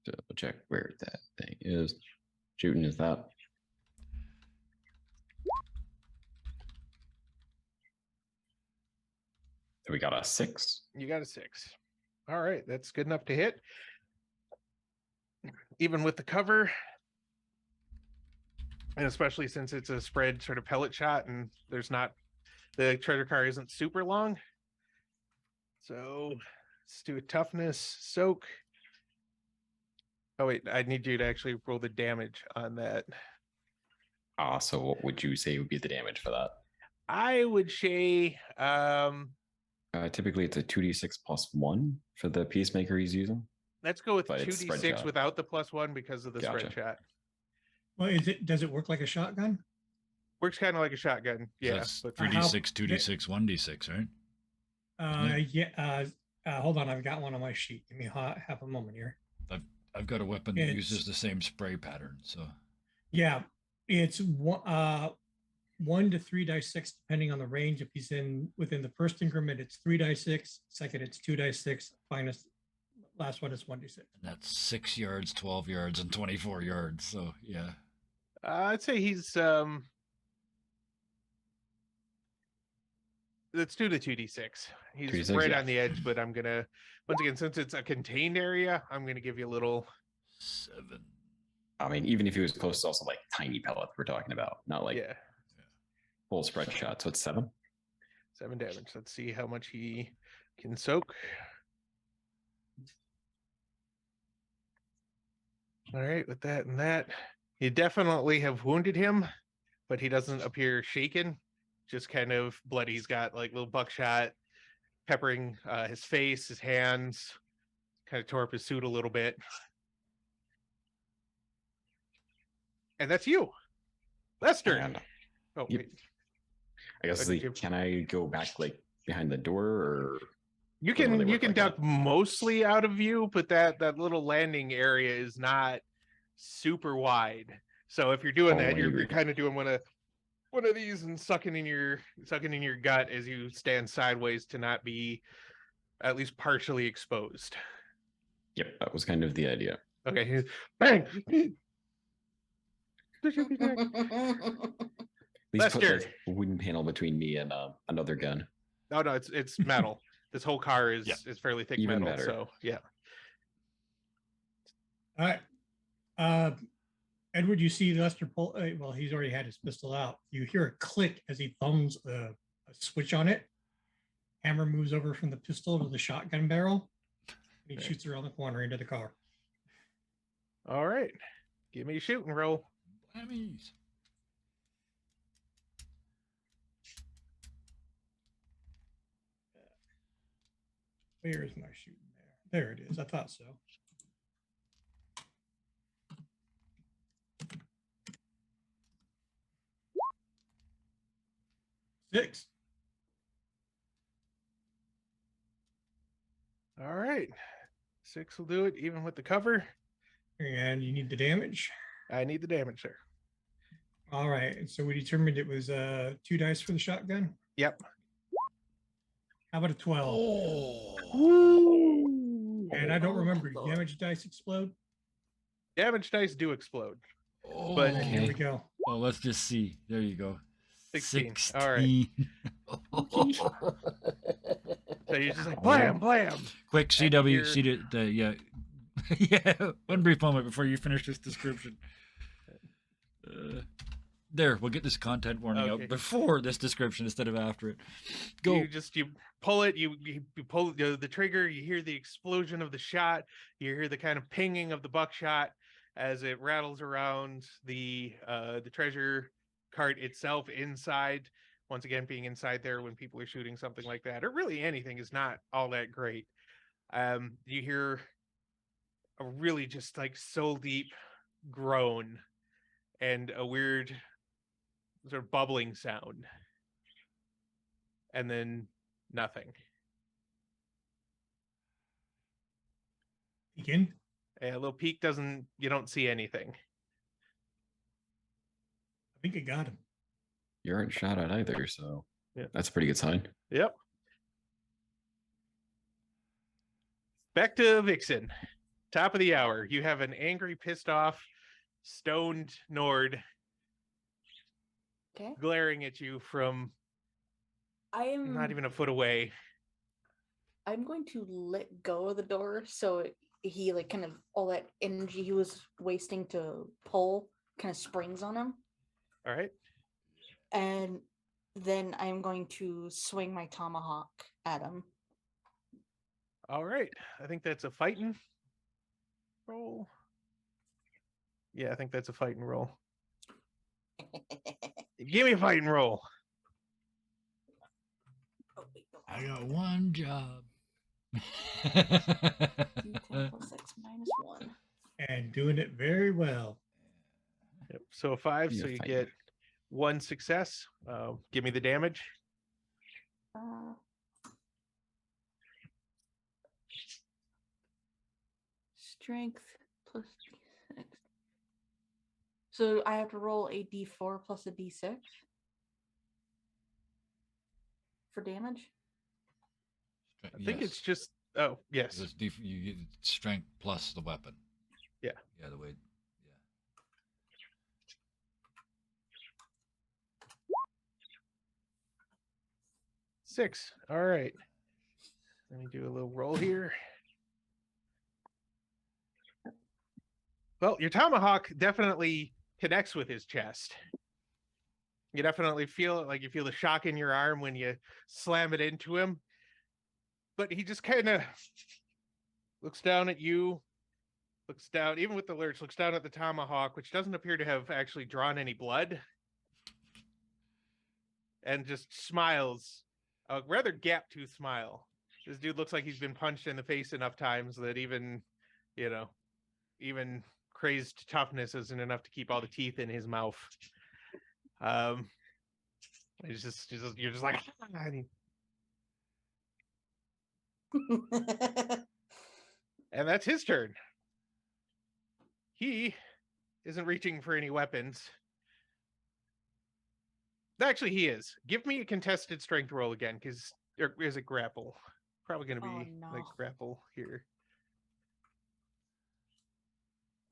So check where that thing is. Shooting is that. So we got a 6. You got a 6. All right, that's good enough to hit. Even with the cover, and especially since it's a spread sort of pellet shot and the treasure car isn't super long. So let's do a toughness soak. Oh wait, I need you to actually roll the damage on that. So what would you say would be the damage for that? I would say Typically it's a 2d6 plus 1 for the peacemaker he's using. let's go with But it's spread 2d6 shot. without the +1 because of the spread Gotcha. shot. Well, does it work like a shotgun? Works kind of like a shotgun. Yeah. That's but 3d6, 2d6, 1d6, right? Hold on, I've got one on my sheet. Give me half a moment here. I've got a weapon that uses the same spray pattern, so Yeah, it's 1 to 3 dice 6, depending on the range. If he's within the first increment, it's 3 dice 6. Second, it's 2 dice 6. Finest, last one is 1d6. and that's 6 yards, 12 yards, and 24 yards. So yeah. I'd say he's let's do the 2d6. He's 2d6, right yeah. on the edge, but I'm gonna once again, since it's a contained area, I'm gonna give you a little 7. I mean, even if he was close, it's also like tiny pellets we're talking about, not like yeah, full spread shot. So it's 7. 7 damage. Let's see how much he can soak. All right, with that and that, you definitely have wounded him, but he doesn't appear shaken, just kind of bloody. He's got like little buckshot peppering his face, his hands, kind of tore up his suit a little bit. And that's you, Lester. And Oh, Yep. wait. I guess Did you- can I go back like behind the door or You Doesn't can really work like duck that. mostly out of view, but that little landing area is not super wide. So if you're doing that, you're maybe. kind of doing one of these and sucking in your gut as you stand sideways to not be at least partially exposed. Yep, that was kind of the idea. Okay, bang. Please put Lester. like a wooden panel between me and another gun. No, it's metal. This whole car is Yeah. is fairly thick Even metal. better. So yeah. All right. Edward, you see Lester pull. Well, he's already had his pistol out. You hear a click as he thumbs a switch on it. Hammer moves over from the pistol to the shotgun barrel. And he shoots around the corner into the car. All right. Give me a shooting roll. Blammies. Where is my shooting there? There it is. I thought so. Six. All right. 6 will do it, even with the cover. And you need the damage. I need the damage, sir. All right. And so we determined it was 2 dice for the shotgun. Yep. How about a 12? Oh. And I don't Oh my remember. Lord. Damage dice explode? Damage dice do explode. Oh. But- And here we go. Oh, let's just see. There you go. 16. All right. 16. So you're just like, blam, blam. Quick, And CW, you're- yeah. Yeah, one brief moment before you finish this description. There, we'll get this content warning Okay. out before this description instead of after it. Go. You pull it, you pull the trigger, you hear the explosion of the shot, you hear the kind of pinging of the buckshot as it rattles around the treasure cart itself inside. Once again, being inside there when people are shooting something like that, or really anything, is not all that great. You hear a really just like soul deep groan and a weird sort of bubbling sound, and then nothing. Begin. A little peek you don't see anything. I think I got him. You aren't shot at either, so Yeah. that's a pretty good sign. Yep. Back to Vixen. Top of the hour. You have an angry, pissed off, stoned Nord Okay. glaring at you from I am not even a foot away. I'm going to let go of the door so he like kind of all that energy he was wasting to pull kind of springs on him. All right. And then I'm going to swing my tomahawk at him. All right. I think that's a fighting roll. Yeah, I think that's a fighting roll. Give me a fighting roll. Oh, wait, no. I got one job. D10 plus X minus 1. And doing it very well. Yep. So a 5, Be a so you fighting. get 1 success. Give me the damage. Strength plus D6. So I have to roll a D4 plus a D6 for damage. I think it's just. Oh, yes. You get strength plus the weapon. Yeah. Yeah, the way. Yeah. 6. All right. Let me do a little roll here. Well, your tomahawk definitely connects with his chest. You definitely feel it, like you feel the shock in your arm when you slam it into him. But he just kind of looks down at you, looks down, even with the lurch, looks down at the tomahawk, which doesn't appear to have actually drawn any blood, and just smiles, a rather gap-toothed smile. This dude looks like he's been punched in the face enough times that even crazed toughness isn't enough to keep all the teeth in his mouth. It's just you're just like, "Ah," and that's his turn. He isn't reaching for any weapons. Actually, he is. Give me a contested strength roll again, because or is it grapple? Probably going to be Oh, like no. grapple here.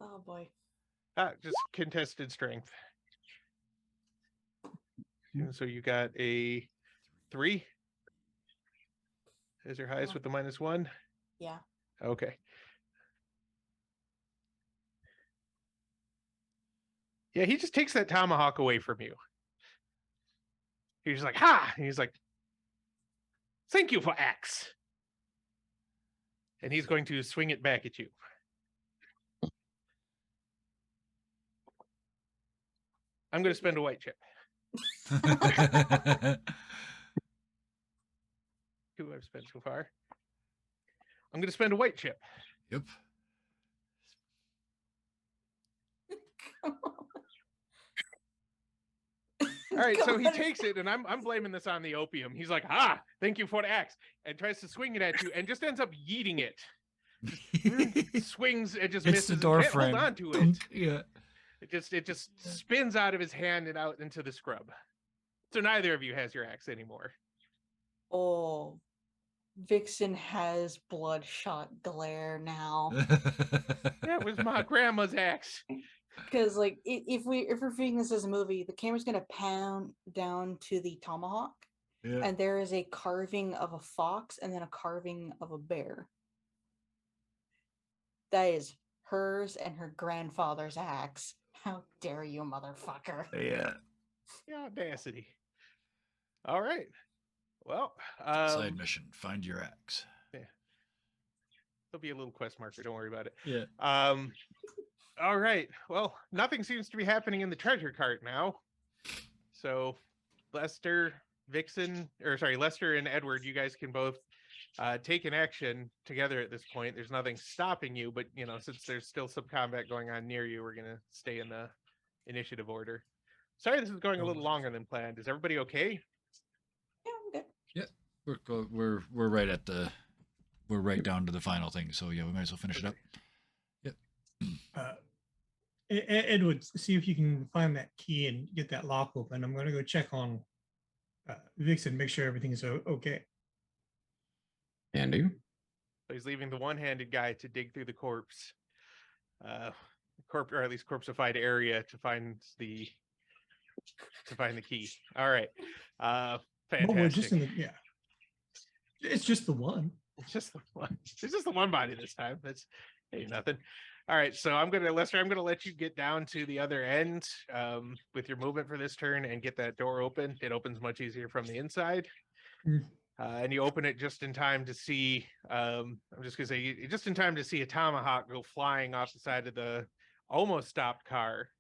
Oh boy. Just contested strength. And so you got a 3 as your highest Oh. with the -1. Yeah. Okay. Yeah, he just takes that tomahawk away from you. He's like, ha! And he's like, thank you for axe. And he's going to swing it back at you. I'm going to spend a white chip. Who I've spent so far. I'm going to spend a white chip. Yep. All right, so he Come on. takes it, and I'm blaming this on the opium. He's like, ah, thank you for the axe, and tries to swing it at you, and just ends up yeeting it. Swings, it just It's misses. the and door can't frame. Hold on to it. Dunk. Yeah. It just spins out of his hand and out into the scrub. So neither of you has your axe anymore. Oh, Vixen has bloodshot glare now. That was my grandma's axe. Because like if we're viewing this as a movie, the camera's gonna pan down to the tomahawk, Yeah. and there is a carving of a fox and then a carving of a bear. That is hers and her grandfather's axe. How dare you, motherfucker! Yeah. The audacity. All right. Well, Side mission: find your axe. there'll be a little quest marker. Don't worry about it. Yeah. All right. Well, nothing seems to be happening in the treasure cart now. So, Lester and Edward, you guys can both take an action together at this point. There's nothing stopping you, but since there's still some combat going on near you, we're gonna stay in the initiative order. Sorry, this is going a little longer than planned. Is everybody okay? Yeah, I'm good. We're right at the we're right down to the final thing. So yeah, we might as well finish it up. Yep. Edward, see if you can find that key and get that lock open. I'm going to go check on Vixen, make sure everything's okay. And you? So he's leaving the one-handed guy to dig through the corpse, or at least corpseified area to find the key. All right, fantastic. Well, we're just in the It's just the one. It's just the one. It's just the one body this time. That's nothing. All right, so Lester, I'm gonna let you get down to the other end with your movement for this turn and get that door open. It opens much easier from the inside. And you open it just in time to see, I'm just gonna say, just in time to see a tomahawk go flying off the side of the almost stopped car.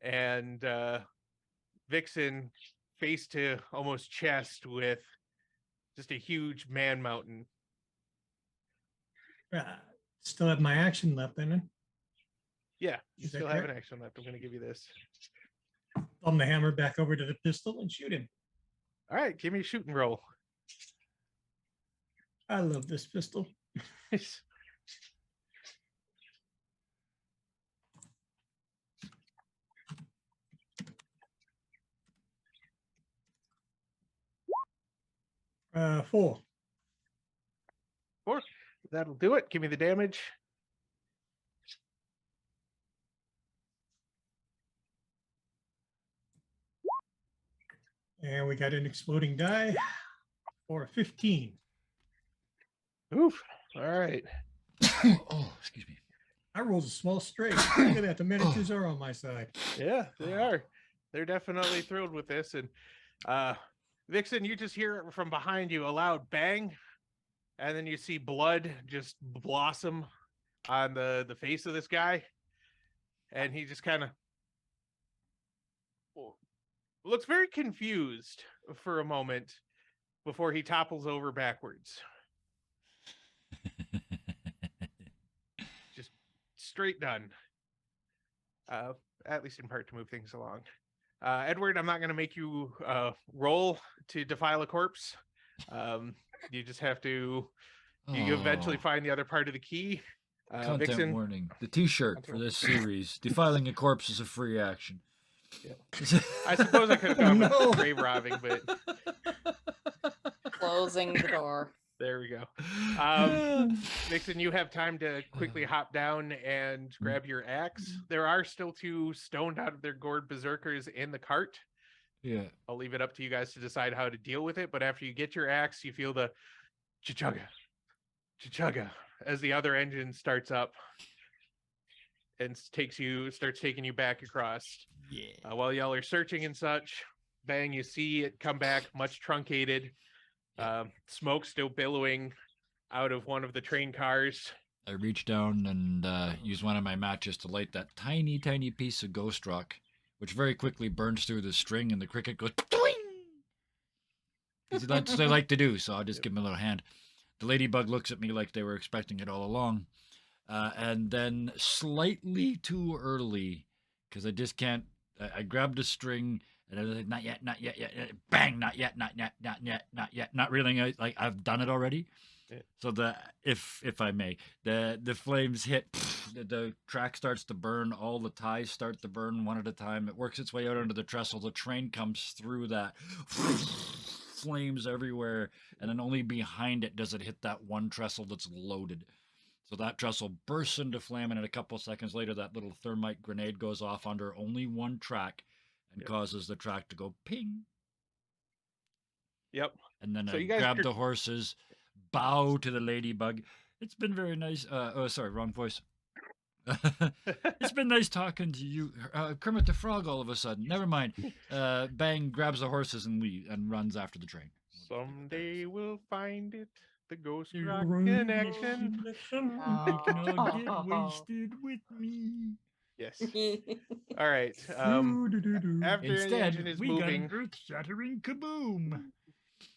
And Vixen face to almost chest with just a huge man mountain. Still have my action left in it. Yeah, you Is that still have an correct? action left. I'm going to give you this. Thumb the hammer back over to the pistol and shoot him. All right, give me a shooting roll. I love this pistol. 4. 4. That'll do it. Give me the damage. And we got an exploding die for a 15. Oof. All right. Oh, excuse me. I rolled a small straight. Look at that. The miniatures are on my side. Yeah, they are. They're definitely thrilled with this. And Vixen, you just hear from behind you a loud bang, and then you see blood just blossom on the face of this guy, and he just kind of looks very confused for a moment before he topples over backwards. Just straight done. At least in part to move things along. Edward, I'm not going to make you roll to defile a corpse. You just have to. You eventually find the other part of the key. Content Vixen, warning: the T-shirt for this series, defiling a corpse is a free action. Yeah. I suppose I could have gone with grave robbing, but Closing the door. there we go. Vixen, you have time to quickly hop down and grab your axe. There are still 2 stoned out of their gourd berserkers in the cart. Yeah. I'll leave it up to you guys to decide how to deal with it. But after you get your axe, you feel the chugga as the other engine starts up. and starts taking you back across. Yeah. While y'all are searching and such, bang, you see it come back much truncated. Smoke still billowing out of one of the train cars. I reach down and use one of my matches to light that tiny, tiny piece of ghost rock, which very quickly burns through the string, and the cricket goes twing. That's what they like to do, so I'll just give him a little hand. The ladybug looks at me like they were expecting it all along, and then slightly too early, because I just can't. I grabbed a string and I was like, not yet, not yet, yet, bang, not yet, not yet, not yet, not yet, not reeling like I've done it already. Yeah. So if I may, the flames hit, the track starts to burn, all the ties start to burn one at a time. It works its way out onto the trestle. The train comes through that, flames everywhere, and then only behind it does it hit that one trestle that's loaded. So that trestle bursts into flame, and in a couple seconds later, that little thermite grenade goes off under only one track and causes the track to go ping. Yep. And then So I you guys grab are- the horses, bow to the ladybug. It's been very nice. Oh, sorry, wrong voice. It's been nice talking to you, Kermit the Frog. All of a sudden, never mind. Bang grabs the horses and runs after the train. Someday we'll find it. The ghost You rock run connection. You can all get wasted with me. Yes. All right. After the Instead, engine is we got moving, an earth-shattering kaboom.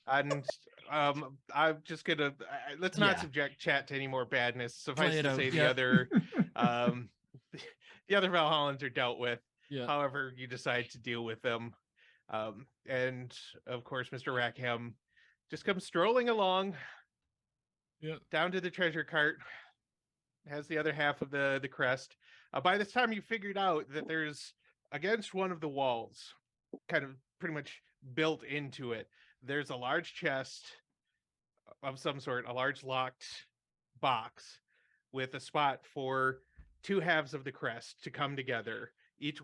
and I'm just gonna let's not Yeah. subject chat to any more badness. Play Suffice it to out, say, yeah. the other Valhallans are dealt with. Yeah. However, you decide to deal with them, and of course, Mr. Rackham just comes strolling along. Yeah. Down to the treasure cart, has the other half of the crest. By this time, you figured out that there's against one of the walls, kind of pretty much built into it, there's a large chest of some sort, a large locked box with a spot for two halves of the crest to come together. Each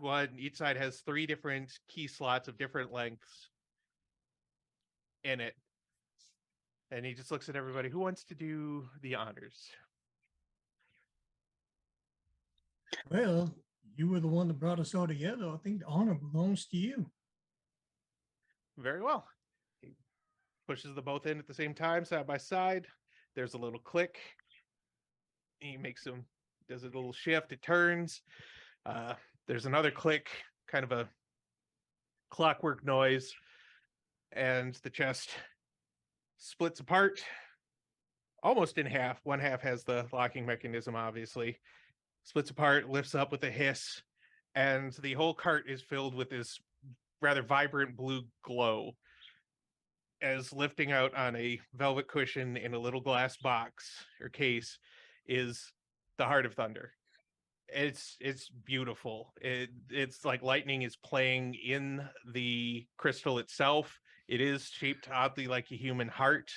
side has 3 different key slots of different lengths in it. And he just looks at everybody. Who wants to do the honors? Well, you were the one that brought us all together. I think the honor belongs to you. Very well. He pushes them both in at the same time, side by side. There's a little click. He does a little shift. It turns. There's another click, kind of a clockwork noise, and the chest splits apart almost in half. One half has the locking mechanism, obviously. Splits apart, lifts up with a hiss, and the whole cart is filled with this rather vibrant blue glow, as lifting out on a velvet cushion in a little glass box or case is the Heart of Thunder. It's beautiful. It's like lightning is playing in the crystal itself. It is shaped oddly like a human heart.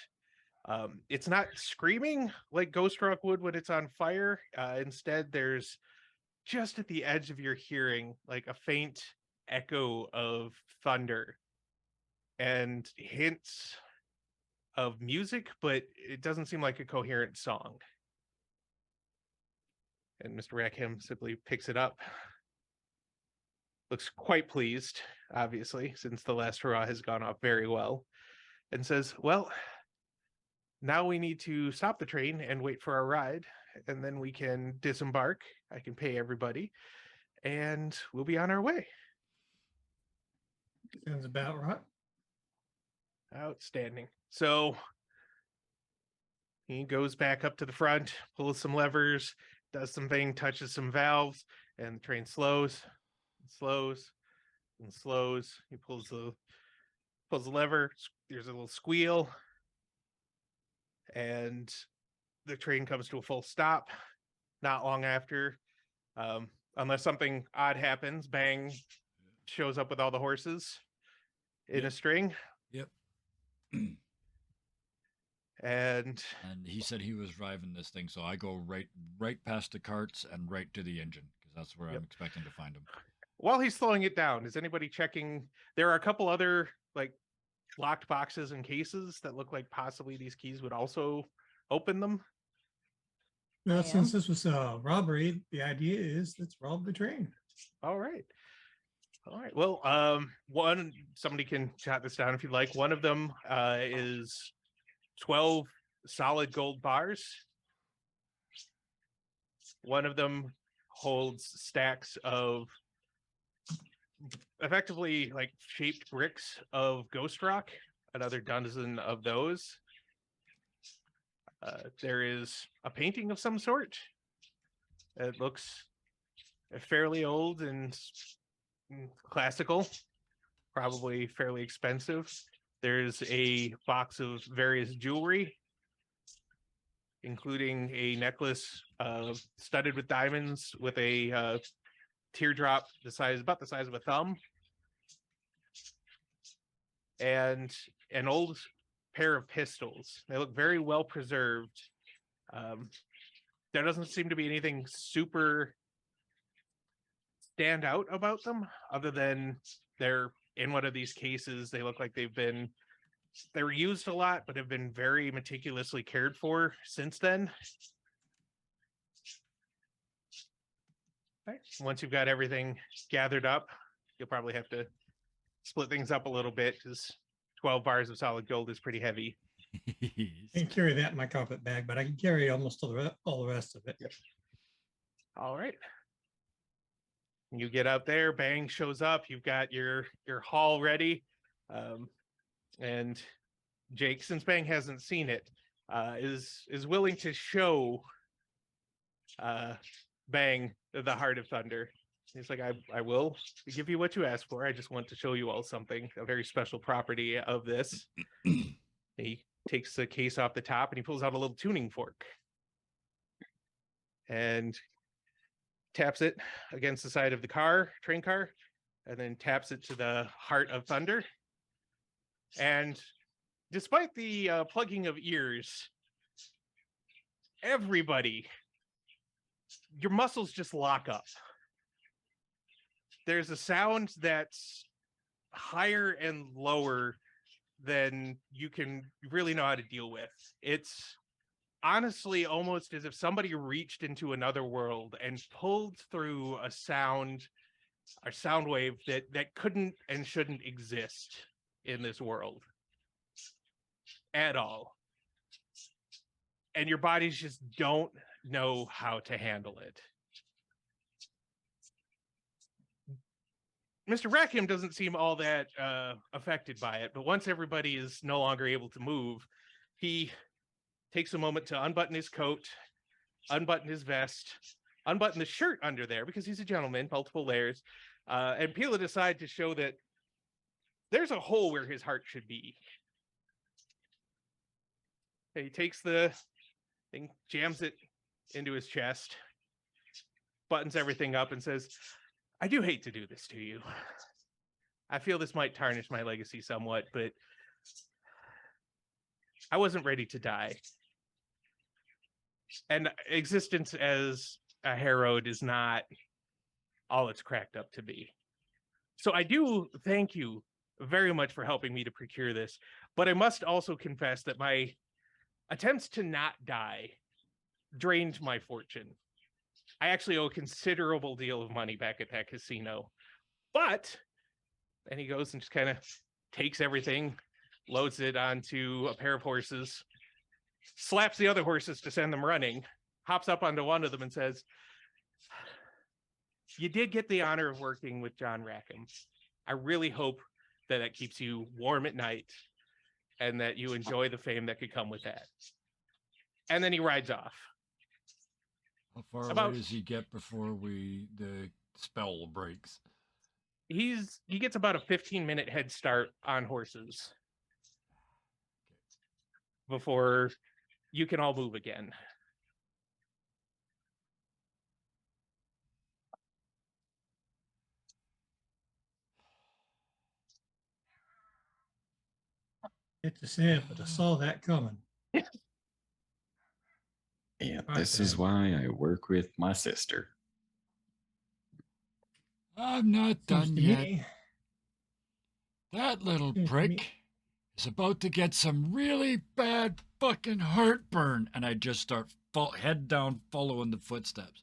It's not screaming like Ghost Rock would when it's on fire. Instead, there's just at the edge of your hearing, like a faint echo of thunder and hints of music, but it doesn't seem like a coherent song. And Mr. Rackham simply picks it up. Looks quite pleased, obviously, since the last hurrah has gone off very well, and says, well, now we need to stop the train and wait for our ride, and then we can disembark. I can pay everybody, and we'll be on our way. Sounds about right. Outstanding. So he goes back up to the front, pulls some levers, does something, touches some valves, and the train slows, and slows, and slows. He pulls the lever. There's a little squeal, and the train comes to a full stop. Not long after, unless something odd happens, bang shows up with all the horses in a string. Yep. And he said he was driving this thing, so I go right past the carts and right to the engine because that's where I'm expecting to find him. While he's slowing it down, is anybody checking? There are a couple other like locked boxes and cases that look like possibly these keys would also open them. Well, I since am. this was a robbery, the idea is let's rob the train. All right. All right. Well, somebody can jot this down if you'd like. One of them is 12 solid gold bars. One of them holds stacks of effectively like shaped bricks of ghost rock, another dozen of those. There is a painting of some sort. It looks fairly old and classical, probably fairly expensive. There's a box of various jewelry, including a necklace studded with diamonds with a teardrop about the size of a thumb, and an old pair of pistols. They look very well preserved. There doesn't seem to be anything super stand out about them, other than they're in one of these cases. They look like they were used a lot, but have been very meticulously cared for since then. Right. Once you've got everything gathered up, you'll probably have to split things up a little bit because 12 bars of solid gold is pretty heavy. I can carry that in my carpet bag, but I can carry almost all the rest of it. Yep. All right. You get up there, Bang shows up. You've got your haul ready. And Jake, since Bang hasn't seen it, is willing to show Bang the Heart of Thunder. He's like, I will give you what you asked for. I just want to show you all something, a very special property of this. He takes the case off the top and he pulls out a little tuning fork and taps it against the side of the train car, and then taps it to the Heart of Thunder. And despite the plugging of ears, everybody, your muscles just lock up. There's a sound that's higher and lower than you can really know how to deal with. It's honestly almost as if somebody reached into another world and pulled through a sound wave that couldn't and shouldn't exist in this world at all. And your bodies just don't know how to handle it. Mr. Rackham doesn't seem all that affected by it, but once everybody is no longer able to move, he takes a moment to unbutton his coat, unbutton his vest, unbutton the shirt under there, because he's a gentleman, multiple layers, and peel it aside to show that there's a hole where his heart should be. And he takes the thing, jams it into his chest, buttons everything up, and says, I do hate to do this to you. I feel this might tarnish my legacy somewhat, but I wasn't ready to die. And existence as a Harrowed is not all it's cracked up to be. So I do thank you very much for helping me to procure this, but I must also confess that my attempts to not die drained my fortune. I actually owe a considerable deal of money back at that casino. But then he goes and just kind of takes everything, loads it onto a pair of horses, slaps the other horses to send them running, hops up onto one of them and says, you did get the honor of working with John Rackham. I really hope that keeps you warm at night and that you enjoy the fame that could come with that. And then he rides off. How far away does he get before the spell breaks? He gets about a 15-minute head start on horses before you can all move again. Hate to say it, but I saw that coming. Yeah, Right this then. is why I work with my sister. I'm not Seems done to yet. me- That little seems to prick me- is about to get some really bad fucking heartburn. And I just start head down, following the footsteps.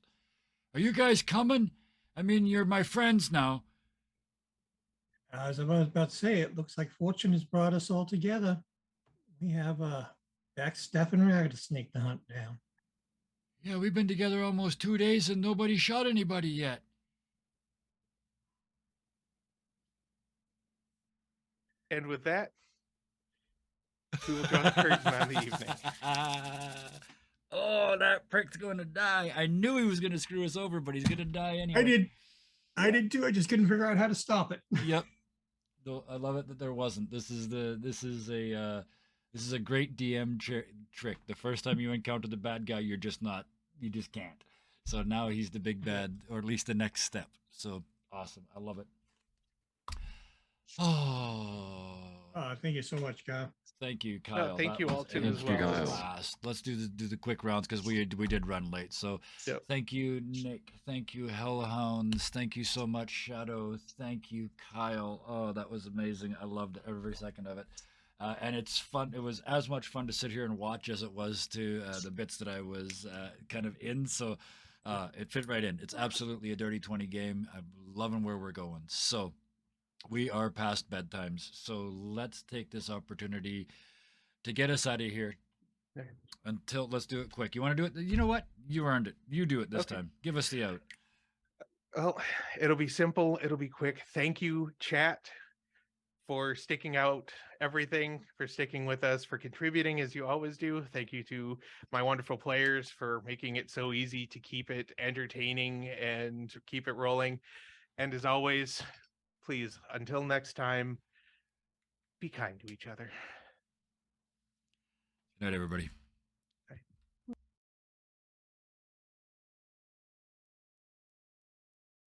Are you guys coming? I mean, you're my friends now. As I was about to say, it looks like fortune has brought us all together. We have Backstaff and Rattlesnake to hunt down. Yeah, we've been together almost 2 days and nobody shot anybody yet. And with that, we will draw the curtain on the evening. Oh, that prick's going to die. I knew he was going to screw us over, but he's going to die anyway. I did too. I just couldn't figure out how to stop it. Yep. Though I love it that there wasn't. This is a great DM trick. The first time you encounter the bad guy, you just can't. So now he's the big bad, or at least the next step. So awesome. I love it. Oh. Thank you so much, Kyle. Thank you, Kyle. thank That you all was too a as well. blast. Let's do the quick rounds because we did run late. So Yep. Thank you, Nick. Thank you, Hellhounds. Thank you so much, Shadow. Thank you, Kyle. Oh, that was amazing. I loved every second of it. And it's fun. It was as much fun to sit here and watch as it was to the bits that I was kind of in. So it fit right in. It's absolutely a dirty 20 game. I'm loving where we're going. So we are past bedtimes. So let's take this opportunity to get us out of here. Let's do it quick. You want to do it? You know what? You earned it. You do it this time. Give us the out. Well, it'll be simple. It'll be quick. Thank you, chat, for sticking out everything, for sticking with us, for contributing as you always do. Thank you to my wonderful players for making it so easy to keep it entertaining and keep it rolling. And as always, please, until next time, be kind to each other. Good night, everybody.